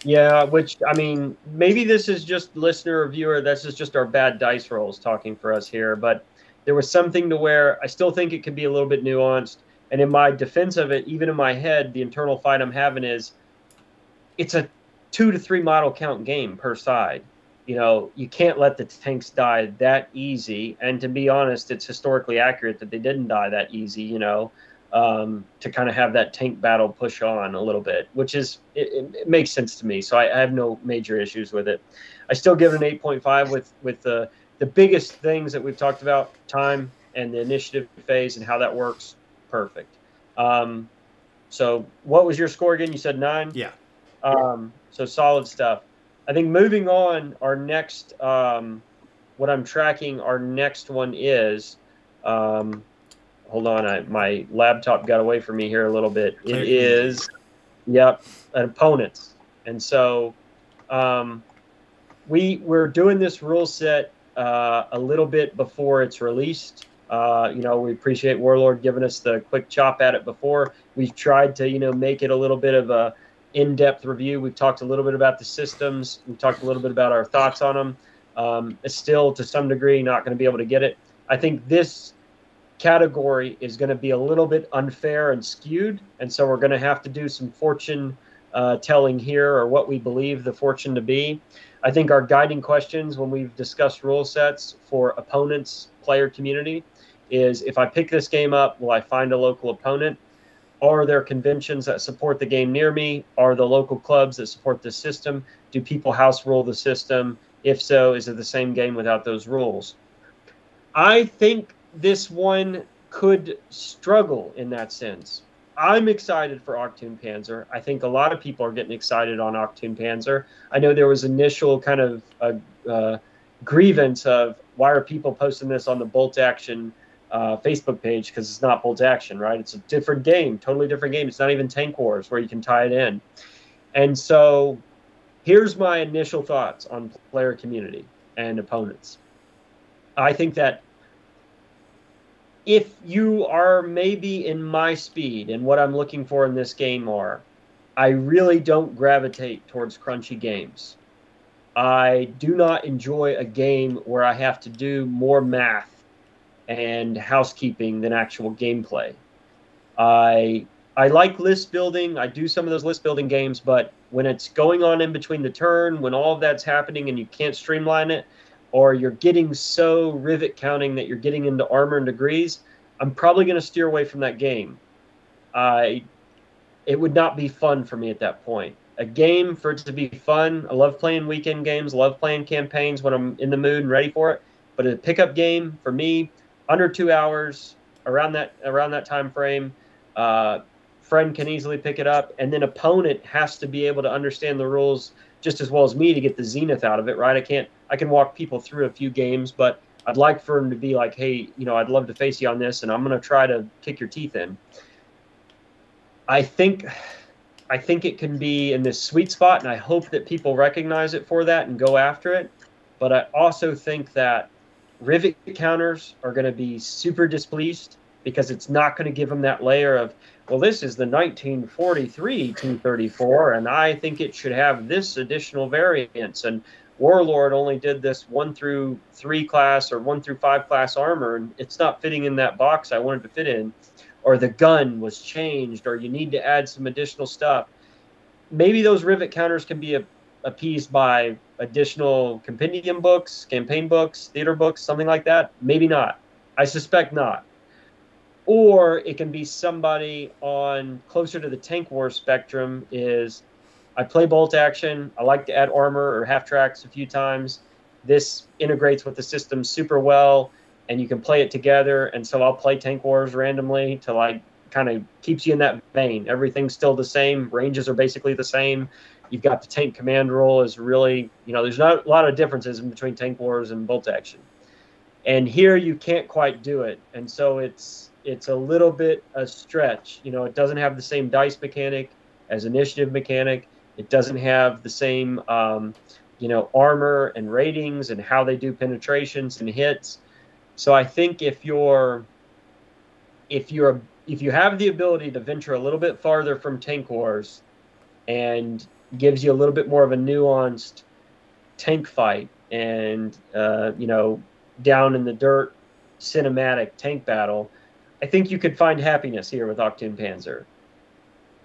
S1: Yeah, which, I mean, maybe this is just listener or viewer. This is just our bad dice rolls talking for us here. But there was something to where I still think it could be a little bit nuanced. And in my defense of it, even in my head, the internal fight I'm having is it's a 2 to 3 model count game per side. You know, you can't let the tanks die that easy. And to be honest, it's historically accurate that they didn't die that easy, you know, to kind of have that tank battle push on a little bit, which is, it makes sense to me. So I have no major issues with it. I still give it an 8.5 with the biggest things that we've talked about, time and the initiative phase and how that works. Perfect. So what was your score again? You said 9?
S2: Yeah.
S1: So solid stuff. I think moving on, our next, what I'm tracking, our next one is, hold on, my laptop got away from me here a little bit. It is, yep, opponents. And so we're doing this rule set a little bit before it's released. We appreciate Warlord giving us the quick chop at it before. We've tried to, make it a little bit of a in-depth review. We've talked a little bit about the systems. We've talked a little bit about our thoughts on them. It's still, to some degree, not going to be able to get it. I think this category is going to be a little bit unfair and skewed, and so we're going to have to do some fortune telling here, or what we believe the fortune to be. I think our guiding questions when we've discussed rule sets for opponents, player community, is if I pick this game up, will I find a local opponent? Are there conventions that support the game near me? Are the local clubs that support the system? Do people house rule the system? If so, is it the same game without those rules? I think this one could struggle in that sense. I'm excited for Achtung-Panzer. I think a lot of people are getting excited on Achtung-Panzer. I know there was initial kind of grievance of, why are people posting this on the Bolt Action Facebook page, because it's not Bolt Action, right? It's a different game, totally different game. It's not even Tank Wars where you can tie it in. And so here's my initial thoughts on player community and opponents. I think that if you are maybe in my speed and what I'm looking for in this game I really don't gravitate towards crunchy games. I do not enjoy a game where I have to do more math and housekeeping than actual gameplay. I like list building. I do some of those list building games, but when it's going on in between the turn, when all of that's happening and you can't streamline it, or you're getting so rivet counting that you're getting into armor and degrees, I'm probably going to steer away from that game. It would not be fun for me at that point. A game, for it to be fun, I love playing weekend games, love playing campaigns when I'm in the mood and ready for it. But a pickup game, for me, under 2 hours, around that time frame, friend can easily pick it up, and then opponent has to be able to understand the rules just as well as me to get the zenith out of it, right? I can walk people through a few games, but I'd like for them to be like, hey, I'd love to face you on this, and I'm going to try to kick your teeth in. I think it can be in this sweet spot, and I hope that people recognize it for that and go after it. But I also think that rivet counters are going to be super displeased, because it's not going to give them that layer of, well, this is the 1943 234, and I think it should have this additional variance. And Warlord only did this 1 through 3 class or 1 through 5 class armor, and it's not fitting in that box I wanted to fit in. Or the gun was changed, or you need to add some additional stuff. Maybe those rivet counters can be appeased by additional compendium books, campaign books, theater books, something like that. Maybe not. I suspect not. Or it can be somebody on closer to the Tank Wars spectrum is, I play Bolt Action, I like to add armor or half tracks a few times. This integrates with the system super well, and you can play it together, and so I'll play Tank Wars randomly to kind of keeps you in that vein. Everything's still the same. Ranges are basically the same. You've got the tank command role is really, there's not a lot of differences in between Tank Wars and Bolt Action. And here you can't quite do it, and so it's a little bit a stretch. It doesn't have the same dice mechanic as initiative mechanic. It doesn't have the same, armor and ratings and how they do penetrations and hits. So I think if you have the ability to venture a little bit farther from Tank Wars and gives you a little bit more of a nuanced tank fight and, down in the dirt cinematic tank battle, I think you could find happiness here with Achtung-Panzer.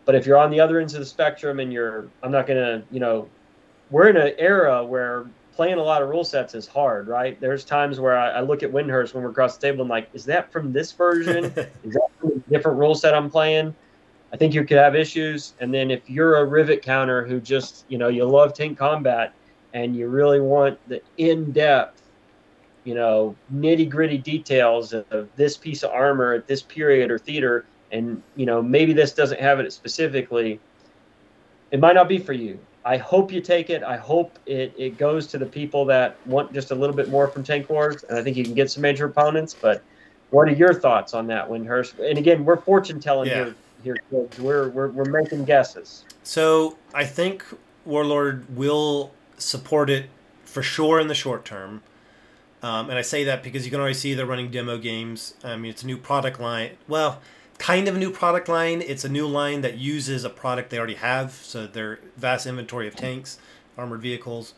S1: But if you're on the other ends of the spectrum and I'm not going to, we're in an era where playing a lot of rule sets is hard, right? There's times where I look at Wyndehurst when we're across the table and like, is that from this version? Is that from a different rule set I'm playing? I think you could have issues. And then if you're a rivet counter who just, you love tank combat and you really want the in-depth, nitty-gritty details of this piece of armor at this period or theater, and, maybe this doesn't have it specifically, it might not be for you. I hope you take it. I hope it goes to the people that want just a little bit more from Tank Wars, and I think you can get some major opponents. But what are your thoughts on that, Wyndehurst? And again, we're fortune telling here, kids. We're making guesses.
S2: So I think Warlord will support it for sure in the short term. And I say that because you can already see they're running demo games. I mean, it's a new product line. Well, kind of a new product line. It's a new line that uses a product they already have. So their vast inventory of tanks, armored vehicles.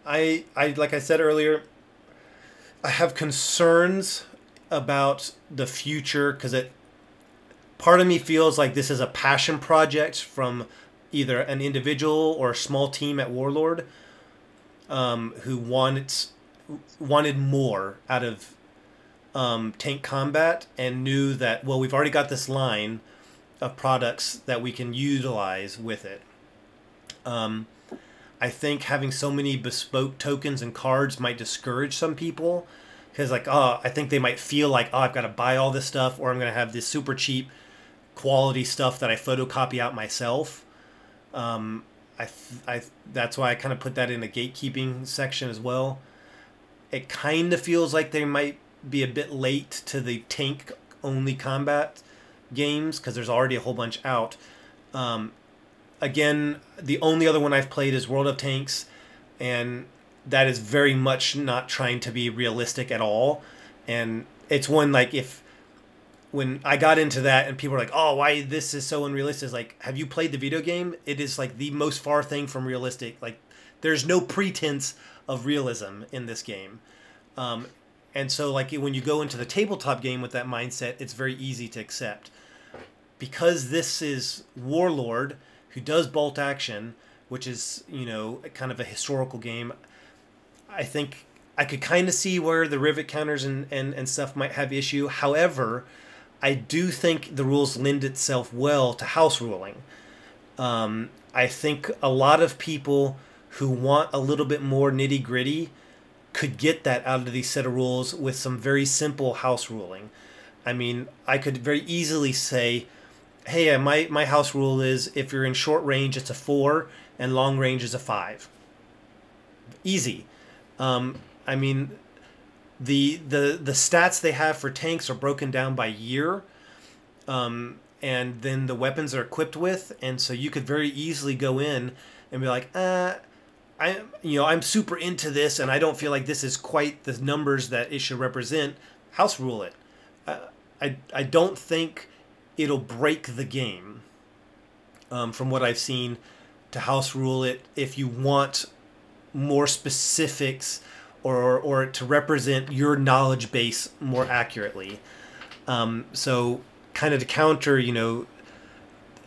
S2: Like I said earlier, I have concerns about the future because part of me feels like this is a passion project from either an individual or a small team at Warlord, who wanted more out of tank combat and knew that, well, we've already got this line of products that we can utilize with it. I think having so many bespoke tokens and cards might discourage some people because, like, I think they might feel like, I've got to buy all this stuff, or I'm going to have this super cheap quality stuff that I photocopy out myself. That's why I kind of put that in the gatekeeping section as well. It kind of feels like they might be a bit late to the tank only combat games because there's already a whole bunch out. Again, the only other one I've played is World of Tanks, and that is very much not trying to be realistic at all. And it's one, like, when I got into that and people were like, oh, why this is so unrealistic, it's like, have you played the video game? It is like the most far thing from realistic. Like, there's no pretense of realism in this game. And so, like, when you go into the tabletop game with that mindset, it's very easy to accept. Because this is Warlord, who does bolt action, which is, kind of a historical game, I think I could kind of see where the rivet counters and stuff might have issue. However, I do think the rules lend itself well to house ruling. I think a lot of people who want a little bit more nitty gritty could get that out of these set of rules with some very simple house ruling. I mean, I could very easily say, hey, my house rule is if you're in short range, it's a 4, and long range is a 5. Easy. I mean, the stats they have for tanks are broken down by year, and then the weapons they're equipped with, and so you could very easily go in and be like, I'm super into this, and I don't feel like this is quite the numbers that it should represent. House rule it. I don't think it'll break the game, from what I've seen, to house rule it if you want more specifics or to represent your knowledge base more accurately. So kind of to counter,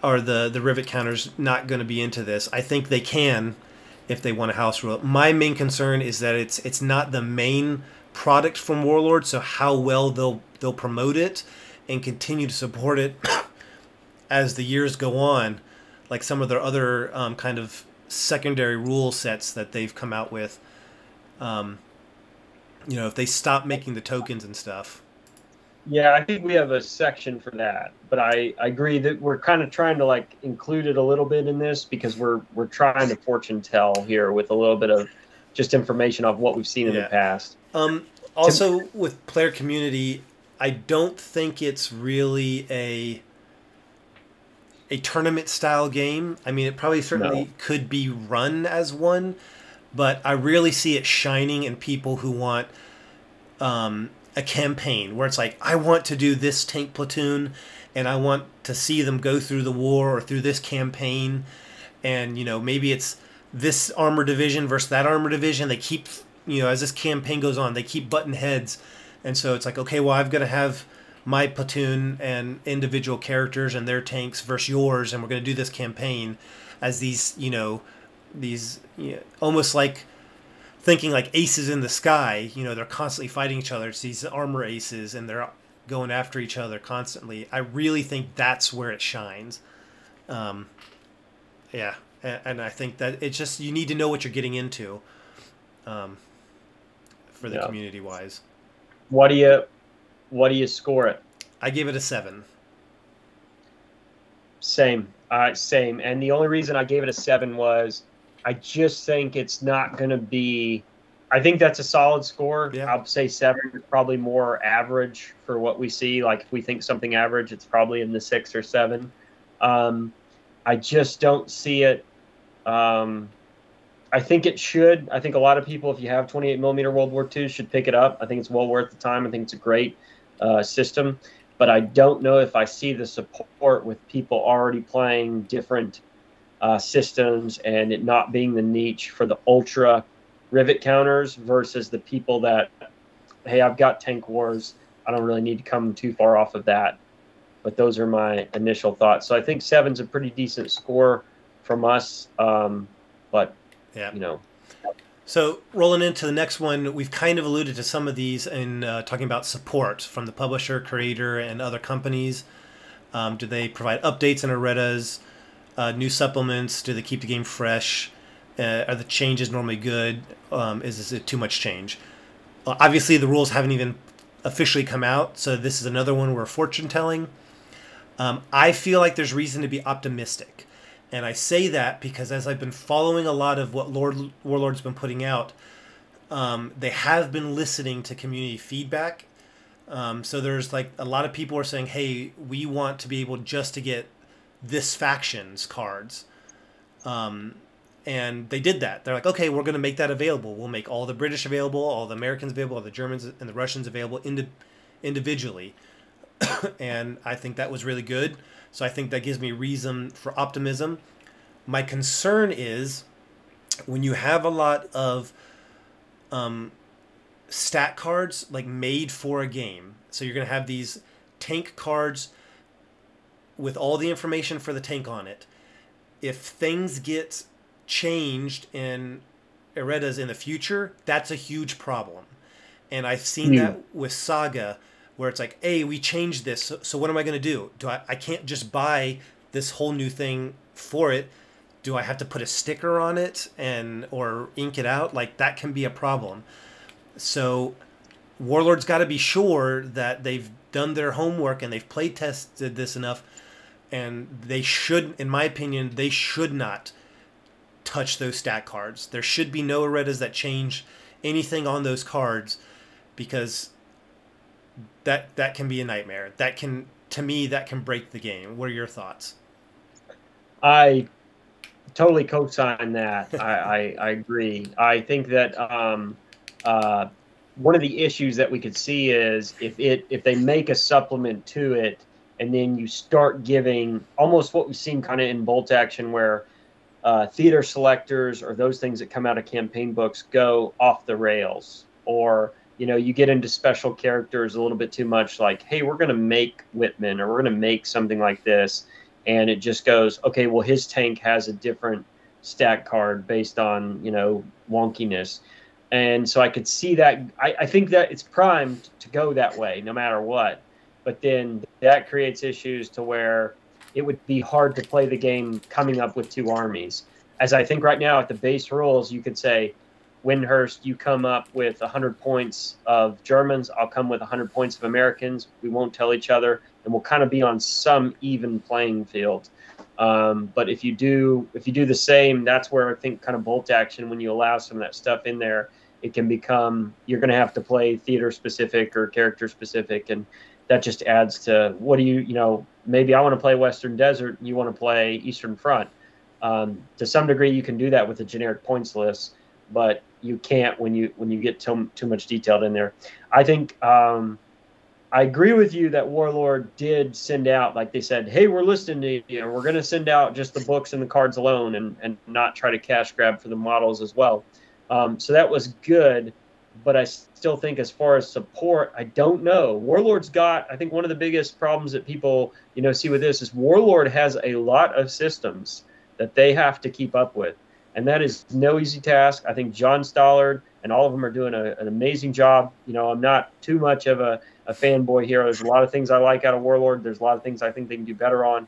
S2: are the rivet counters not going to be into this? I think they can if they want to house rule it. My main concern is that it's not the main product from Warlord, so how well they'll promote it and continue to support it as the years go on, like some of their other kind of secondary rule sets that they've come out with. If they stop making the tokens and stuff.
S1: Yeah, I think we have a section for that, but I agree that we're kind of trying to, like, include it a little bit in this because we're trying to fortune tell here with a little bit of just information of what we've seen in the past.
S2: Also, with player community, I don't think it's really a tournament style game. I mean, it probably certainly could be run as one, but I really see it shining in people who want a campaign where it's like, I want to do this tank platoon and I want to see them go through the war or through this campaign, and maybe it's this armor division versus that armor division. They keep, as this campaign goes on, they keep button heads, and so it's like, okay, well, I've got to have my platoon and individual characters and their tanks versus yours, and we're going to do this campaign as these almost like thinking like aces in the sky. They're constantly fighting each other. It's these armor aces, and they're going after each other constantly. I really think that's where it shines. And I think that it's just, you need to know what you're getting into, for the community wise.
S1: What do you score it?
S2: I gave it a 7.
S1: Same. Same. And the only reason I gave it a 7 was I just think it's not going to be. I think that's a solid score. Yeah. I'll say 7 is probably more average for what we see. Like, if we think something average, it's probably in the 6 or 7. I just don't see it. I I think it should. I think a lot of people, if you have 28 millimeter World War II, should pick it up. I think it's well worth the time. I think it's a great system, but I don't know if I see the support with people already playing different systems and it not being the niche for the ultra rivet counters versus the people that, hey, I've got Tank Wars. I don't really need to come too far off of that. But those are my initial thoughts. So I think 7's a pretty decent score from us. But,
S2: yeah,
S1: you know.
S2: So rolling into the next one, we've kind of alluded to some of these in talking about support from the publisher, creator, and other companies. Do they provide updates and erratas, new supplements? Do they keep the game fresh? Are the changes normally good? Is it too much change? Obviously, the rules haven't even officially come out, so this is another one where fortune telling. I feel like there's reason to be optimistic. And I say that because as I've been following a lot of what Warlord's been putting out, they have been listening to community feedback. So there's like a lot of people are saying, hey, we want to be able just to get this faction's cards. And they did that. They're like, okay, we're going to make that available. We'll make all the British available, all the Americans available, all the Germans and the Russians available individually. And I think that was really good. So I think that gives me reason for optimism. My concern is when you have a lot of stat cards like made for a game. So you're going to have these tank cards with all the information for the tank on it. If things get changed in erratas in the future, that's a huge problem. And I've seen that with Saga, where it's like, hey, we changed this, so what am I going to do? I can't just buy this whole new thing for it. Do I have to put a sticker on it or ink it out? Like, that can be a problem. So Warlord's got to be sure that they've done their homework and they've play tested this enough, and they should, in my opinion, they should not touch those stat cards. There should be no erratas that change anything on those cards, because that can be a nightmare. That can, to me, that can break the game. What are your thoughts?
S1: I totally co-sign that. I agree. I think that one of the issues that we could see is if they make a supplement to it and then you start giving almost what we've seen kind of in Bolt Action, where theater selectors or those things that come out of campaign books go off the rails, or you get into special characters a little bit too much, like, hey, we're going to make Whitman, or we're going to make something like this, and it just goes, okay, well, his tank has a different stat card based on, wonkiness. And so I could see that. I think that it's primed to go that way no matter what. But then that creates issues to where it would be hard to play the game coming up with two armies. As I think right now at the base rules, you could say, Wyndehurst, you come up with 100 points of Germans, I'll come with 100 points of Americans. We won't tell each other, and we'll kind of be on some even playing field. But if you do the same, that's where I think kind of Bolt Action, when you allow some of that stuff in there, it can become, you're going to have to play theater specific or character specific, and that just adds to what do you maybe I want to play Western Desert and you want to play Eastern Front. To some degree, you can do that with a generic points list, but you can't when you get too much detailed in there. I think I agree with you that Warlord did send out, like they said, hey, we're listening to you. We're going to send out just the books and the cards alone, and not try to cash grab for the models as well. So that was good, but I still think as far as support, I don't know. Warlord's got, I think one of the biggest problems that people see with this is Warlord has a lot of systems that they have to keep up with. And that is no easy task. I think John Stollard and all of them are doing an amazing job. I'm not too much of a fanboy here. There's a lot of things I like out of Warlord. There's a lot of things I think they can do better on.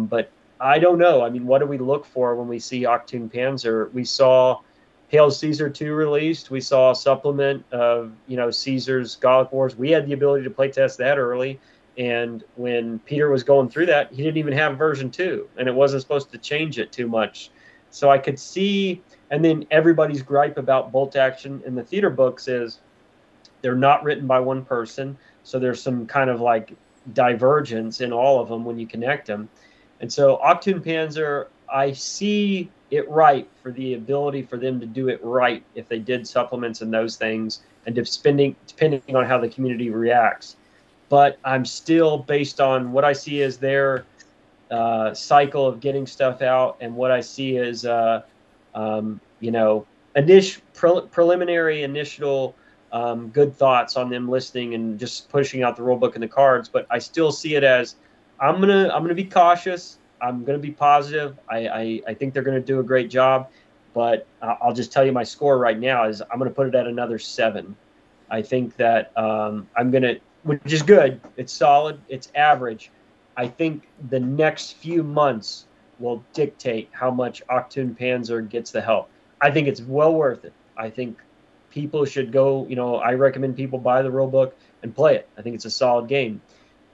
S1: But I don't know. I mean, what do we look for when we see Achtung-Panzer? We saw Hail Caesar 2 released. We saw a supplement of, Caesar's Gallic Wars. We had the ability to play test that early. And when Peter was going through that, he didn't even have version 2. And it wasn't supposed to change it too much. So I could see, and then everybody's gripe about Bolt Action in the theater books is they're not written by one person. So there's some kind of like divergence in all of them when you connect them. And so Achtung-Panzer, I see it right for the ability for them to do it right if they did supplements and those things, and depending on how the community reacts. But I'm still, based on what I see as their cycle of getting stuff out and what I see as you know, preliminary initial good thoughts on them listening and just pushing out the rule book and the cards. But I still see it as I'm gonna be cautious. I'm gonna be positive. I think they're gonna do a great job. But I'll just tell you my score right now is I'm gonna put it at another 7. I think that I'm gonna, which is good. It's solid. It's average. I think the next few months will dictate how much Achtung-Panzer gets the help. I think it's well worth it. I think people should go, I recommend people buy the rule book and play it. I think it's a solid game.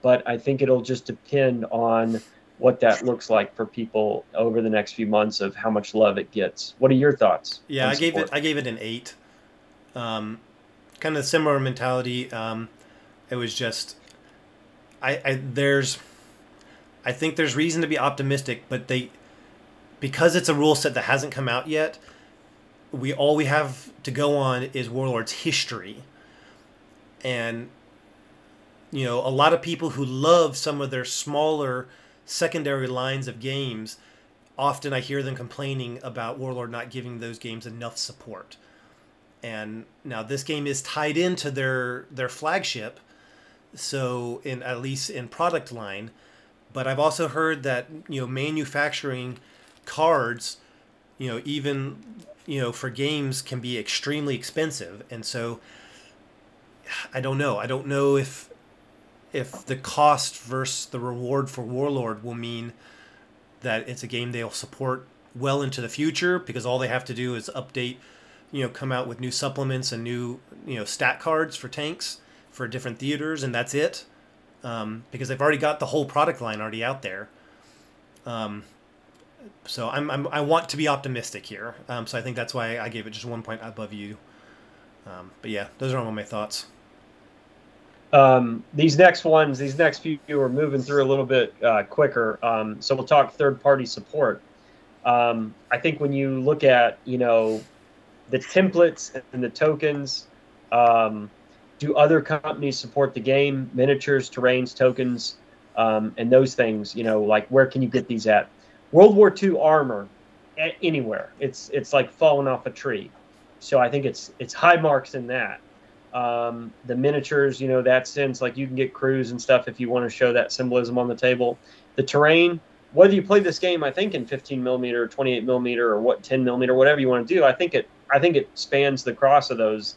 S1: But I think it'll just depend on what that looks like for people over the next few months of how much love it gets. What are your thoughts?
S2: Yeah, I gave it an 8. Kind of similar mentality. It was just I think there's reason to be optimistic, but because it's a rule set that hasn't come out yet, all we have to go on is Warlord's history. And a lot of people who love some of their smaller secondary lines of games, often I hear them complaining about Warlord not giving those games enough support. And now this game is tied into their flagship, so at least in product line. But I've also heard that manufacturing cards, even for games can be extremely expensive, and so I don't know. I don't know if the cost versus the reward for Warlord will mean that it's a game they'll support well into the future, because all they have to do is update, come out with new supplements and new stat cards for tanks for different theaters, and that's it. Because they've already got the whole product line already out there. So I want to be optimistic here. So I think that's why I gave it just 1 point above you. But yeah, those are all my thoughts.
S1: These next few are moving through a little bit quicker. So we'll talk third-party support. I think when you look at, the templates and the tokens, do other companies support the game? Miniatures, terrains, tokens, and those things, like where can you get these at? World War II armor, anywhere. It's like falling off a tree. So I think it's high marks in that. The miniatures, that sense, like you can get crews and stuff if you want to show that symbolism on the table. The terrain, whether you play this game, I think in 15mm, 28mm, or 10mm, whatever you want to do, I think it spans the cross of those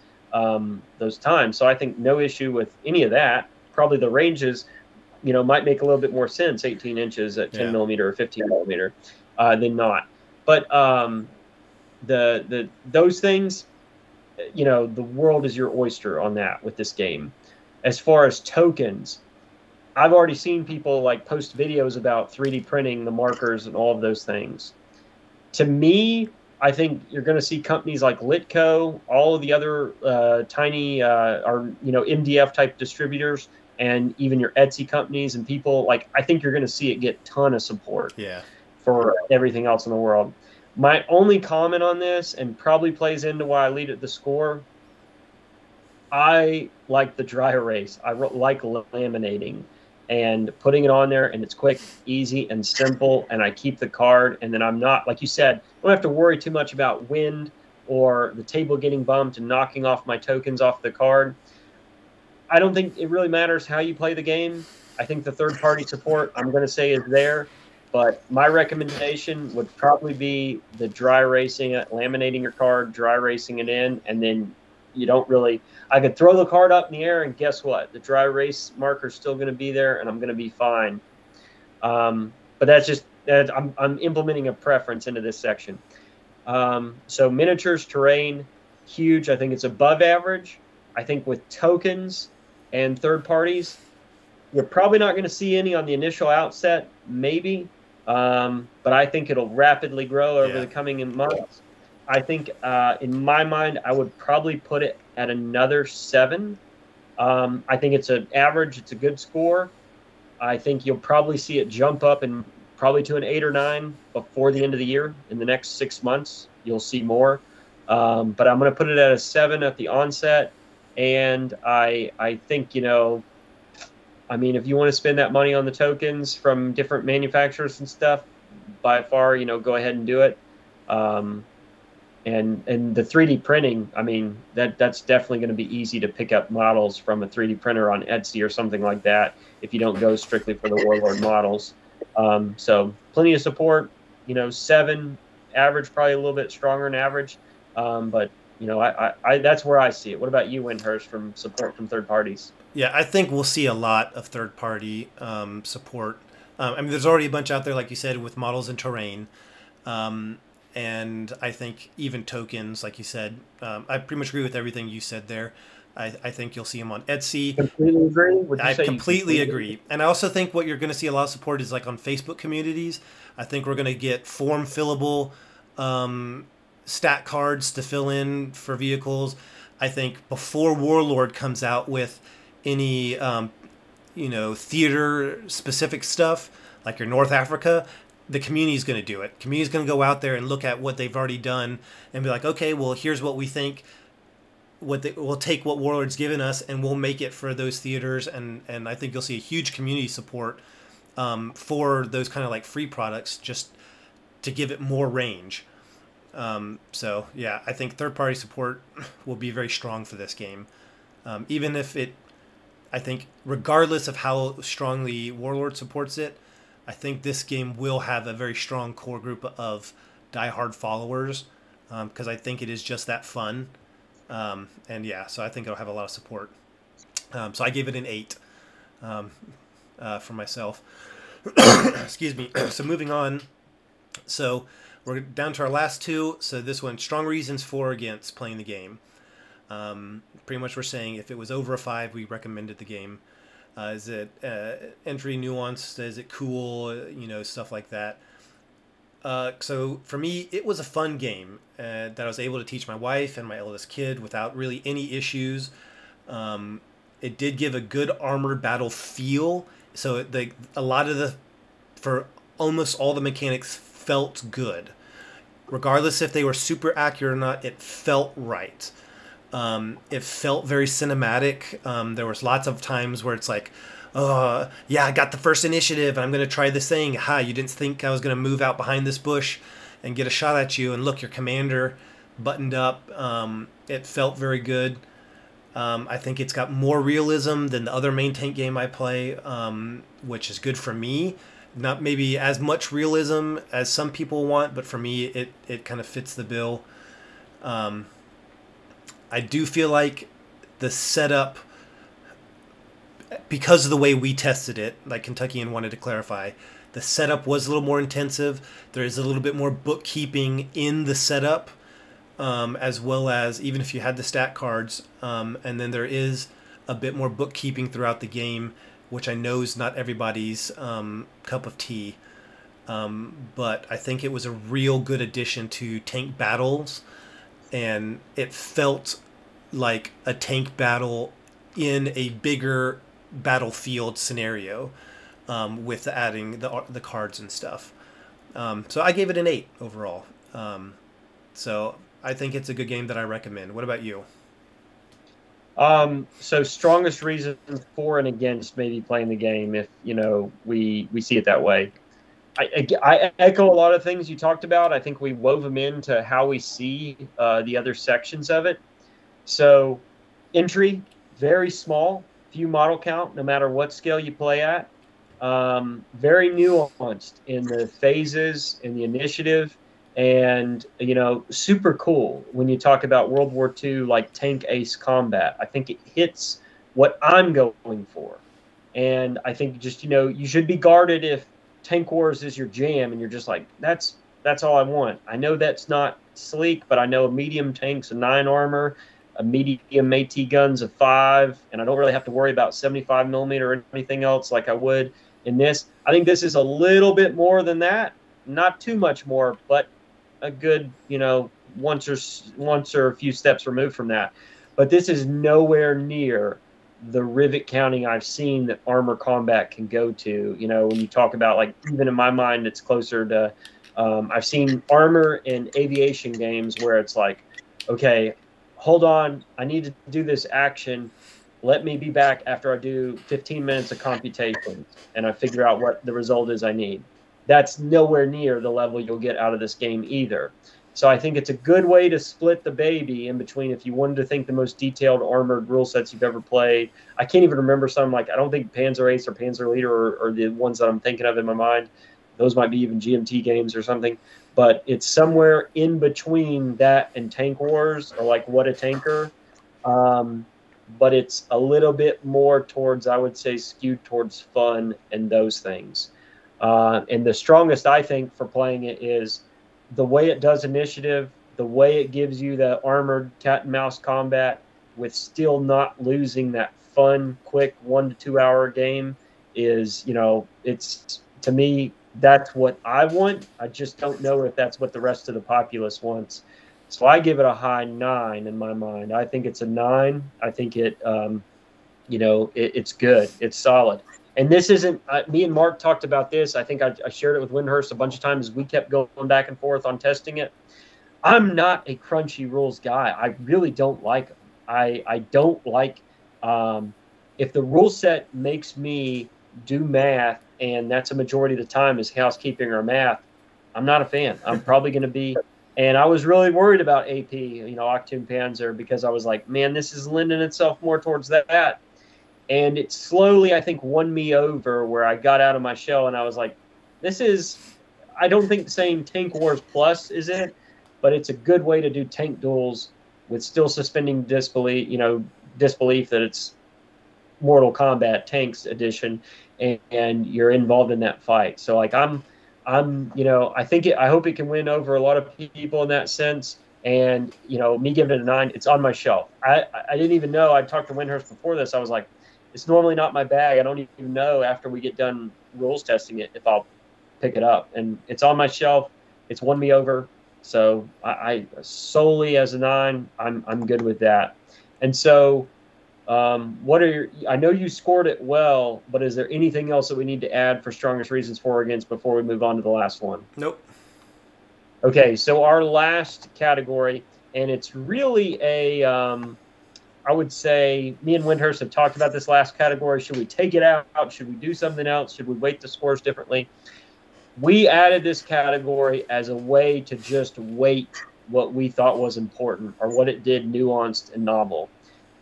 S1: times. So I think no issue with any of that. Probably the ranges, might make a little bit more sense, 18 inches at 10mm or 15mm, than not. But those things, the world is your oyster on that with this game. As far as tokens, I've already seen people like post videos about 3D printing the markers and all of those things. To me, I think you're going to see companies like Litco, all of the other tiny MDF type distributors, and even your Etsy companies and people, I think you're going to see it get a ton of support for everything else in the world. My only comment on this, and probably plays into why I lead at the score, I like the dry erase. I like laminating and putting it on there, and it's quick, easy, and simple, and I keep the card, and then I'm not, like you said, I don't have to worry too much about wind or the table getting bumped and knocking off my tokens off the card. I don't think it really matters how you play the game. I think the third-party support, I'm going to say, is there, but my recommendation would probably be the dry erasing it, laminating your card, dry erasing it in, and then you don't really, I could throw the card up in the air, and guess what? The dry erase marker is still going to be there, and I'm going to be fine. But that's just, I'm implementing a preference into this section. So miniatures, terrain, huge. I think it's above average. I think with tokens and third parties, you're probably not going to see any on the initial outset, maybe. But I think it'll rapidly grow over the coming months. I think, in my mind, I would probably put it at another 7. I think it's an average. It's a good score. I think you'll probably see it jump up in probably to an 8 or 9 before the end of the year. In the next 6 months, you'll see more. But I'm going to put it at a 7 at the onset. And I think, I mean, if you want to spend that money on the tokens from different manufacturers and stuff, by far, go ahead and do it. And the 3D printing, I mean, that's definitely going to be easy to pick up models from a 3D printer on Etsy or something like that if you don't go strictly for the Warlord models. So plenty of support, 7 average, probably a little bit stronger than average. But I that's where I see it. What about you, Wyndehurst, from support from third parties?
S2: Yeah, I think we'll see a lot of third party support. I mean, there's already a bunch out there, like you said, with models and terrain. And I think even tokens, like you said, I pretty much agree with everything you said there. I think you'll see them on Etsy.
S1: Completely agree.
S2: I completely agree. And I also think what you're going to see a lot of support is like on Facebook communities. I think we're going to get form fillable stat cards to fill in for vehicles. I think before Warlord comes out with any, theater specific stuff, like your North Africa, the community is going to do it. Community is going to go out there and look at what they've already done and be like, okay, well, here's what we think. We'll take what Warlord's given us and we'll make it for those theaters. And I think you'll see a huge community support for those kind of like free products just to give it more range. So, yeah, I think third-party support will be very strong for this game. Even if I think regardless of how strongly Warlord supports it, I think this game will have a very strong core group of diehard followers because I think it is just that fun. And yeah, so I think it'll have a lot of support. So I gave it an 8 for myself. Excuse me. So moving on. So we're down to our last 2. So this one, strong reasons for or against playing the game. Pretty much we're saying if it was over a 5, we recommended the game. Is it entry nuanced? Is it cool? Stuff like that. So for me, it was a fun game that I was able to teach my wife and my eldest kid without really any issues. It did give a good armored battle feel. So for almost all the mechanics felt good. Regardless if they were super accurate or not, it felt right. It felt very cinematic. There was lots of times where it's like, oh, yeah, I got the first initiative, and I'm going to try this thing. Ha, you didn't think I was going to move out behind this bush and get a shot at you, and look, your commander buttoned up. It felt very good. I think it's got more realism than the other main tank game I play, which is good for me. Not maybe as much realism as some people want, but for me, it kind of fits the bill. I do feel like the setup, because of the way we tested it, like Kentuckian wanted to clarify, the setup was a little more intensive. There is a little bit more bookkeeping in the setup, as well as even if you had the stat cards. And then there is a bit more bookkeeping throughout the game, which I know is not everybody's cup of tea. But I think it was a real good addition to tank battles. And it felt like a tank battle in a bigger battlefield scenario with adding the cards and stuff. So I gave it an 8 overall. So I think it's a good game that I recommend. What about you?
S1: So strongest reasons for and against maybe playing the game if, we see it that way. I echo a lot of things you talked about. I think we wove them into how we see the other sections of it. So entry, very small, few model count, no matter what scale you play at. Very nuanced in the phases, in the initiative, and, super cool when you talk about World War II, like tank ace combat. I think it hits what I'm going for. And I think just, you should be guarded if Tank Wars is your jam and you're just like, that's all I want. I know that's not sleek, but I know a medium tank's a 9 armor, a medium AT gun's a 5, and I don't really have to worry about 75 millimeter or anything else like I would in this. I think this is a little bit more than that, not too much more, but a good, once or a few steps removed from that. But this is nowhere near the rivet counting I've seen that armor combat can go to. You know, when you talk about, like, even in my mind, it's closer to, I've seen armor in aviation games where it's like, okay, hold on, I need to do this action. Let me be back after I do 15 minutes of computations and I figure out what the result is I need. That's nowhere near the level you'll get out of this game either. So I think it's a good way to split the baby in between. If you wanted to think the most detailed armored rule sets you've ever played, I can't even remember some. Like, I don't think Panzer Ace or Panzer Leader are the ones that I'm thinking of in my mind. Those might be even GMT games or something. But it's somewhere in between that and Tank Wars, or like What a Tanker. But it's a little bit more towards, I would say, skewed towards fun and those things. And the strongest, I think, for playing it is the way it does initiative, the way it gives you the armored cat and mouse combat with still not losing that fun, quick 1 to 2 hour game is, you know, it's, to me, that's what I want. I just don't know if that's what the rest of the populace wants. So I give it a high 9 in my mind. I think it's a 9. I think it, you know, it's good. It's solid. And this isn't, me and Mark talked about this. I think I shared it with Wyndehurst a bunch of times. We kept going back and forth on testing it. I'm not a crunchy rules guy. I really don't like them. I don't like, if the rule set makes me do math, and that's a majority of the time is housekeeping or math, I'm not a fan. I'm probably going to be, and I was really worried about AP, you know, Achtung-Panzer, because I was like, man, this is lending itself more towards that. And it slowly, I think, won me over where I got out of my shell and I was like, this is, I don't think saying Tank Wars Plus is it, but it's a good way to do tank duels with still suspending disbelief, you know, disbelief that it's Mortal Kombat Tanks edition and you're involved in that fight. So like I'm, you know, I hope it can win over a lot of people in that sense. And, you know, me giving it a 9, it's on my shelf. I didn't even know, I talked to Wyndehurst before this. I was like, it's normally not my bag. I don't even know after we get done rules testing it if I'll pick it up. And it's on my shelf. It's won me over. So I solely as a 9, I'm good with that. And so what are your, I know you scored it well, but is there anything else that we need to add for strongest reasons for or against before we move on to the last one?
S2: Nope.
S1: Okay, so our last category, and it's really a, I would say me and Wyndehurst have talked about this last category. Should we take it out? Should we do something else? Should we weight the scores differently? We added this category as a way to just weight what we thought was important or what it did nuanced and novel.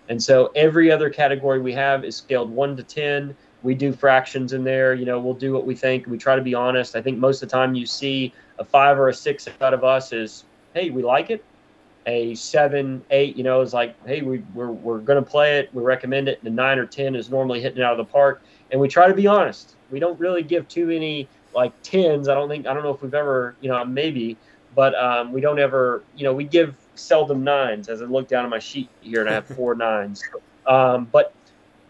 S1: And so every other category we have is scaled 1 to 10. We do fractions in there. You know, we'll do what we think. We try to be honest. I think most of the time you see a 5 or a 6 out of us is, hey, we like it. A 7, 8, you know, is like, hey, we're going to play it. We recommend it. And a 9 or 10 is normally hitting it out of the park. And we try to be honest. We don't really give too many like 10s. I don't know if we've ever, you know, maybe, but we don't ever, you know, we give seldom 9s. As I look down at my sheet here and I have 4 9s. But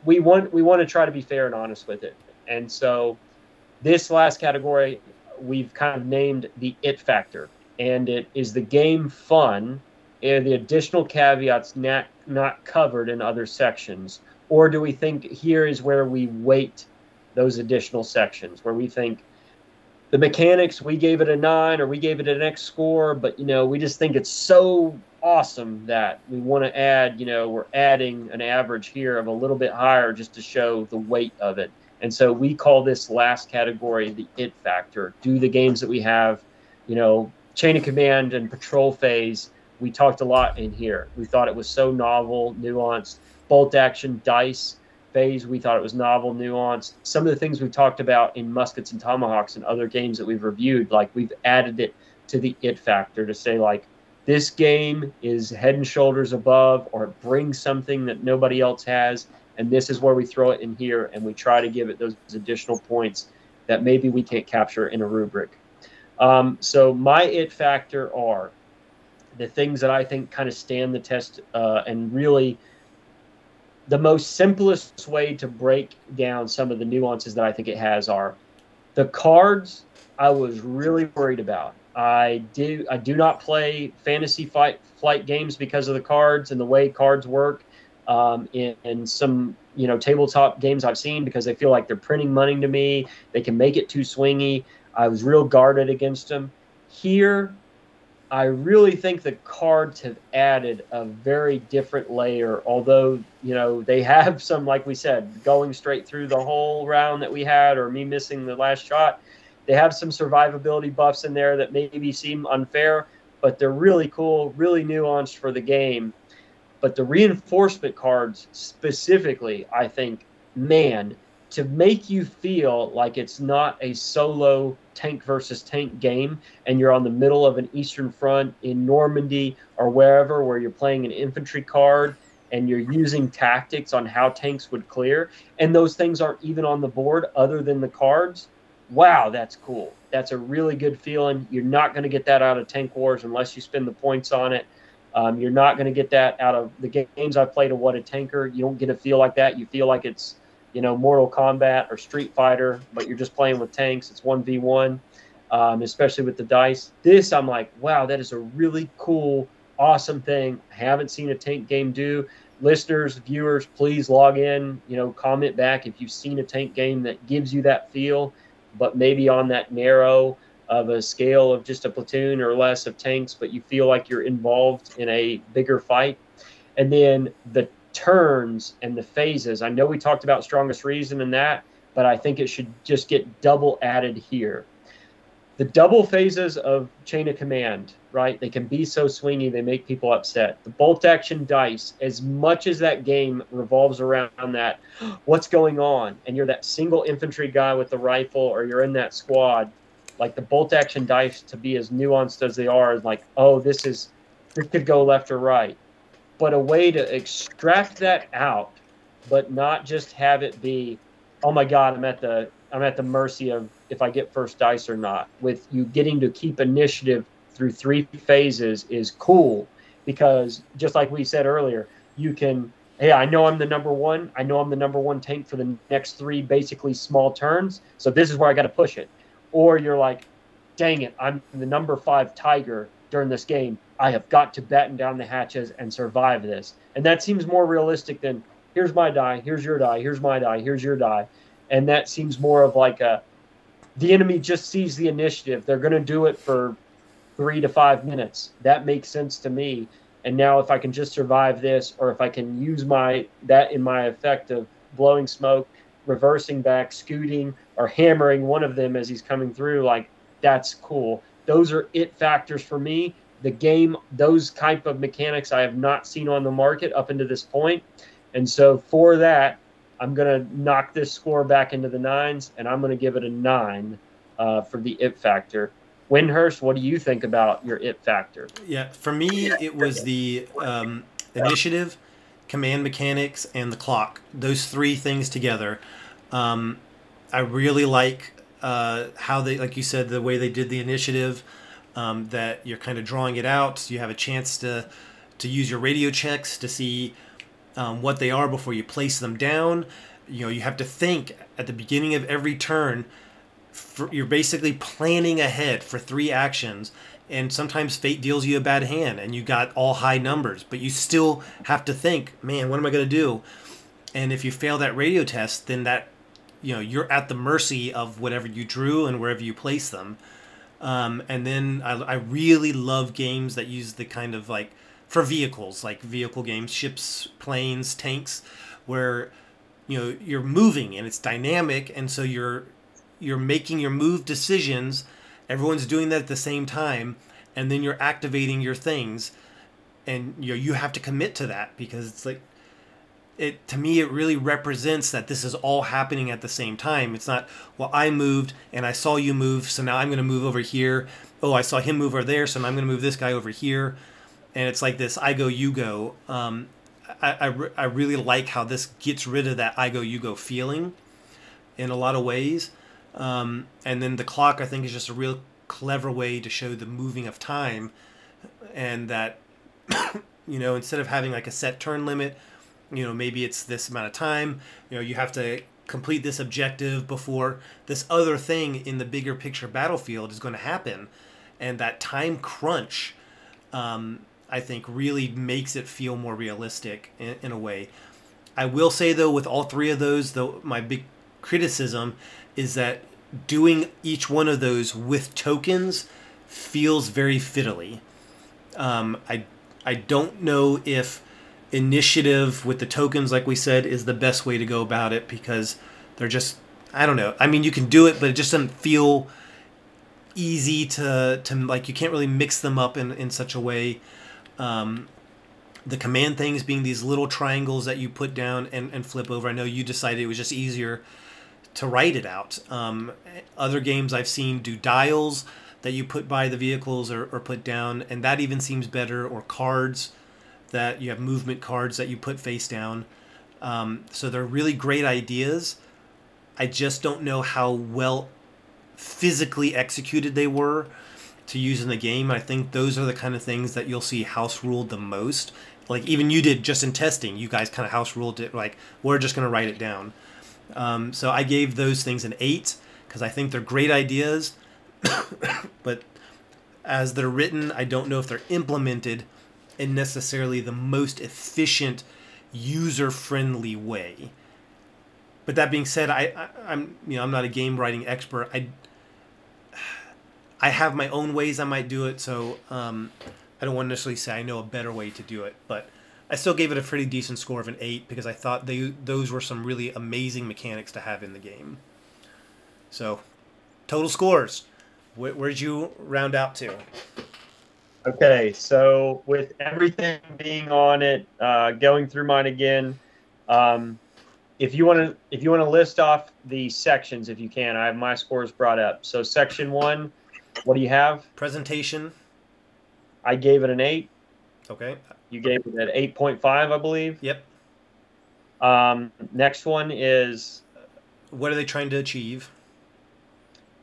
S1: we want to try to be fair and honest with it. And so this last category we've kind of named the it factor, and it is the game fun and the additional caveats not covered in other sections? Or do we think here is where we weight those additional sections, where we think the mechanics, we gave it a 9 or we gave it an X score, but, you know, we just think it's so awesome that we want to add, you know, we're adding an average here of a little bit higher just to show the weight of it. And so we call this last category the it factor. Do the games that we have, you know, Chain of Command and Patrol Phase, we talked a lot in here. We thought it was so novel, nuanced. Bolt Action Dice Phase, we thought it was novel, nuanced. Some of the things we talked about in Muskets and Tomahawks and other games that we've reviewed, like we've added it to the it factor to say, like, this game is head and shoulders above, or it brings something that nobody else has, and this is where we throw it in here, and we try to give it those additional points that maybe we can't capture in a rubric. So my it factor are the things that I think kind of stand the test, and really the most simplest way to break down some of the nuances that I think it has are the cards. I was really worried about. I do not play fantasy flight games because of the cards and the way cards work. In some tabletop games I've seen, because they feel like they're printing money to me. They can make it too swingy. I was real guarded against them. Here, I really think the cards have added a very different layer, although, they have some, like we said, going straight through the whole round that we had, or me missing the last shot. They have some survivability buffs in there that maybe seem unfair, but they're really cool, really nuanced for the game. But the reinforcement cards specifically, I think, man, to make you feel like it's not a solo tank versus tank game and you're on the middle of an Eastern Front in Normandy or wherever, where you're playing an infantry card and you're using tactics on how tanks would clear, and those things aren't even on the board other than the cards. Wow, that's cool. That's a really good feeling. You're not going to get that out of Tank Wars unless you spend the points on it. You're not going to get that out of the games I've played of What a Tanker. You don't get a feel like that. You feel like it's, Mortal Kombat or Street Fighter, but you're just playing with tanks. It's 1v1, especially with the dice. This, I'm like, wow, that is a really cool, awesome thing. I haven't seen a tank game do. Listeners, viewers, please log in, comment back if you've seen a tank game that gives you that feel, but maybe on that narrow of a scale of just a platoon or less of tanks, but you feel like you're involved in a bigger fight. And then the turns and the phases. I know we talked about Strongest Reason and that, but I think it should just get double added here. The double phases of Chain of Command, right? They can be so swingy, they make people upset. The bolt action dice, as much as that game revolves around that, what's going on? And you're that single infantry guy with the rifle, or you're in that squad, like the bolt action dice, to be as nuanced as they are, is like, oh, this could go left or right. But a way to extract that out, but not just have it be, oh my God, I'm at the mercy of if I get first dice or not. With you getting to keep initiative through 3 phases is cool, because just like we said earlier, you can, hey, I know I'm the number one. I know I'm the number one tank for the next 3 basically small turns. So this is where I got to push it. Or you're like, dang it, I'm the number 5 Tiger during this game. I have got to batten down the hatches and survive this. And that seems more realistic than, here's my die, here's your die, here's my die, here's your die. And that seems more of like the enemy just sees the initiative. They're going to do it for 3 to 5 minutes. That makes sense to me. And now if I can just survive this, or if I can use that in my effect of blowing smoke, reversing back, scooting, or hammering one of them as he's coming through, like, that's cool. Those are it factors for me. The game, those type of mechanics I have not seen on the market up until this point. And so for that, I'm going to knock this score back into the 9s, and I'm going to give it a 9 for the it factor. Wyndehurst, what do you think about your it factor?
S2: Yeah, for me, it was the initiative, command mechanics, and the clock. Those 3 things together. I really like how they, like you said, the way they did the initiative, that you're kind of drawing it out. So you have a chance to use your radio checks to see what they are before you place them down. You have to think at the beginning of every turn. You're basically planning ahead for 3 actions, and sometimes fate deals you a bad hand and you got all high numbers, but you still have to think, man, what am I going to do? And if you fail that radio test, then that, you're at the mercy of whatever you drew and wherever you place them. And then I really love games that use the kind of, like, for vehicles, like vehicle games, ships, planes, tanks, where you're moving and it's dynamic, and so you're making your move decisions. Everyone's doing that at the same time, and then you're activating your things, and you have to commit to that, because it's like, to me, it really represents that this is all happening at the same time. It's not, well, I moved and I saw you move, so now I'm going to move over here. Oh, I saw him move over there, so now I'm going to move this guy over here. And it's like this I go, you go. I really like how this gets rid of that I go, you go feeling in a lot of ways. And then the clock, I think, is just a real clever way to show the moving of time, and that, instead of having like a set turn limit, maybe it's this amount of time, you have to complete this objective before this other thing in the bigger picture battlefield is going to happen. And that time crunch, I think, really makes it feel more realistic in a way. I will say though, with all three of those, though, my big criticism is that doing each one of those with tokens feels very fiddly. I don't know if initiative with the tokens, like we said, is the best way to go about it, because they're just, I don't know. I mean, you can do it, but it just doesn't feel easy to like, you can't really mix them up in such a way. The command things being these little triangles that you put down and flip over. I know you decided it was just easier to write it out. Other games I've seen do dials that you put by the vehicles or put down, and that even seems better, or cards that you have movement cards that you put face down. So they're really great ideas. I just don't know how well physically executed they were to use in the game. I think those are the kind of things that you'll see house ruled the most. Like even you did just in testing, you guys kind of house ruled it, like, we're just going to write it down. So I gave those things an 8 because I think they're great ideas, but as they're written, I don't know if they're implemented in necessarily the most efficient, user-friendly way. But that being said, I'm not a game writing expert. I have my own ways I might do it, so I don't want to necessarily say I know a better way to do it, but I still gave it a pretty decent score of an 8 because I thought those were some really amazing mechanics to have in the game. So, total scores. Where'd you round out to?
S1: Okay, so with everything being on it, going through mine again, if you want to list off the sections, if you can, I have my scores brought up. So section 1, what do you have?
S2: Presentation.
S1: I gave it an 8.
S2: Okay.
S1: You gave it an 8.5, I believe.
S2: Yep.
S1: Next one is,
S2: what are they trying to achieve?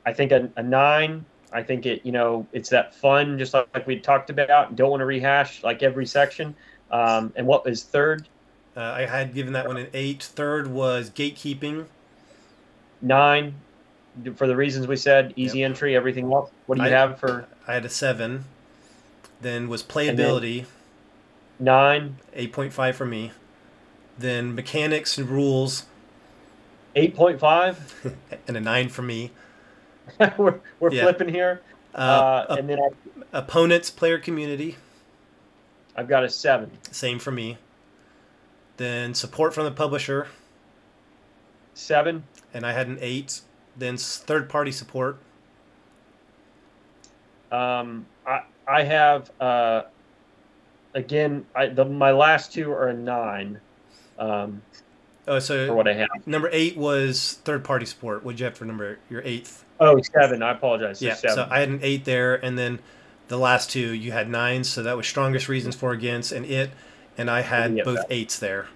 S1: I think a 9. I think it's that fun, just like we talked about. Don't want to rehash like every section. And what was third?
S2: I had given that one an 8. Third was gatekeeping.
S1: 9, for the reasons we said. Easy entry, everything else. What do you have for?
S2: I had a 7. Then was playability.
S1: 9.
S2: 8.5 for me. Then mechanics and rules.
S1: 8.5.
S2: And a 9 for me.
S1: we're flipping here. And then
S2: opponents, player community.
S1: I've got a 7.
S2: Same for me. Then support from the publisher.
S1: 7.
S2: And I had an 8. Then third-party support.
S1: I have again. My last two are a 9.
S2: So
S1: for what I have.
S2: Number 8 was third-party support. What'd you have for your 8th?
S1: Oh, 7. I apologize.
S2: Yeah,
S1: 7.
S2: so I had an 8 there, and then the last two you had 9s, so that was strongest reasons for against, and I had both 8s there.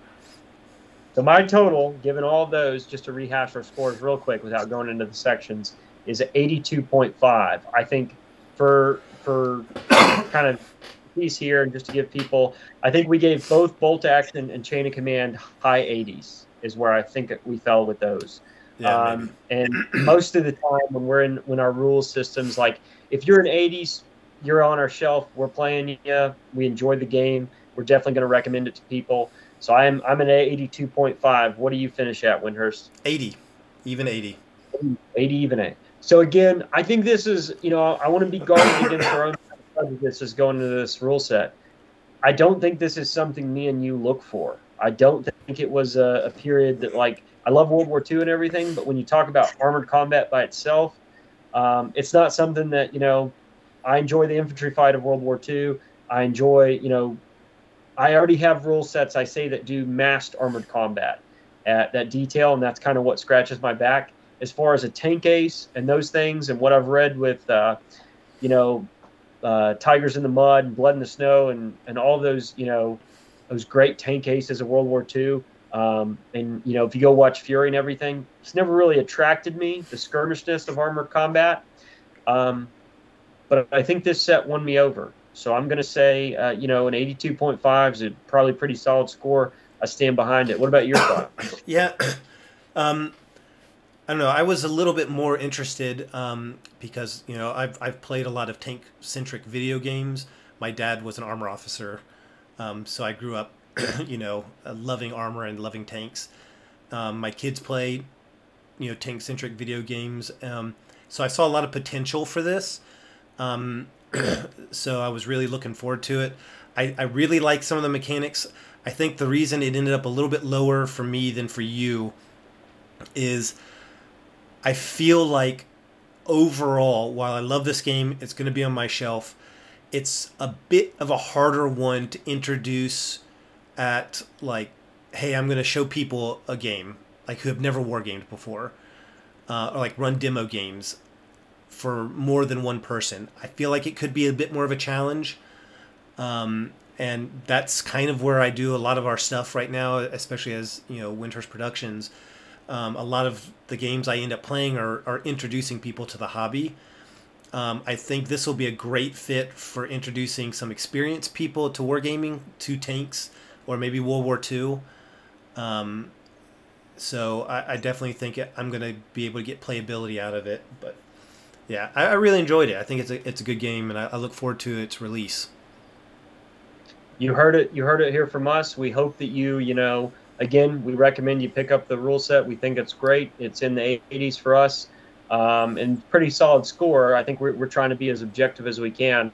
S1: So my total, given all those, just to rehash our scores real quick without going into the sections, is 82.5. I think for kind of piece here, and just to give people, I think we gave both bolt action and chain of command high 80s is where I think we fell with those. Yeah, and most of the time when our rules systems, like if you're an 80s, you're on our shelf, we're playing you, we enjoy the game, we're definitely going to recommend it to people. So I'm an 82.5. What do you finish at, Wyndehurst?
S2: 80, even 80.
S1: 80 even 80. So again, I think this is, I want to be guarded against our own prejudices going into this rule set. I don't think this is something me and you look for. I don't think it was a period that, like, I love World War II and everything, but when you talk about armored combat by itself, it's not something that, I enjoy the infantry fight of World War II. I enjoy, I already have rule sets, I say, that do massed armored combat at that detail, and that's kind of what scratches my back. As far as a tank ace and those things, and what I've read with, Tigers in the Mud and Blood in the Snow and all those, those great tank aces of World War II. And, if you go watch Fury and everything, it's never really attracted me, the skirmishness of armored combat. But I think this set won me over. So I'm going to say, an 82.5 is probably a pretty solid score. I stand behind it. What about your thought?
S2: Yeah. I don't know. I was a little bit more interested because, I've played a lot of tank-centric video games. My dad was an armor officer, so I grew up loving armor and loving tanks. My kids play, tank-centric video games. So I saw a lot of potential for this. So I was really looking forward to it. I really like some of the mechanics. I think the reason it ended up a little bit lower for me than for you is I feel like overall, while I love this game, it's going to be on my shelf. It's a bit of a harder one to introduce at, like, hey, I'm going to show people a game, like, who have never wargamed before, or like run demo games for more than one person. I feel like it could be a bit more of a challenge. And that's kind of where I do a lot of our stuff right now, especially as, Wyndehurst Productions. A lot of the games I end up playing are introducing people to the hobby. I think this will be a great fit for introducing some experienced people to wargaming, to tanks, or maybe World War II. So I definitely think I'm going to be able to get playability out of it. But yeah, I really enjoyed it. I think it's a good game, and I look forward to its release.
S1: You heard it here from us. We hope that again, we recommend you pick up the rule set. We think it's great. It's in the 80s for us, and pretty solid score. I think we're trying to be as objective as we can,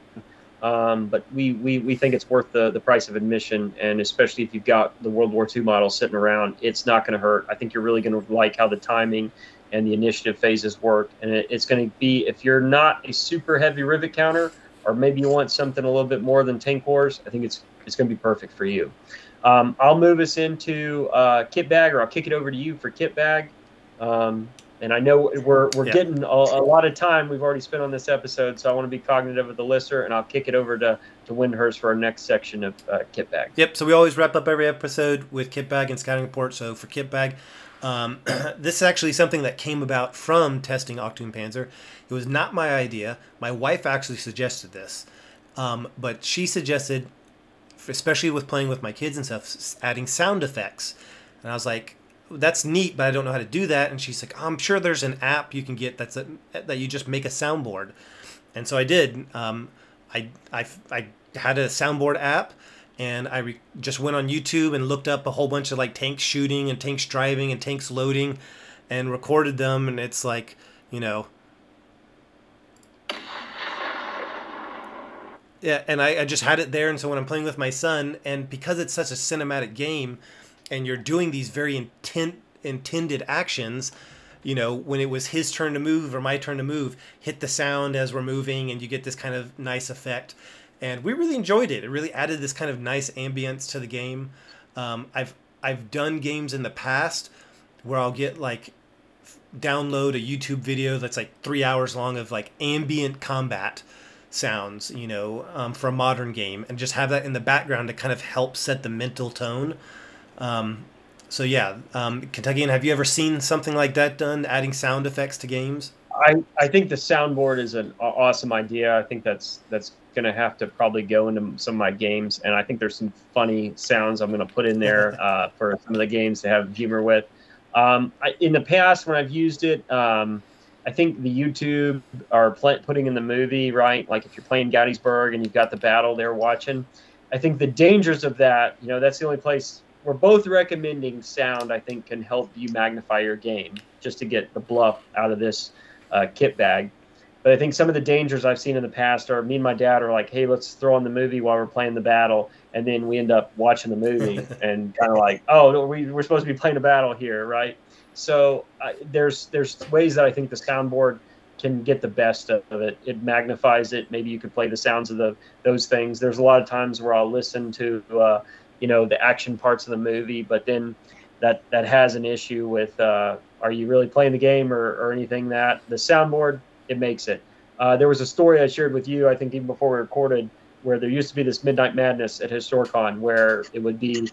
S1: but we think it's worth the price of admission, and especially if you've got the World War II model sitting around, it's not going to hurt. I think you're really going to like how the timing and the initiative phases work, and it's going to be, if you're not a super heavy rivet counter, or maybe you want something a little bit more than Tank Wars, I think it's going to be perfect for you. I'll move us into kit bag, or I'll kick it over to you for kit bag. And I know we're getting a lot of time we've already spent on this episode, so I want to be cognitive of the listener, and I'll kick it over to Wyndehurst for our next section of kit bag.
S2: Yep. So we always wrap up every episode with kit bag and scouting report. So for kit bag, this is actually something that came about from testing Achtung-Panzer. It was not my idea. My wife actually suggested this, but she suggested, especially with playing with my kids and stuff, adding sound effects. And I was like, that's neat, but I don't know how to do that. And she's like, I'm sure there's an app you can get that you just make a soundboard. And so I did. I had a soundboard app, and I just went on YouTube and looked up a whole bunch of like tanks shooting and tanks driving and tanks loading, and recorded them. And it's like, yeah, and I just had it there. And so when I'm playing with my son, and because it's such a cinematic game, and you're doing these very intended actions, when it was his turn to move or my turn to move, hit the sound as we're moving, and you get this kind of nice effect. And we really enjoyed it. It really added this kind of nice ambience to the game. I've done games in the past where I'll get like download a YouTube video that's like 3 hours long of like ambient combat sounds, for a modern game, and just have that in the background to kind of help set the mental tone. So yeah, Kentuckian, have you ever seen something like that done, adding sound effects to games?
S1: I think the soundboard is an awesome idea. I think that's going to have to probably go into some of my games, and I think there's some funny sounds I'm going to put in there for some of the games to have humor with. In the past, when I've used it, I think the YouTube are putting in the movie, right? Like if you're playing Gettysburg and you've got the battle there watching, I think the dangers of that, that's the only place. We're both recommending sound, I think, can help you magnify your game, just to get the bluff out of this kit bag. But I think some of the dangers I've seen in the past are, me and my dad are like, hey, let's throw on the movie while we're playing the battle, and then we end up watching the movie and kind of like, oh, no, we're supposed to be playing a battle here, right? So there's ways that I think the soundboard can get the best of it. It magnifies it. Maybe you could play the sounds of those things. There's a lot of times where I'll listen to the action parts of the movie, but then that has an issue with are you really playing the game or anything. That the soundboard, it makes it. There was a story I shared with you, I think even before we recorded, where there used to be this Midnight Madness at Historicon where it would be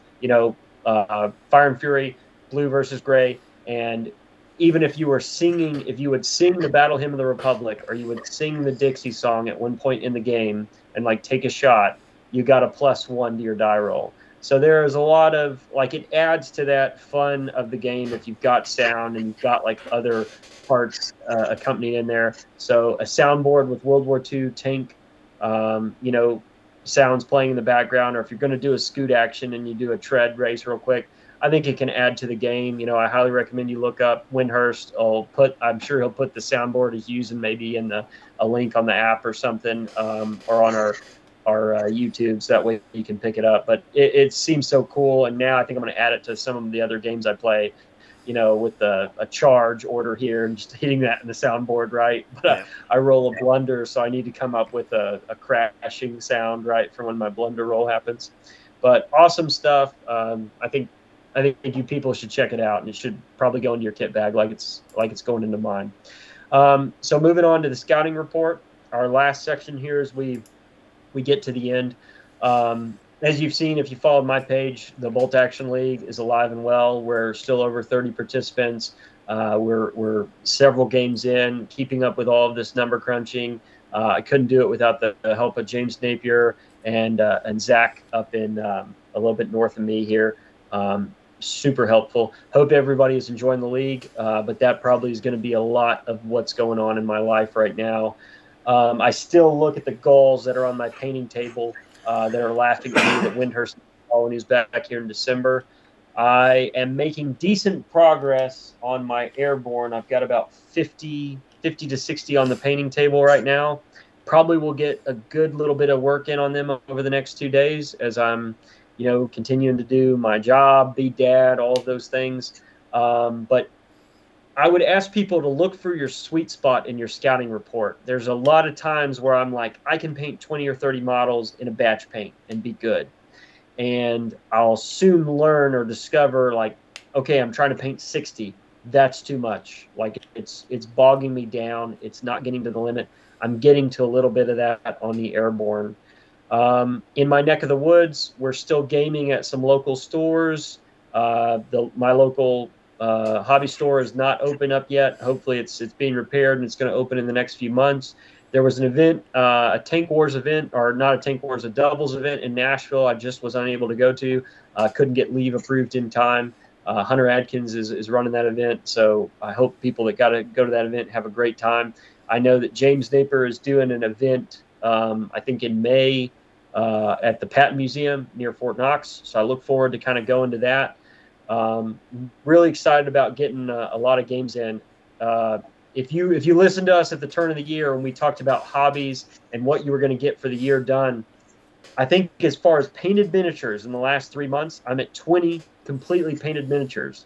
S1: Fire and Fury, blue versus gray, and even if you would sing the Battle Hymn of the Republic, or you would sing the Dixie song at one point in the game and like take a shot, you got a +1 to your die roll. So there is a lot of, like, it adds to that fun of the game if you've got sound and you've got like other parts accompanied in there. So a soundboard with World War II tank, sounds playing in the background, or if you're going to do a scoot action and you do a tread race real quick, I think it can add to the game. I highly recommend you look up Wyndehurst. I'm sure he'll put the soundboard he's using maybe in a link on the app or something, or on our YouTube, so that way you can pick it up. But it seems so cool, and now I think I'm going to add it to some of the other games I play, with a charge order here and just hitting that in the soundboard, right? But yeah. I roll a blunder, so I need to come up with a crashing sound, right, for when my blunder roll happens. But awesome stuff. I think you people should check it out, and it should probably go into your kit bag like it's going into mine. So moving on to the scouting report, our last section here is we get to the end. As you've seen, if you followed my page, the Bolt Action League is alive and well. We're still over 30 participants. We're several games in, keeping up with all of this number crunching. I couldn't do it without the help of James Napier and Zach up in a little bit north of me here. Super helpful. Hope everybody is enjoying the league, but that probably is going to be a lot of what's going on in my life right now. I still look at the goals that are on my painting table that are laughing at me that Wyndehurst when he's back here in December. I am making decent progress on my airborne. I've got about 50 to 60 on the painting table right now. Probably will get a good little bit of work in on them over the next 2 days as I'm, continuing to do my job, be dad, all of those things. But I would ask people to look for your sweet spot in your scouting report. There's a lot of times where I'm like, I can paint 20 or 30 models in a batch paint and be good. And I'll soon learn or discover, like, okay, I'm trying to paint 60. That's too much. Like, it's bogging me down. It's not getting to the limit. I'm getting to a little bit of that on the airborne. In my neck of the woods, we're still gaming at some local stores. My local hobby store is not open up yet. Hopefully it's being repaired and it's going to open in the next few months. There was an event, a Tank Wars event, or not a Tank Wars, a doubles event in Nashville. I just was unable to go to. Couldn't get leave approved in time. Hunter Adkins is running that event, so I hope people that got to go to that event have a great time. I know that James Napier is doing an event, I think in May, at the Patton Museum near Fort Knox, so I look forward to kind of going to that. Really excited about getting a lot of games in. If you listen to us at the turn of the year when we talked about hobbies and what you were going to get for the year done, I think as far as painted miniatures in the last 3 months, I'm at 20 completely painted miniatures.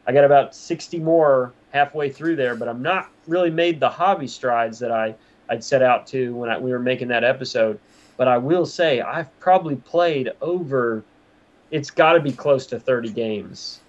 S1: I got about 60 more halfway through there, but I'm not really made the hobby strides that I'd set out to when we were making that episode. But I will say I've probably played over, it's got to be close to 30 games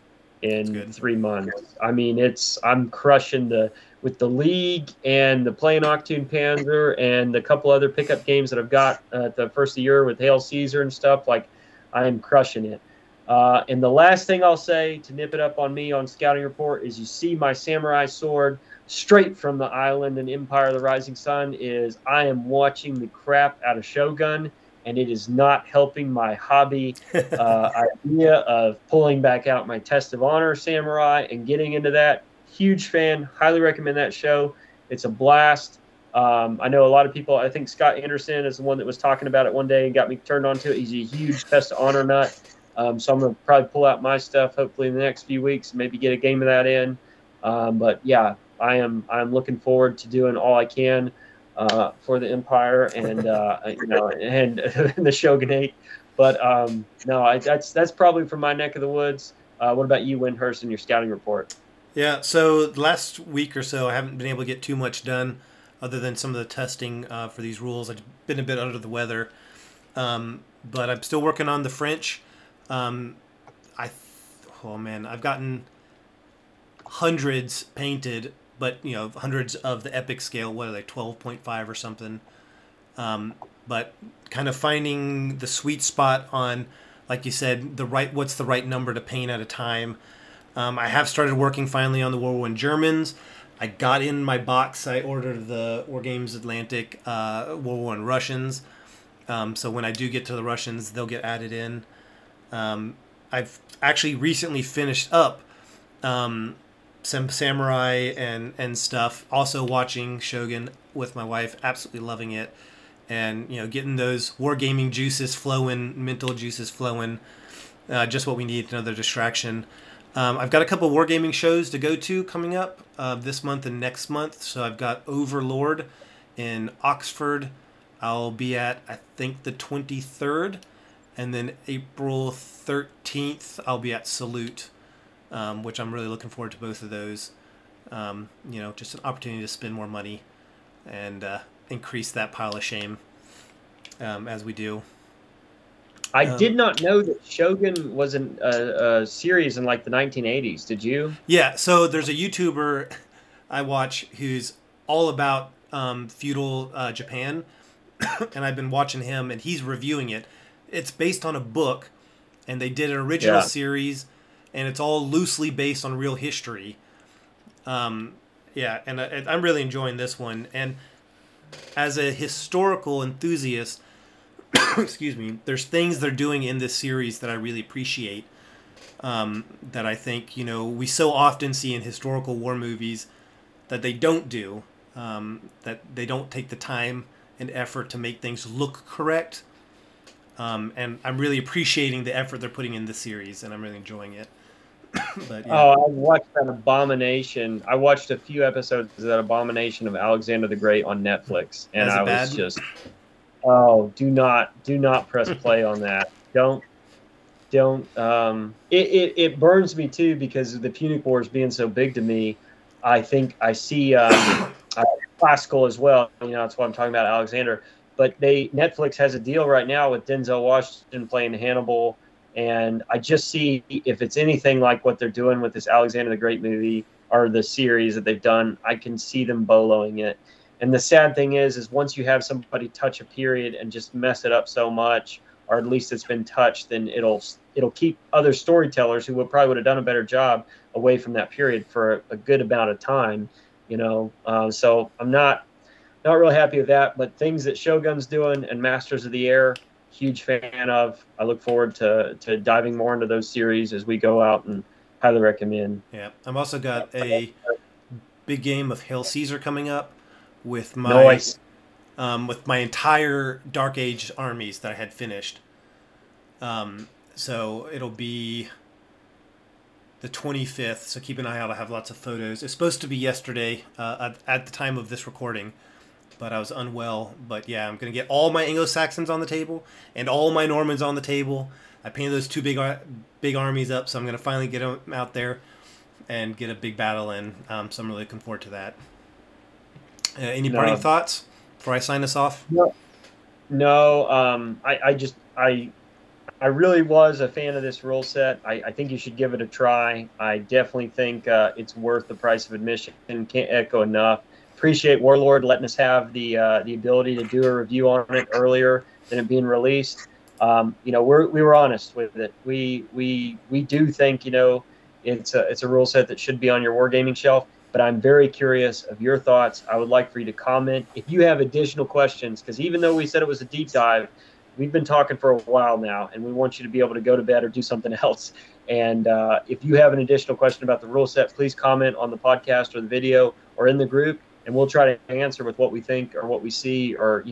S1: in 3 months. I mean, I'm crushing with the league and the playing Achtung-Panzer and the couple other pickup games that I've got at the first of the year with Hail Caesar and stuff. Like, I am crushing it. And the last thing I'll say to nip it up on me on Scouting Report is you see my samurai sword straight from the island in Empire of the Rising Sun is I am watching the crap out of Shogun, and it is not helping my hobby idea of pulling back out my Test of Honor samurai and getting into that. Huge fan. Highly recommend that show. It's a blast. I know a lot of people, I think Scott Anderson is the one that was talking about it one day and got me turned on to it. He's a huge Test of Honor nut. So I'm going to probably pull out my stuff hopefully in the next few weeks, maybe get a game of that in. But yeah, I'm looking forward to doing all I can for the Empire and and the Shogunate. But no, that's probably from my neck of the woods. What about you, Wyndehurst, in your scouting report?
S2: Yeah, so the last week or so, I haven't been able to get too much done other than some of the testing for these rules. I've been a bit under the weather, but I'm still working on the French. I've gotten hundreds painted, but hundreds of the epic scale. What are they, 12.5 or something? But kind of finding the sweet spot on, like you said, what's the right number to paint at a time. I have started working finally on the World War I Germans. I got in my box. I ordered the War Games Atlantic World War I Russians. So when I do get to the Russians, they'll get added in. I've actually recently finished up some samurai and stuff. Also watching Shogun with my wife, absolutely loving it. and getting those wargaming juices flowing, mental juices flowing. Just what we need, another distraction. I've got a couple wargaming shows to go to coming up this month and next month. So I've got Overlord in Oxford. I'll be at, I think, the 23rd. And then April 13th, I'll be at Salute, which I'm really looking forward to both of those. Just an opportunity to spend more money and increase that pile of shame as we do.
S1: I did not know that Shogun was a series in like the 1980s. Did you?
S2: Yeah, so there's a YouTuber I watch who's all about feudal Japan, and I've been watching him, and he's reviewing it. It's based on a book, and they did an original series, and it's all loosely based on real history. And I'm really enjoying this one. And as a historical enthusiast, excuse me, there's things they're doing in this series that I really appreciate. That I think, we so often see in historical war movies that they don't do, that they don't take the time and effort to make things look correct. And I'm really appreciating the effort they're putting in this series, and I'm really enjoying it. But, yeah.
S1: Oh, I watched that abomination. I watched a few episodes of that abomination of Alexander the Great on Netflix, and I was just, do not press play on that. Don't. It burns me too, because of the Punic Wars being so big to me. I think I see classical as well. That's why I'm talking about Alexander. But Netflix has a deal right now with Denzel Washington playing Hannibal, and I just see if it's anything like what they're doing with this Alexander the Great movie or the series that they've done, I can see them boloing it. And the sad thing is once you have somebody touch a period and just mess it up so much, or at least it's been touched, then it'll keep other storytellers who probably would have done a better job away from that period for a good amount of time. So I'm not really happy with that, but things that Shogun's doing and Masters of the Air, huge fan of. I look forward to diving more into those series as we go out, and highly recommend.
S2: Yeah, I've also got a big game of Hail Caesar coming up with my entire Dark Age armies that I had finished. So it'll be the 25th, so keep an eye out. I have lots of photos. It's supposed to be yesterday at the time of this recording, but I was unwell. But yeah, I'm going to get all my Anglo-Saxons on the table and all my Normans on the table. I painted those two big armies up, so I'm going to finally get them out there and get a big battle in. So I'm really looking forward to that. Any parting thoughts before I sign this off?
S1: No. I really was a fan of this rule set. I think you should give it a try. I definitely think it's worth the price of admission. Can't echo enough. Appreciate Warlord letting us have the ability to do a review on it earlier than it being released. We were honest with it. We do think it's a rule set that should be on your wargaming shelf. But I'm very curious of your thoughts. I would like for you to comment if you have additional questions, because even though we said it was a deep dive, we've been talking for a while now, and we want you to be able to go to bed or do something else. And if you have an additional question about the rule set, please comment on the podcast or the video or in the group, and we'll try to answer with what we think or what we see. Or,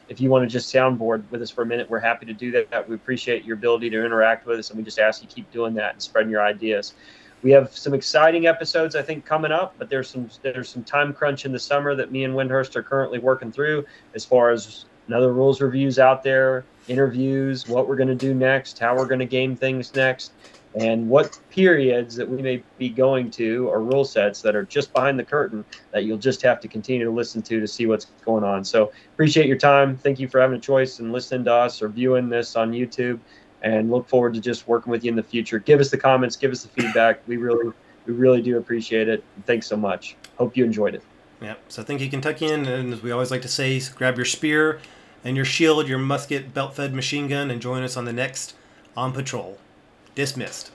S1: if you want to just soundboard with us for a minute, we're happy to do that. We appreciate your ability to interact with us, and we just ask you keep doing that and spreading your ideas. We have some exciting episodes, I think, coming up, but there's some time crunch in the summer that me and Wyndehurst are currently working through, as far as another rules reviews out there, interviews, what we're going to do next, how we're going to game things next, and what periods that we may be going to, or rule sets that are just behind the curtain that you'll just have to continue to listen to see what's going on. So appreciate your time. Thank you for having a choice and listening to us or viewing this on YouTube. And look forward to just working with you in the future. Give us the comments, give us the feedback. We really do appreciate it. Thanks so much. Hope you enjoyed it.
S2: Yeah. So thank you, Kentuckian. And as we always like to say, grab your spear and your shield, your musket, belt-fed machine gun, and join us on the next On Patrol. Dismissed.